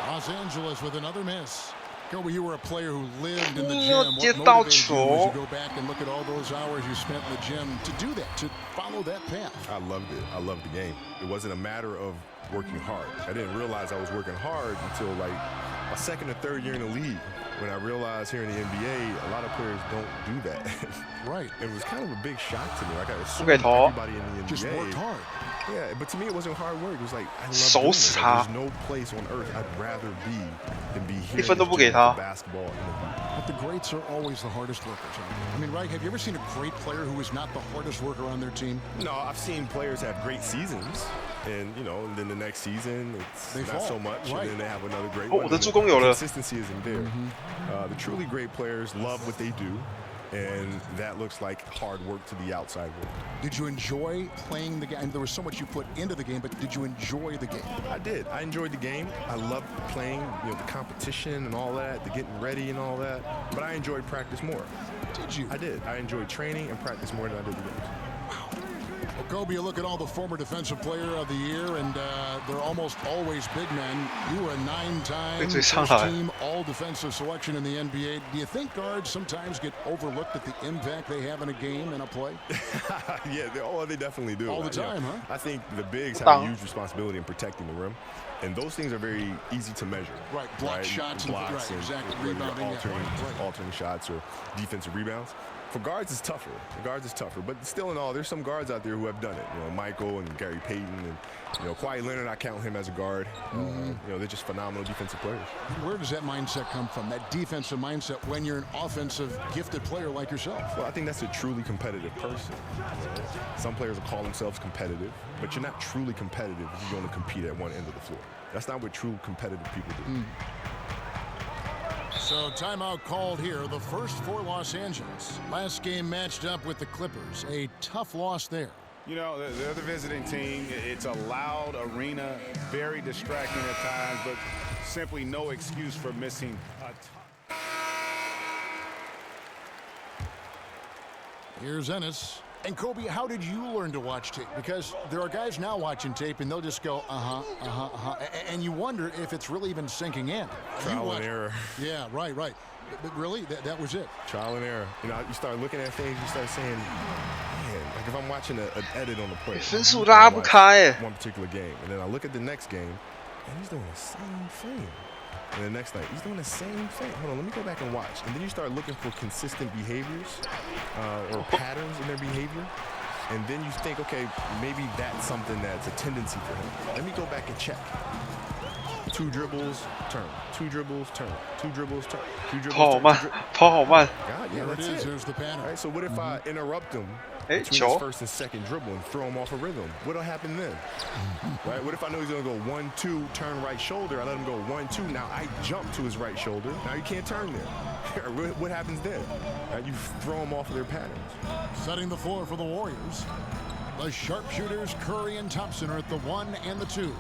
Los Angeles with another miss. Kobe, you were a player who lived in the gym. What motivated you as you go back and look at all those hours you spent in the gym to do that, to follow that path? I loved it. I loved the game. It wasn't a matter of working hard. I didn't realize I was working hard until like my second or third year in the league, when I realized here in the NBA, a lot of players don't do that. Right. It was kind of a big shock to me. Like, I assumed everybody in the NBA just worked hard. Yeah, but to me, it wasn't hard work. It was like, I love doing it. Like, there's no place on earth I'd rather be than be here in basketball. But the greats are always the hardest workers. I mean, right? Have you ever seen a great player who is not the hardest worker on their team? No, I've seen players have great seasons, and you know, and then the next season it's not so much, and then they have another great one. The consistency isn't there. The truly great players love what they do, and that looks like hard work to the outside world. Did you enjoy playing the game? There was so much you put into the game, but did you enjoy the game? I did. I enjoyed the game. I loved playing, you know, the competition and all that, the getting ready and all that. But I enjoyed practice more. Did you? I did. I enjoyed training and practice more than I did the games. Well, Kobe, you look at all the former Defensive Player of the Year, and they're almost always big men. You were a 9-time first-team all-defensive selection in the NBA. Do you think guards sometimes get overlooked at the impact they have in a game and a play? Yeah, they definitely do. All the time, huh? I think the bigs have a huge responsibility in protecting the rim, and those things are very easy to measure. Right, block shots, blocks, and exactly, rebounding, altering shots or defensive rebounds. For guards, it's tougher. Guards is tougher, but still in all, there's some guards out there who have done it. You know, Michael and Gary Payton, and you know, Kawhi Leonard. I count him as a guard. You know, they're just phenomenal defensive players. Where does that mindset come from? That defensive mindset when you're an offensive, gifted player like yourself? Well, I think that's a truly competitive person. Some players will call themselves competitive, but you're not truly competitive if you only compete at one end of the floor. That's not what true competitive people do. So timeout called here, the first for Los Angeles. Last game matched up with the Clippers. A tough loss there. You know, they're the visiting team. It's a loud arena, very distracting at times, but simply no excuse for missing a ton. Here's Ennis. And Kobe, how did you learn to watch tape? Because there are guys now watching tape and they'll just go, and you wonder if it's really even sinking in. Trial and error. Yeah, right. But really, that was it. Trial and error. You know, you start looking at things, you start saying, man, Like if I'm watching an edit on the play, 分数拉不开 one particular game, and then I look at the next game, and he's doing the same thing. And the next night, he's doing the same thing. Hold on, let me go back and watch. And then you start looking for consistent behaviors or patterns in their behavior. And then you think, okay, maybe that's something that's a tendency for him. Let me go back and check. 2 dribbles, turn. 2 dribbles, turn. 2 dribbles, turn. 2 dribbles, 跑好慢，跑好慢。 God, yeah, that's it. There's the pattern. All right, so what if I interrupt him Hey, between his first and second dribble and throw him off a rhythm? What'll happen then? Right? What if I know he's gonna go 1-2, turn right shoulder? I let him go 1-2. Now I jump to his right shoulder. Now you can't turn there. What happens then? Right? You throw him off of their patterns. Setting the floor for the Warriors. The sharpshooters Curry and Thompson are at the 1 and the 2.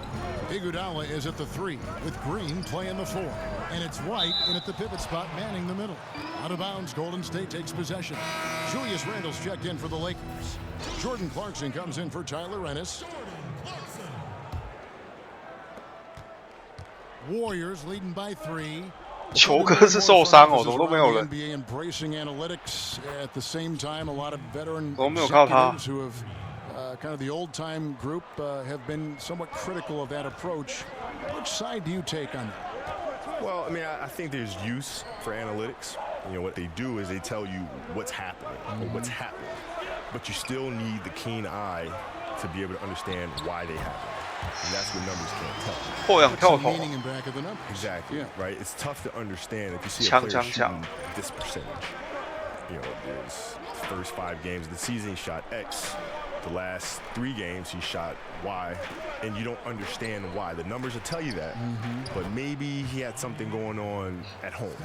Iguodala is at the 3, with Green playing the 4. And it's White in at the pivot spot, manning the middle. Out of bounds, Golden State takes possession. Julius Randle's checked in for the Lakers. Jordan Clarkson comes in for Tyler Ennis. Warriors leading by 3. 球哥是受伤哦，怎么都没有人。 NBA embracing analytics at the same time. A lot of veteran 我没有看到他。 executives who have kind of the old-time group have been somewhat critical of that approach. Which side do you take on that? Well, I mean, I think there's use for analytics. You know, what they do is they tell you what's happening or what's happened. But you still need the keen eye to be able to understand why they happen. And that's what numbers can't tell. 破氧跳投。 Meaning in back of the numbers. Exactly. Yeah. Right. It's tough to understand if you see a player shooting this percentage. You know, there's first 5 games of the season he shot X. The last 3 games he shot Y, and you don't understand why. The numbers will tell you that, but maybe he had something going on at home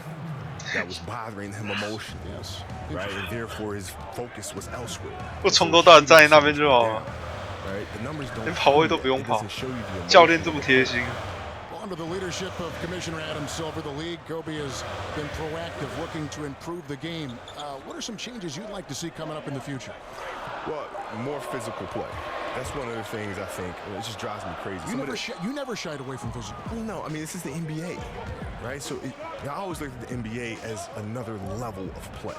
that was bothering him emotionally. Yes. Right, and therefore his focus was elsewhere. 我从头到尾站在那边就好了。 Right, the numbers don't. 连跑位都不用跑。教练这么贴心。 Under the leadership of Commissioner Adam Silver, the league, Kobe has been proactive, looking to improve the game. What are some changes you'd like to see coming up in the future? Well, more physical play. That's one of the things I think. It just drives me crazy. You never shied away from physical. Well, no, I mean this is the NBA, right? So I always look at the NBA as another level of play,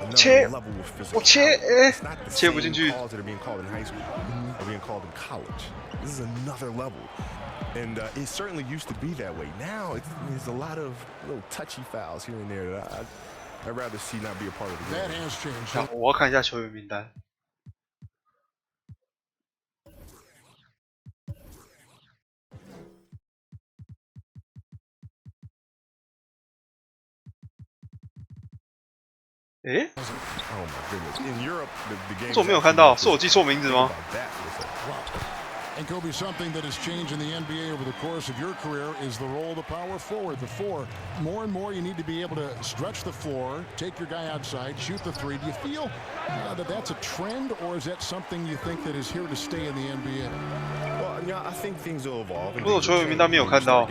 another level of physical. It's not the same calls that are being called in high school or being called in college. This is another level. And it certainly used to be that way. Now there's a lot of little touchy fouls here and there that I'd rather see not be a part of the game. That has changed. 我要看一下球员名单。诶？ Oh my goodness! In Europe, the game. 这我没有看到，是我记错名字吗？ And Kobe, something that has changed in the NBA over the course of your career is the role of the power forward, the 4. More and more, you need to be able to stretch the floor, take your guy outside, shoot the 3. Do you feel that that's a trend, or is that something you think that is here to stay in the NBA? Well, yeah, I think things will evolve. 我球员名单没有看到。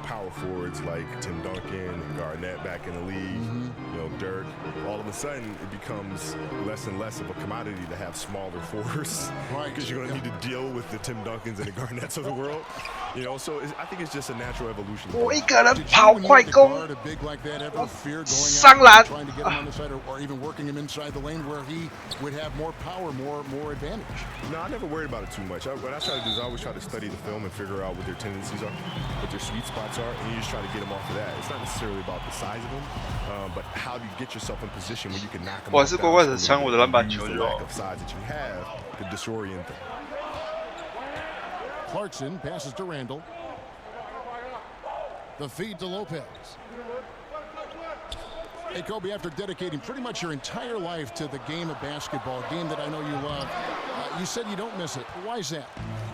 Power forwards like Tim Duncan and Garnett back in the league, you know, Dirk. All of a sudden, it becomes less and less of a commodity to have smaller forwards, right? Because you're going to need to deal with the Tim Duncans and the Garnetts of the world, you know. So I think it's just a natural evolution. 我一个人跑快攻，上篮。 Trying to get him on the side, or even working him inside the lane where he would have more power, more advantage. No, I never worried about it too much. What I try to do is I always try to study the film and figure out what their tendencies are, what their sweet spots are, and you just try to get them off of that. It's not necessarily about the size of them, but how do you get yourself in position where you can knock them 我还是乖乖的抢我的篮板球就好。 lack of size that you have to disorient them. Clarkson passes to Randle. The feed to Lopez. Hey, Kobe, after dedicating pretty much your entire life to the game of basketball, a game that I know you love, you said you don't miss it. Why is that?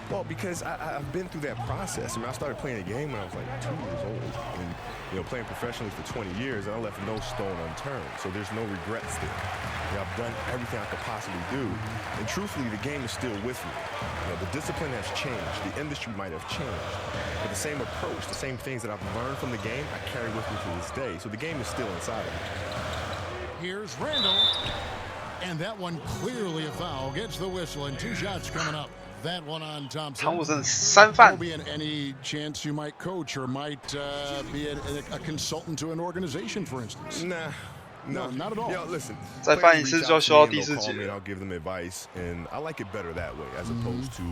Well, because I've been through that process. I mean, I started playing the game when I was like 2 years old. And, you know, playing professionally for 20 years, and I left no stone unturned. So there's no regrets there. You know, I've done everything I could possibly do. And truthfully, the game is still with me. You know, the discipline has changed. The industry might have changed. But the same approach, the same things that I've learned from the game, I carry with me to this day. So the game is still inside of me. Here's Randle. And that one clearly a foul. Gets the whistle, and 2 shots coming up. That one on Thompson. 汤普森3犯。 Any chance you might coach or might be a consultant to an organization, for instance? Nah, No, not at all. Yeah, listen. 再犯一次就要修到第四节。 I'll give them advice, and I like it better that way, as opposed to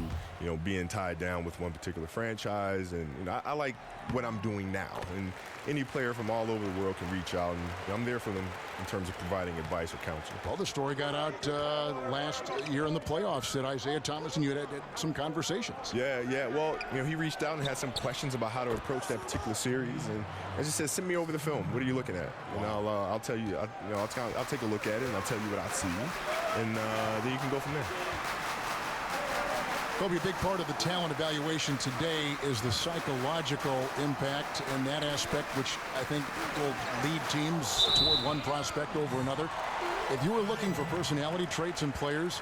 being tied down with one particular franchise. And I like what I'm doing now. And any player from all over the world can reach out, and I'm there for them in terms of providing advice or counsel. Well, the story got out last year in the playoffs that Isaiah Thomas and you had some conversations. Yeah. Well, he reached out and had some questions about how to approach that particular series, and I just said, send me over the film. What are you looking at? And I'll tell you. I'll take a look at it, and I'll tell you what I see, and then you can go from there. Kobe, a big part of the talent evaluation today is the psychological impact and that aspect, which I think will lead teams toward one prospect over another. If you were looking for personality traits in players,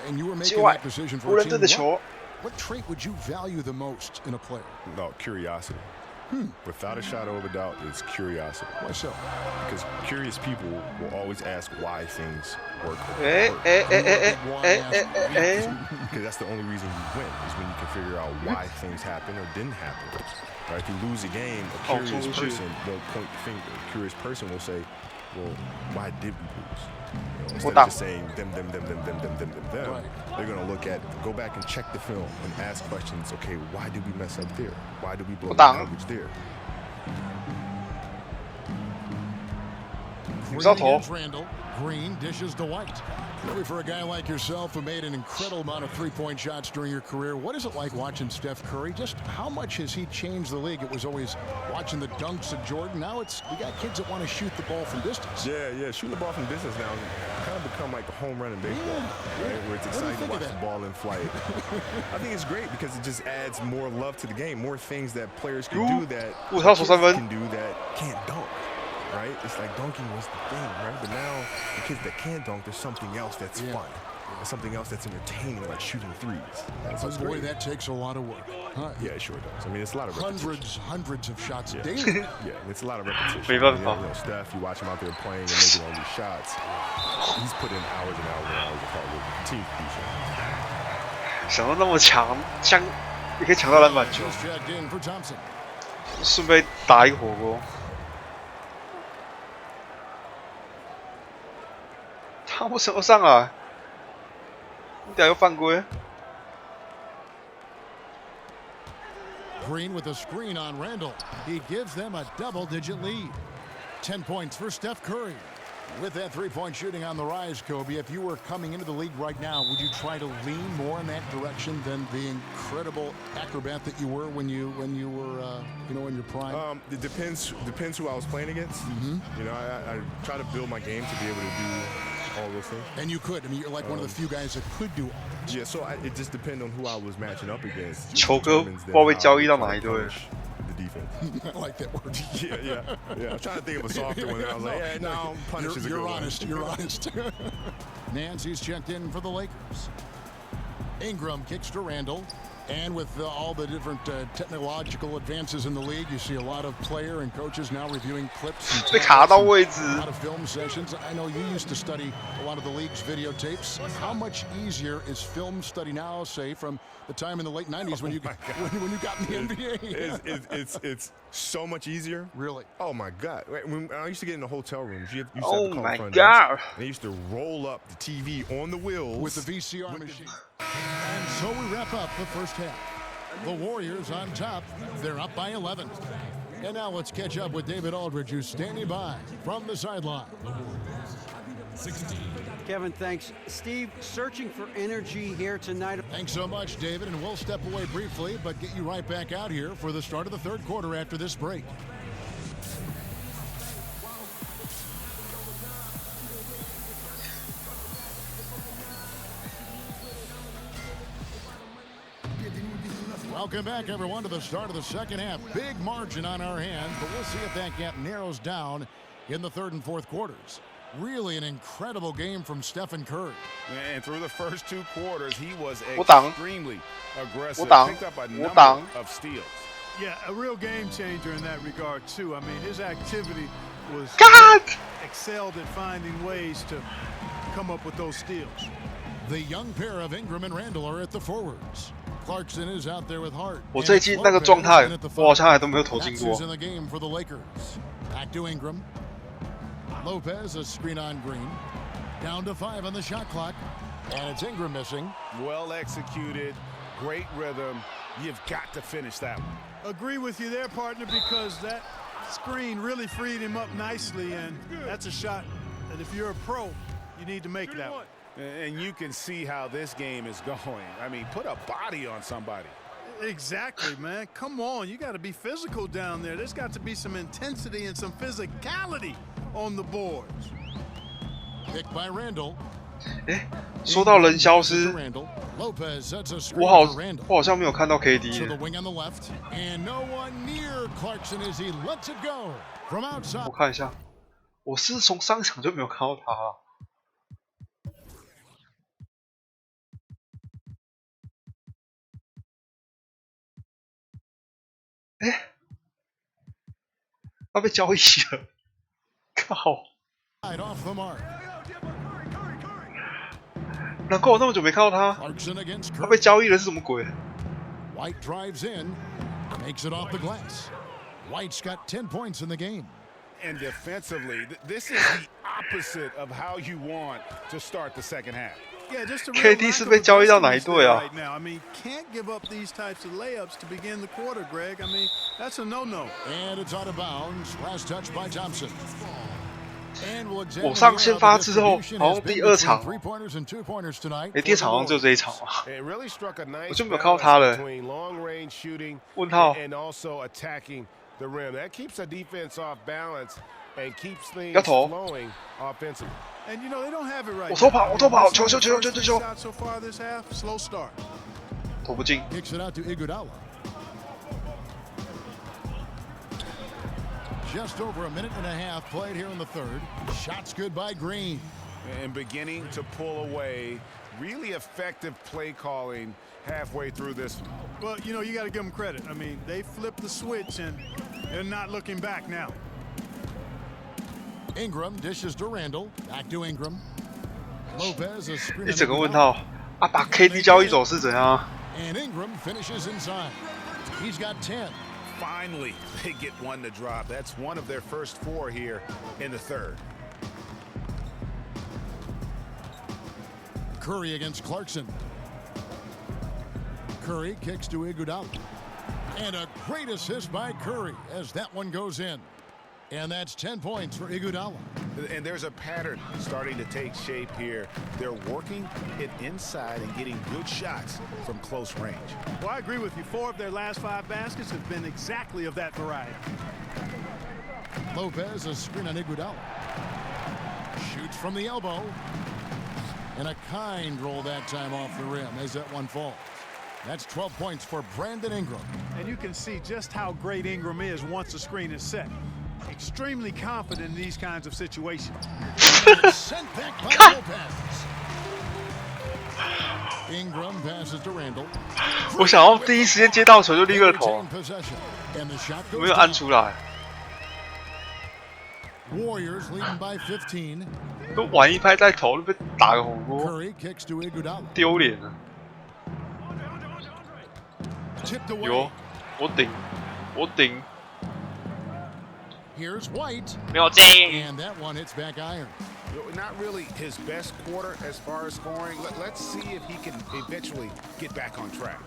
and you were making that decision for a team, what trait would you value the most in a player? No, curiosity. Without a shadow of a doubt, it's curiosity. Why so? Because curious people will always ask why things work. Because that's the only reason you win, is when you can figure out why things happen or didn't happen. Right? If you lose a game, a curious person won't point the finger. A curious person will say, well, why did we lose? Instead of just saying them, they're going to go back and check the film and ask questions. Okay, why did we mess up there? Why did we blow the coverage there? Randall. Green dishes to White. Really, for a guy like yourself who made an incredible amount of three-point shots during your career, what is it like watching Steph Curry? Just how much has he changed the league? It was always watching the dunks of Jordan. Now we got kids that want to shoot the ball from distance. Yeah. Shooting the ball from distance now kind of become like a home run in baseball, right? Where it's exciting to watch the ball in flight. I think it's great because it just adds more love to the game, more things that players can do that kids can do that can't dunk. Right? It's like dunking was the thing, right? But now the kids that can dunk, there's something else that's fun. There's something else that's entertaining, like shooting threes. But boy, that takes a lot of work. Huh? Yeah, it sure does. I mean, it's a lot of hundreds of shots daily. Yeah, it's a lot of repetition. Steph, you watch him out there playing and making all these shots. He's put in hours and hours and hours of hard work. Team producer. 想到那么强，像也可以抢到篮板球，顺便打一个火锅。他为什么上来？你等下又犯规。Green with a screen on Randall. He gives them a double-digit lead. 10 points for Steph Curry. With that three-point shooting on the rise, Kobe, if you were coming into the league right now, would you try to lean more in that direction than the incredible acrobat that you were when you were in your prime? It depends who I was playing against. I try to build my game to be able to do all those things. And you could. I mean, you're like one of the few guys that could do all this. Yeah, so it just depends on who I was matching up against. 球哥不知道被交易到哪一队。The defense. I like that word. Yeah. I'm trying to think of a softer one. I was like, yeah, no, punish is a good one. You're honest. Nancy's checked in for the Lakers. Ingram kicks to Randall. And with all the different technological advances in the league, you see a lot of player and coaches now reviewing clips and a lot of film sessions. I know you used to study a lot of the league's videotapes. How much easier is film study now, say, from the time in the late 90s when you got in the NBA? It's so much easier. Really? Oh my God! When I used to get in the hotel rooms, you used to oh have to call my front God! Desk, they used to roll up the TV on the wheels with the VCR machine. And so we wrap up the first half. The Warriors on top. They're up by 11. And now let's catch up with David Aldridge, who's standing by from the sideline. 16. Kevin, thanks. Steve, searching for energy here tonight. Thanks so much, David, and we'll step away briefly, but get you right back out here for the start of the third quarter after this break. Welcome back, everyone, to the start of the second half. Big margin on our hands, but we'll see if that gap narrows down in the third and fourth quarters. Really an incredible game from Stephen Curry. And through the first two quarters, he was extremely aggressive. Picked up a number of steals. Yeah, a real game changer in that regard, too. I mean, his activity was excelled at finding ways to come up with those steals. The young pair of Ingram and Randall are at the forwards. Clarkson is out there with Hart. 我最近那个状态，我好像还都没有投进过。in the game for the Lakers. Back to Ingram. Lopez, a screen on Green. Down to 5 on the shot clock. And it's Ingram missing. Well executed, great rhythm. You've got to finish that one. Agree with you there, partner, because that screen really freed him up nicely, and that's a shot that if you're a pro, you need to make that one. And you can see how this game is going. I mean, put a body on somebody. Exactly, man. Come on, you got to be physical down there. There's got to be some intensity and some physicality on the boards. Picked by Randall. 说到人消失，我好像没有看到 KD 耶。我看一下，我是从上场就没有看到他了。他被交易了，靠！难怪我那么久没看到他，他被交易了是什么鬼 White drives in, makes it off the glass. White's got 10 points in the game. And defensively, this is the opposite of how you want to start the second half. Yeah, just a KD 是被交易到哪一队啊 right now. I mean, can't give up these types of layups to begin the quarter, Greg. I mean, that's a no-no. And it's out of bounds. Last touch by Thompson. 我上先发之后，好像第2场，第2场好像就这一场嘛，我就没有看到他了。问号。要投。我偷跑，我偷跑，球！投不进。Just over a minute and a half played here in the third. Shots good by Green. And beginning to pull away. Really effective play calling halfway through this one. Well, you know, you got to give them credit. I mean, they flipped the switch and they're not looking back now. Ingram dishes to Randall. Back to Ingram. Lopez a screen. 一整个问号啊！把 KD 交易走是怎样 And Ingram finishes inside. He's got 10. Finally, they get one to drop. That's one of their first 4 here in the third. Curry against Clarkson. Curry kicks to Iguodala. And a great assist by Curry as that one goes in. And that's 10 points for Iguodala. And there's a pattern starting to take shape here. They're working it inside and getting good shots from close range. Well, I agree with you. 4 of their last 5 baskets have been exactly of that variety. Lopez, a screen on Iguodala. Shoots from the elbow. And a kind roll that time off the rim as that one falls. That's 12 points for Brandon Ingram. And you can see just how great Ingram is once the screen is set. Extremely confident in these kinds of situations. Sent back by Lopez. Ingram passes to Randall. 我想要第一时间接到球就立刻投，没有按出来。Warriors leading by 15. 都晚一拍再投，被打个火锅， Curry kicks to Iguodala. 丢脸了。 Tipped away. 有，我顶。 Here's White. 没有进。 And that one hits back iron. Not really his best quarter as far as scoring. Let's see if he can eventually get back on track.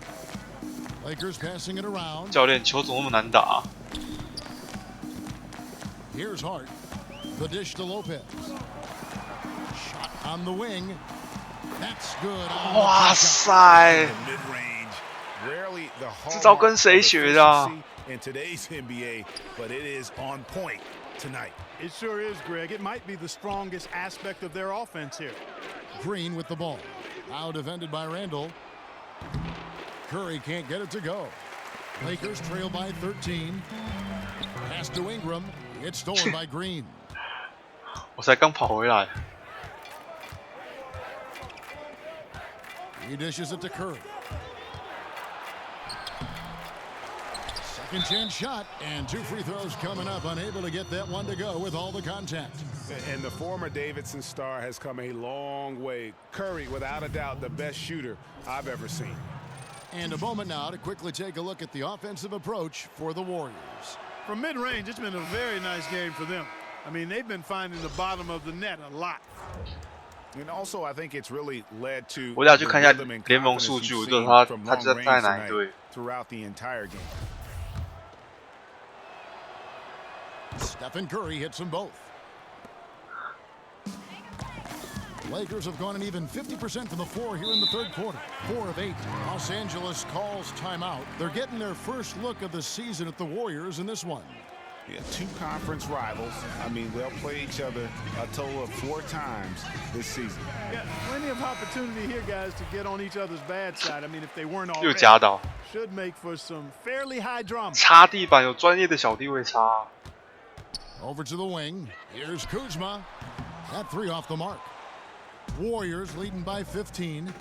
Lakers passing it around. 教练，球怎么那么难打 Here's Hart. The dish to Lopez. Shot on the wing. That's good. 哇塞！ Rarely the 这招跟谁学的啊？ in today's NBA, but it is on point tonight. It sure is, Greg. It might be the strongest aspect of their offense here. Green with the ball. Now defended by Randall. Curry can't get it to go. Lakers trail by 13. Pass to Ingram. It's stolen by Green. 我才刚跑回来。 He dishes it to Curry. Second chance shot, and 2 free throws coming up, unable to get that one to go with all the contact. And the former Davidson star has come a long way. Curry, without a doubt, the best shooter I've ever seen. And a moment now to quickly take a look at the offensive approach for the Warriors. From mid-range, it's been a very nice game for them. I mean, they've been finding the bottom of the net a lot. And also, I think it's really led to 我等下去看一下 the rhythm and 联盟 confidence 数据， you've 我就 seen 知道 from 他 long 在 range 哪一 tonight 队。 throughout the entire game. Stephen Curry hits them both. Lakers have gone an even 50% from the floor here in the third quarter. 4 of 8. Los Angeles calls timeout. They're getting their first look of the season at the Warriors in this one. Yeah, 2 conference rivals. I mean, they'll play each other a total of 4 times this season. Yeah, plenty of opportunity here, guys, to get on each other's bad side. I mean, if they weren't 又 already, 夹到， should make for some fairly high drama. 擦地板有专业的小弟会擦。 Over to the wing. Here's Kuzma. That 3 off the mark. Warriors leading by 15.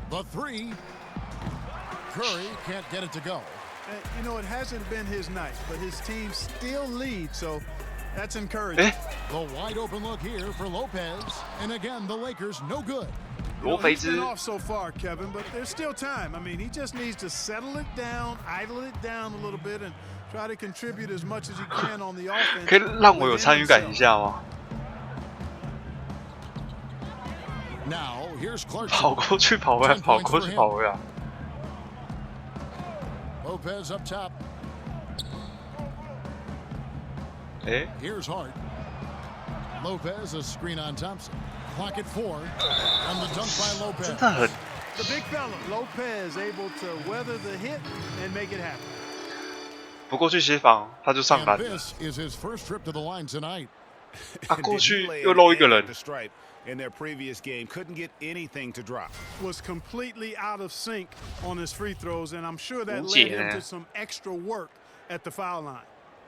The 3. Curry can't get it to go. You know, it hasn't been his night, but his team still leads, so that's encouraging. The wide open look here for Lopez. And again, the Lakers no good. You know, he's been off so far, Kevin, but there's still time. I mean, he just needs to settle it down, idle it down a little bit, and try to contribute as much as he can on the offense. 可以让我有参与感一下吗？ Now, here's Clarkson. 跑过去，跑回来，跑过去，跑回来。 Lopez up top. Here's Hart. Lopez, a screen on Thompson. Clock at 4. And the dunk by Lopez. 真的很 The big fella, Lopez, able to weather the hit and make it happen. 不过去协防，他就上篮 And 了。 this is his first trip to the line tonight. 啊，过去又漏一个人。 In their previous game, couldn't get anything to drop. Was completely out of sync on his free throws, and I'm sure that 无 led 解 him 呢 to some extra work at the foul line.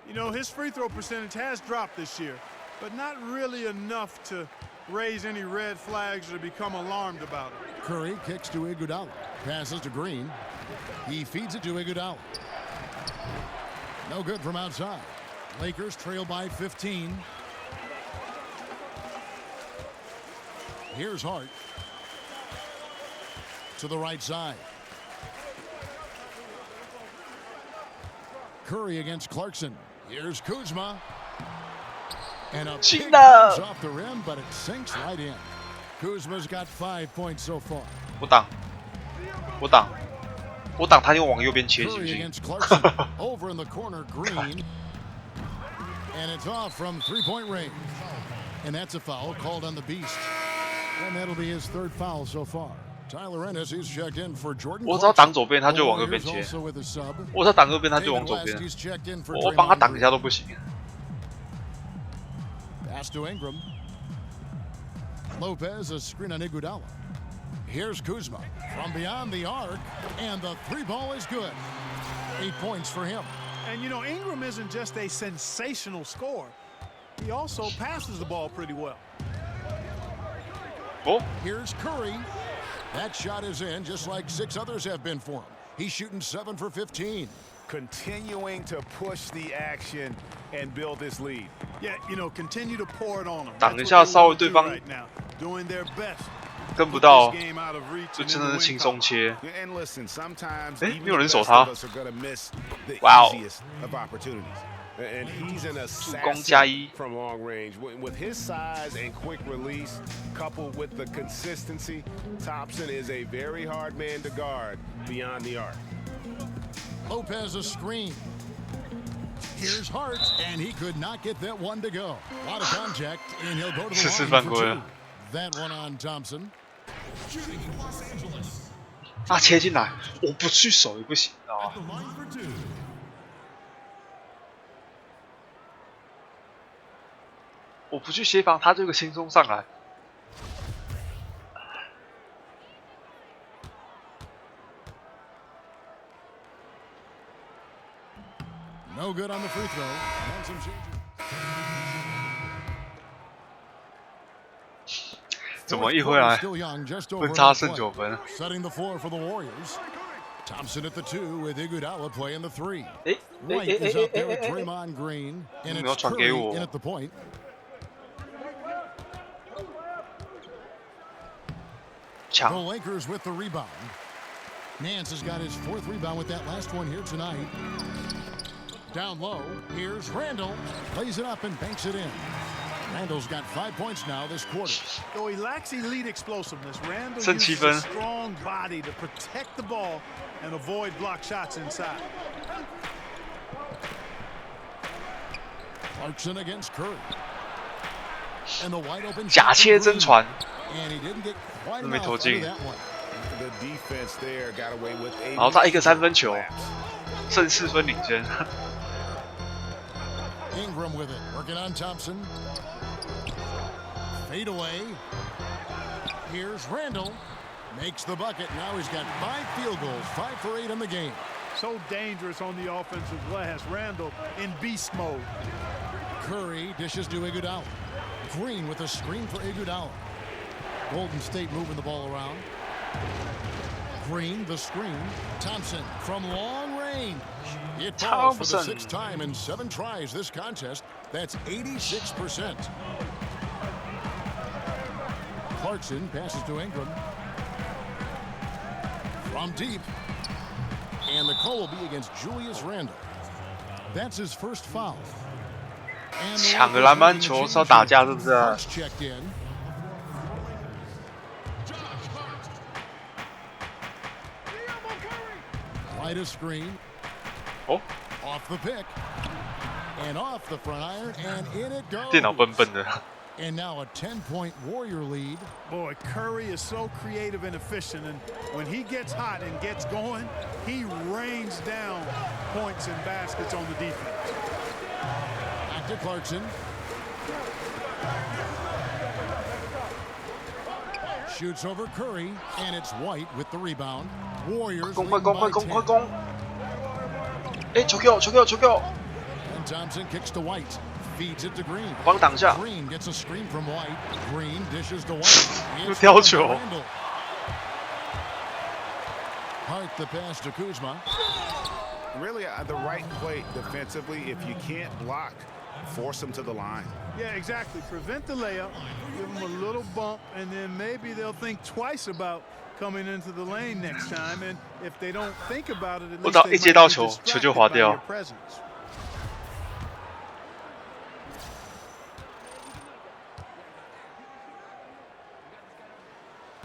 You know, his free throw percentage has dropped this year, but not really enough to raise any red flags or become alarmed about it. Curry kicks to Iguodala. Passes to Green. He feeds it to Iguodala. No good from outside. Lakers trail by 15. Here's Hart. To the right side. Curry against Clarkson. Here's Kuzma. And a kick goes off the rim, but it sinks right in. Kuzma's got 5 points so far. 我挡，我挡，我挡，他又往右边切，行不 Curry 行？ against Clarkson. Over in the corner, Green. And it's off from three-point range. And that's a foul called on the Beast. And that'll be his 3rd foul so far. Tyler Ennis, he's checked in for Jordan. 我只要挡左边，他就往右边切；我只要挡右边，他就往左边。我帮他挡一下都不行。 Pass to Ingram. Lopez, a screen on Iguodala. Here's Kuzma from beyond the arc, and the 3 ball is good. 8 points for him. And you know, Ingram isn't just a sensational scorer. He also passes the ball pretty well. Oh. Here's Curry. That shot is in, just like 6 others have been for him. He's shooting 7 for 15. Continuing to push the action and build this lead. Yeah, you know, continue to pour it on them. 挡一下，稍微对方 Right now, doing their best. 跟不到，就真的是轻松切。 And listen, sometimes 哎， even 没有人 the 守 best 他 of us are gonna miss the 哇哦 easiest of opportunities. And he's an 助攻加 assassin 1 from long range. With his size and quick release, coupled with the consistency, Thompson is a very hard man to guard beyond the arc. Lopez a screen. Here's Hart, and he could not get that one to go. A lot of contact, and he'll go to the line for 2. That one on Thompson. 啊，切进来，我不去守也不行啊。我不去协防，他这个轻松上来。 No good on the free throw. And some changes. 怎么一回来 Still young, just over 分差 enough 剩 play. 9分？ Setting the floor for the Warriors. Thompson at the 2 with Iguodala playing the 3. 哎 White is out there with Draymond Green, and 没有 it's 传给 Curry 我 in at the point. 抢 The Lakers with the rebound. Nance has got his 4th rebound with that last one here tonight. Down low, here's Randall. Lays it up and banks it in. Randall's got 5 points now this quarter. Though he lacks elite explosiveness, Randall剩7 uses分 a strong body to protect the ball and avoid block shots inside. Clarkson against Curry. And the wide open 假切真传， And he didn't get quite 没 enough 投 out 进 of。that one. The defense there got away with 然后他一个3分球，剩4分领先。 Ingram with it, working on Thompson. Fade away. Here's Randall. Makes the bucket. Now he's got 5 field goals, 5 for 8 in the game. So dangerous on the offensive glass. Randall in beast mode. Curry dishes to Iguodala. Green with a screen for Iguodala. Golden State moving the ball around. Green, the screen. Thompson from long range. It falls for the 6th time in 7 tries this contest. That's 86%. Clarkson passes to Ingram. From deep. And the call will be against Julius Randle. That's his first foul. 抢个篮板球是要打架，是不是？ Checked in. Right a screen. Oh. Off the pick. And off the front iron, and in it goes. 电脑笨笨的。 And now a 10-point Warrior lead. Boy, Curry is so creative and efficient, and when he gets hot and gets going, he rains down points and baskets on the defense. Back to Clarkson. Shoots over Curry, and it's White with the rebound. Warriors leading by 10. 快攻！哎，球给我！ And Thompson kicks to White. Feeds it to Green. 帮挡下。 Green gets a screen from White. Green dishes to White. 又挑球。 Hart the pass to Kuzma. Really, the right play defensively. If you can't block, force them to the line. Yeah, exactly. Prevent the layup, give them a little bump, and then maybe they'll think twice about coming into the lane next time. And if they don't think about it, at least they might be distracted by your presence.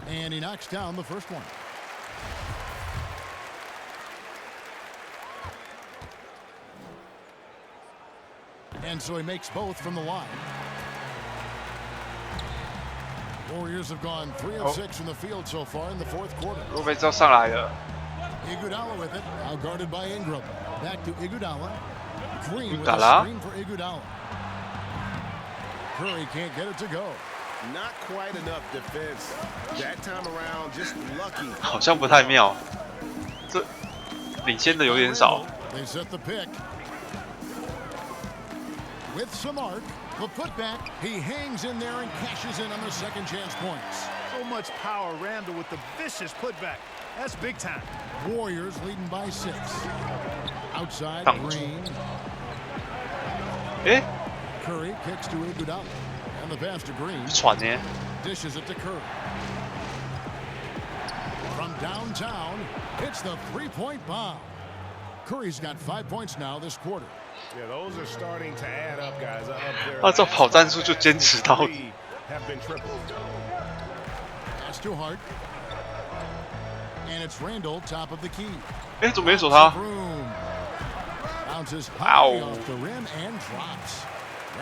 And he knocks down the first one. And so he makes both from the line. Warriors have gone 3 of 6 from the field so far in the 4th quarter. 我被招上来了。 Iguodala with it, now guarded by Ingram. Back to Iguodala. Green with Iguodala. a screen for Iguodala. Curry can't get it to go. Not quite enough defense. That time around, just lucky. 好像不太妙，这领先的有点少。 They set the pick. With some arc, the putback, he hangs in there and cashes in on the second chance points. So much power, Randall with the vicious putback. That's big time. Warriors leading by 6. Outside, Green. Eh? Curry kicks to Iguodala. And the pass to Green. 传呢？ Dishes it to Curry. From downtown, it's the 3-point bomb. Curry's got 5 points now this quarter. Yeah, those are starting to add up, guys. Up there. 他这跑战术就坚持到底。 Have been tripled. Pass to Hart. And it's Randall, top of the key. 哎，怎么没守他？ Bounces high off the rim and drops.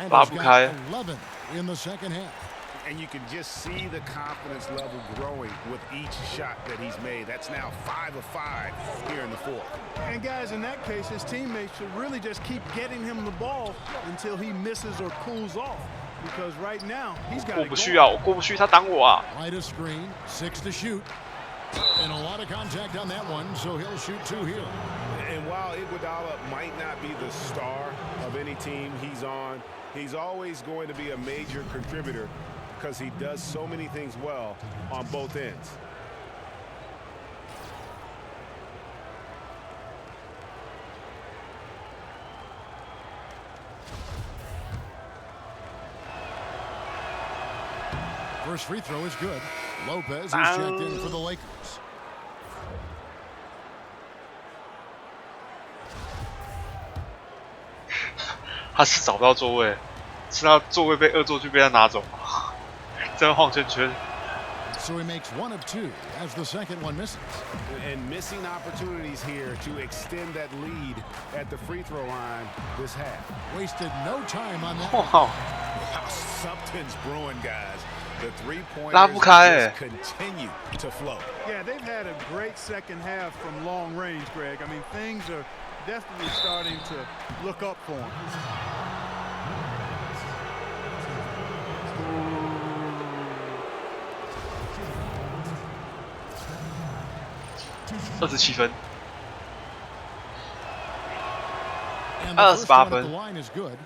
拉 Randall's 不 got 开。 11 in the second half. And you can just see the confidence level growing with each shot that he's made. That's now 5 of 5 here in the 4th. And guys, in that case, his teammates should really just keep getting him the ball until he misses or cools off. Because right now, he's got 过不去啊！我过不去，他挡我啊！ Right a screen, 6 to shoot. And a lot of contact on that one, so he'll shoot 2 here. And while Iguodala might not be the star of any team he's on, he's always going to be a major contributor because he does so many things well on both ends. First free throw is good. Lopez is checked in for the Lakers. 他是找不到座位。是他座位被恶作剧被他拿走，这样晃圈圈。 So he makes 1 of 2 as the second one misses. And missing opportunities here to extend that lead at the free throw line this half. Wasted no time on that. Wow. Something's brewing, guys. The 拉不开 3-pointers just continue to flow. Yeah, they've had a great second half from long range, Greg. I mean, things are definitely starting to look up for them. 27分 And the first 28 one at the 分。 line is good.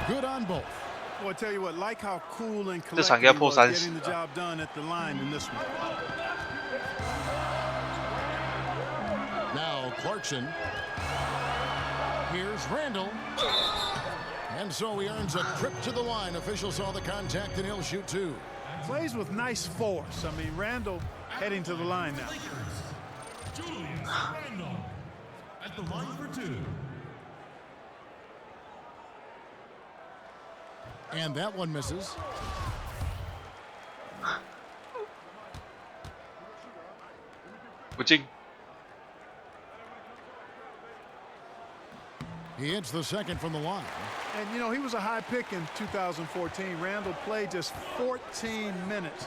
Good on both. Well, I tell you what, like how cool and 这场应该 collected he 破 was 30 getting the job done at the line in this one. Now Clarkson. Here's Randall. And so he earns a trip to the line. Officials saw the contact and he'll shoot 2. Plays with nice force. I mean, Randall heading to the line now. Julius Randle at the line for 2. And that one misses. He hits the second from the line. And, you know, he was a high pick in 2014. Randall played just 14 minutes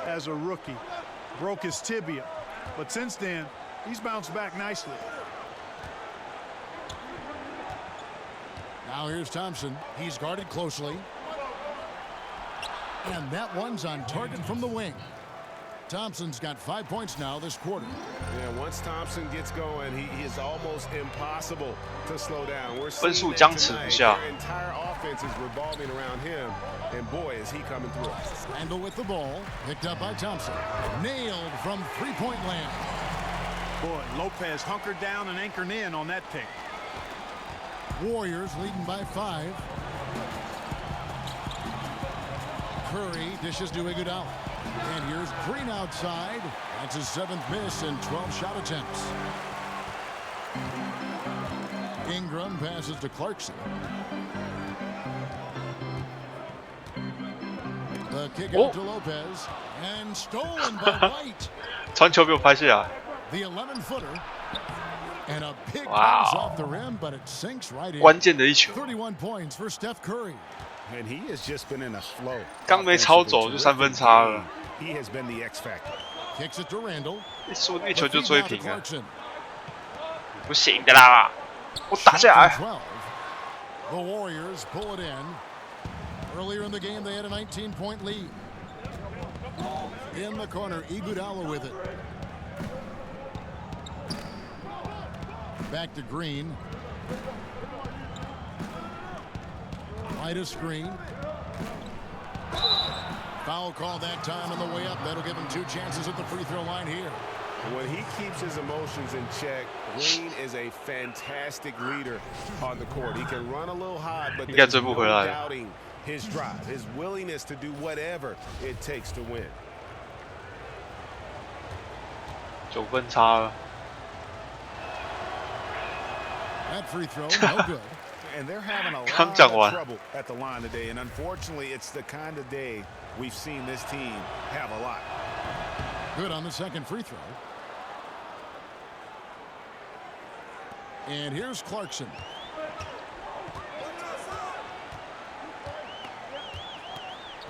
as a rookie. Broke his tibia. But since then, he's bounced back nicely. Now here's Thompson. He's guarded closely. And that one's on target from the wing. Thompson's got 5 points now this quarter. Yeah, once Thompson gets going, he is almost impossible to slow down. We're 分 seeing 数 that 僵持不 tonight. 下。 Their entire offense is revolving around him, and boy, is he coming through. Randall with the ball, picked up by Thompson. Nailed from three-point land. Boy, Lopez hunkered down and anchored in on that pick. Warriors leading by 5. Curry dishes to Iguodala. And here's Green outside. That's his 7th miss in 12 shot attempts. Ingram passes to Clarkson. The kick out to Lopez. And stolen by White. 传球被我拍下来。 The 11-footer. And a big Wow. pass off the rim, but it sinks right in. 关键的一球。 31 points for Steph Curry. And he has just been in a flow. 刚没抄走就3分差了。 He has been the X factor. Kicks it to Randall. 说不定球就追平了。 Clarkson. 不行的啦，我打下来。 The Warriors pull it in. Earlier in the game, they had a 19-point lead. In the corner, Iguodala with it. Back to Green. Right a screen. Foul call that time on the way up. That'll give him 2 chances at the free throw line here. When he keeps his emotions in check, Green is a fantastic leader on the court. He can run a little hot, but there's no doubting his drive, his willingness to do whatever it takes to win. 9分差了。 That free throw, no good. And they're having a lot 刚 of 讲完。 trouble at the line today. And unfortunately, it's the kind of day we've seen this team have a lot. Good on the second free throw. And here's Clarkson.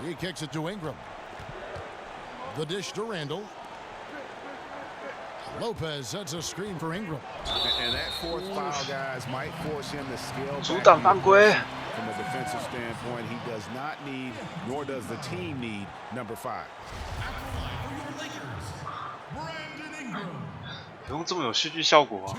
He kicks it to Ingram. The dish to Randall. Lopez sets a screen for Ingram. And that 4th foul, guys, might force him to scale 阻 back 挡犯规。 from a defensive standpoint. He does not need, nor does the team need, number 5. 不用这么有戏剧效果啊。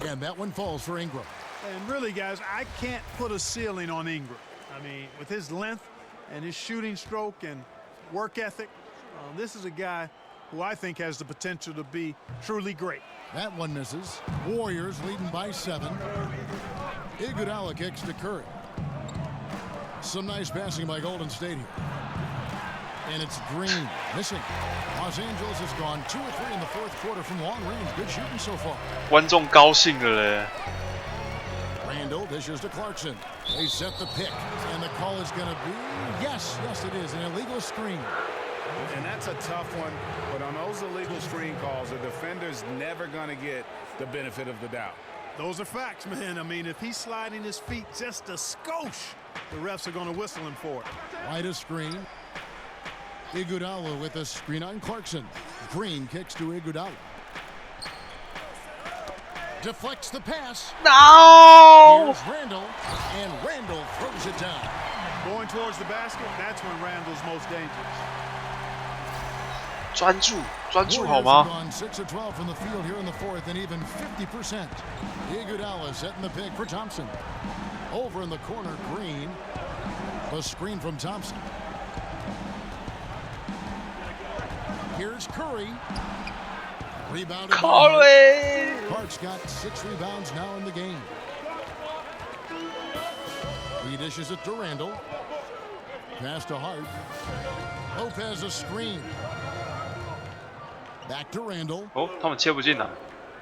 And that one falls for Ingram. And really, guys, I can't put a ceiling on Ingram. I mean, with his length and his shooting stroke and work ethic, this is a guy who I think has the potential to be truly great. That one misses. Warriors leading by 7. Iguodala kicks to Curry. Some nice passing by Golden State here. And it's Green missing. Los Angeles has gone 2 or 3 in the fourth quarter from long range. Good shooting so far. 观众高兴了嘞。 Randall dishes to Clarkson. They set the pick, and the call is going to be yes, it is an illegal screen. And that's a tough one, but on those illegal screen calls, the defender's never going to get the benefit of the doubt. Those are facts, man. I mean, if he's sliding his feet just a skosh, the refs are going to whistle him for it. Wide a screen. Iguodala with a screen on Clarkson. Green kicks to Iguodala. Deflects the pass. No! Here's Randall, and Randall throws it down. Going towards the basket, that's when Randall's most dangerous. 专注好 Warriors 吗 have gone 6 of 12 from the field here in the fourth, and even 50%. Iguodala setting the pick for Thompson. Over in the corner, Green. The screen from Thompson. Here's Curry. Rebounded. Curry! Hart's got 6 rebounds now in the game. He dishes it to Randall. Pass to Hart. Lopez a screen. Back to Randall. 哦，他们切不进来，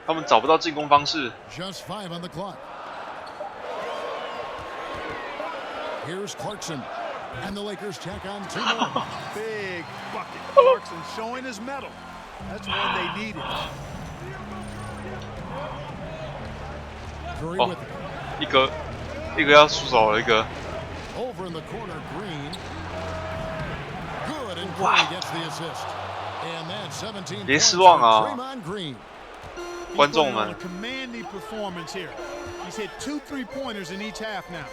他们找不到进攻方式。 Just 5 on the clock. Here's Clarkson. And the Lakers tack on 2 more. Big bucket. Clarkson showing his mettle. That's when they need it. Curry 哦 with it. 一个要出手了，一个。 Over in the corner, Green. Good, and Curry gets the assist. And that's 17 别 points 失望 for 啊， Draymond Green. 观众们。 He's put in a commanding performance here. He's hit 2 3-pointers in each half now.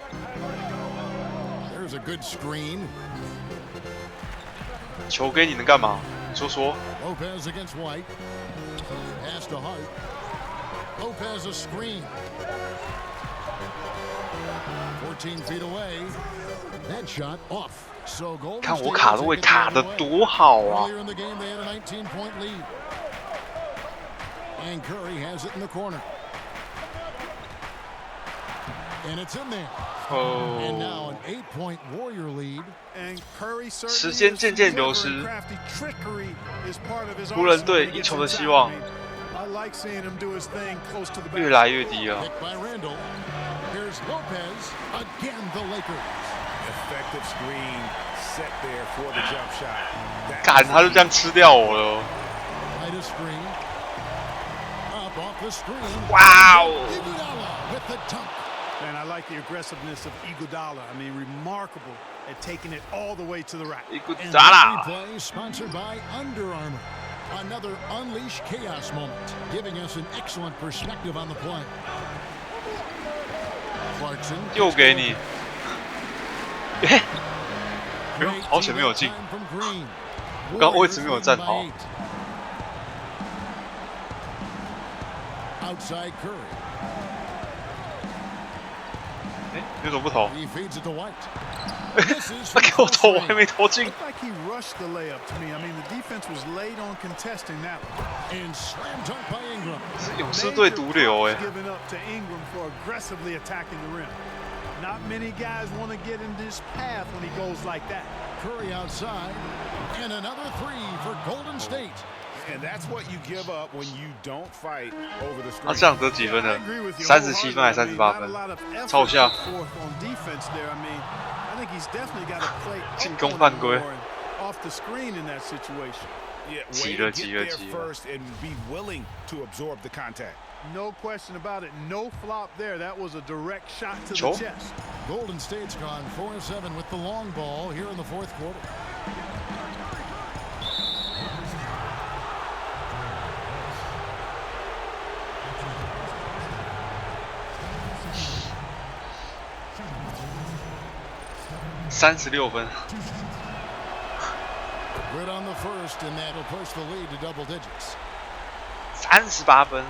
There's a good screen. 球给你能干嘛？你说说。 Lopez against White. Pass to Hart. Lopez a screen. 14 feet away. That shot off. So Golden 看我 State 卡都会卡得多好啊！ Earlier in the game, they had a 19-point lead. And Curry has it in the corner. And it's in there. And now an 8-point Warrior lead. And Curry 时间渐渐流失， trickery is part of his 湖人队赢球的希望 I like seeing him do his thing close to the 越来越低啊！ Picked by Randall. Here's Lopez. Again, the Lakers. Effective screen set there for the jump shot. 干，他就这样吃掉我了。 Right a screen. Up off the screen. Wow! Iguodala with the dunk. And I like the aggressiveness of Iguodala. I mean, remarkable at taking it all the way to the rack. And that replay sponsored by Under Armour. Another Unleash Chaos moment, giving us an excellent perspective on the play. Clarkson 又给你。好险没有进，我刚位置没有站好。 Outside Curry. 有什么不投？ He feeds it to White. 他给我投，我还没投进。 Looked like he rushed the layup to me. I mean, the defense was late on contesting that one. And slam dunk by Ingram. 是勇士队毒瘤哎。 Giving up to Ingram for aggressively attacking the rim. Not many guys want to get in this path when he goes like that. Curry outside, and another 3 for Golden State. And that's what you give up when you don't fight over the screen. 他这样得几分呢？37分还是38分？抄下。进攻犯规。急了。 No question about it. No flop there. That was a direct shot to the chest. Golden State's gone 4-7 with the long ball here in the fourth quarter. $36分。 Good on the first, and that'll push the lead to double digits. 38分。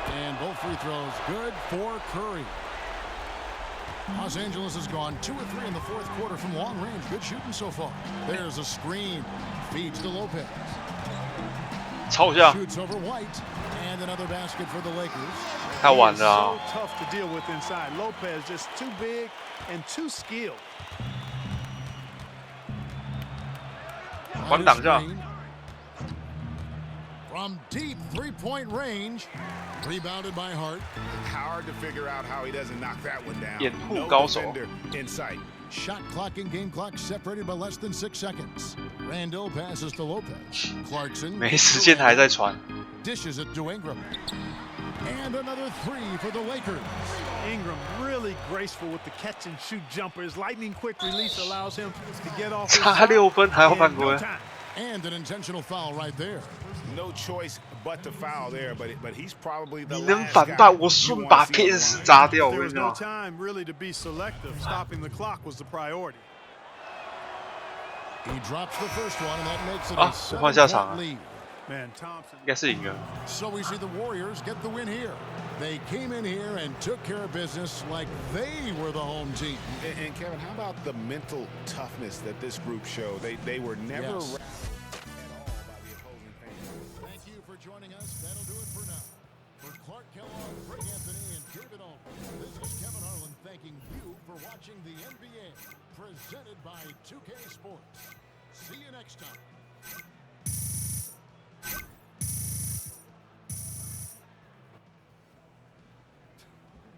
And both free throws good for Curry. Los Angeles has gone 2 of 3 in the fourth quarter from long range. Good shooting so far. There's a screen. Feeds to Lopez. 抄一下。 Shoots over White. And another basket for the Lakers. 太晚了啊。 So tough to deal with inside. Lopez just too big and too skilled. 帮挡一下。 From deep three-point range. Rebounded by Hart. Hard to figure out how he doesn't knock that one down. 掩护 No 高手。 defender in sight. Shot clock and game clock separated by less than 6 seconds. Randall passes to Lopez. Clarkson. 没时间还在传。 Dishes it to Ingram. And another 3 for the Lakers. Ingram really graceful with the catch and shoot jumper. His lightning quick release allows him to get off. 差6分还要犯规。 And an intentional foul right there. No choice but to foul there, but he's probably the 你能 last 反 guy 败，我 you 顺 wanna 把 see on the PS line. 砸掉。我 There 跟 was 你 no 讲， time really to be selective. Stopping the clock was the priority. He drops the first one, and that makes it 啊 a 我换下场 7-point 了。 lead. Man, Thompson. 应该是赢了。 So we see the Warriors get the win here. They came in here and took care of business like they were the home team. And Kevin, how about the mental toughness that this group showed? They were never Yes. at all by the opposing fans. Thank you for joining us. That'll do it for now. For Clark Kellogg, Greg Anthony, and David Olman, this is Kevin Harlan thanking you for watching the NBA, presented by 2K Sports. See you next time.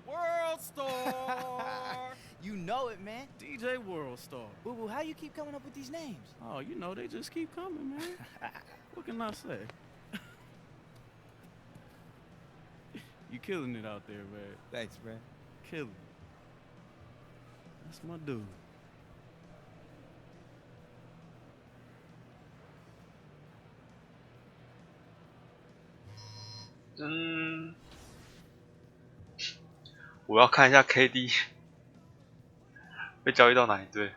World Star. You know it, man. DJ World Star. Boo Boo, how you keep coming up with these names? Oh, you know, they just keep coming, man. What can I say? You killing it out there, man. Thanks, man. Killing. That's my dude. Mm. 我要看一下 KD 被交易到哪一队。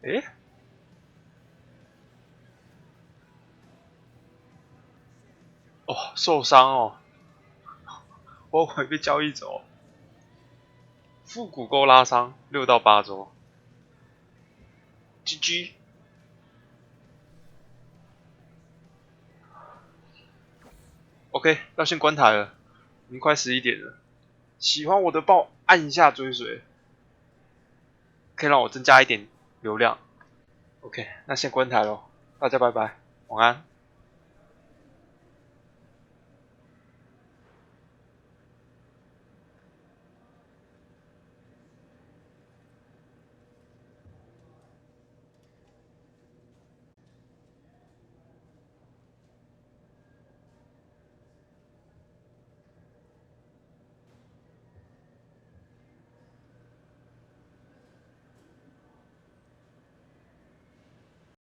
诶？哦，受伤哦，我以为被交易走。腹股沟拉伤，6到8周。GG。OK， 要先关台了，已经快11点了。喜欢我的报按一下追随，可以让我增加一点流量。OK， 那先关台咯，大家拜拜，晚安。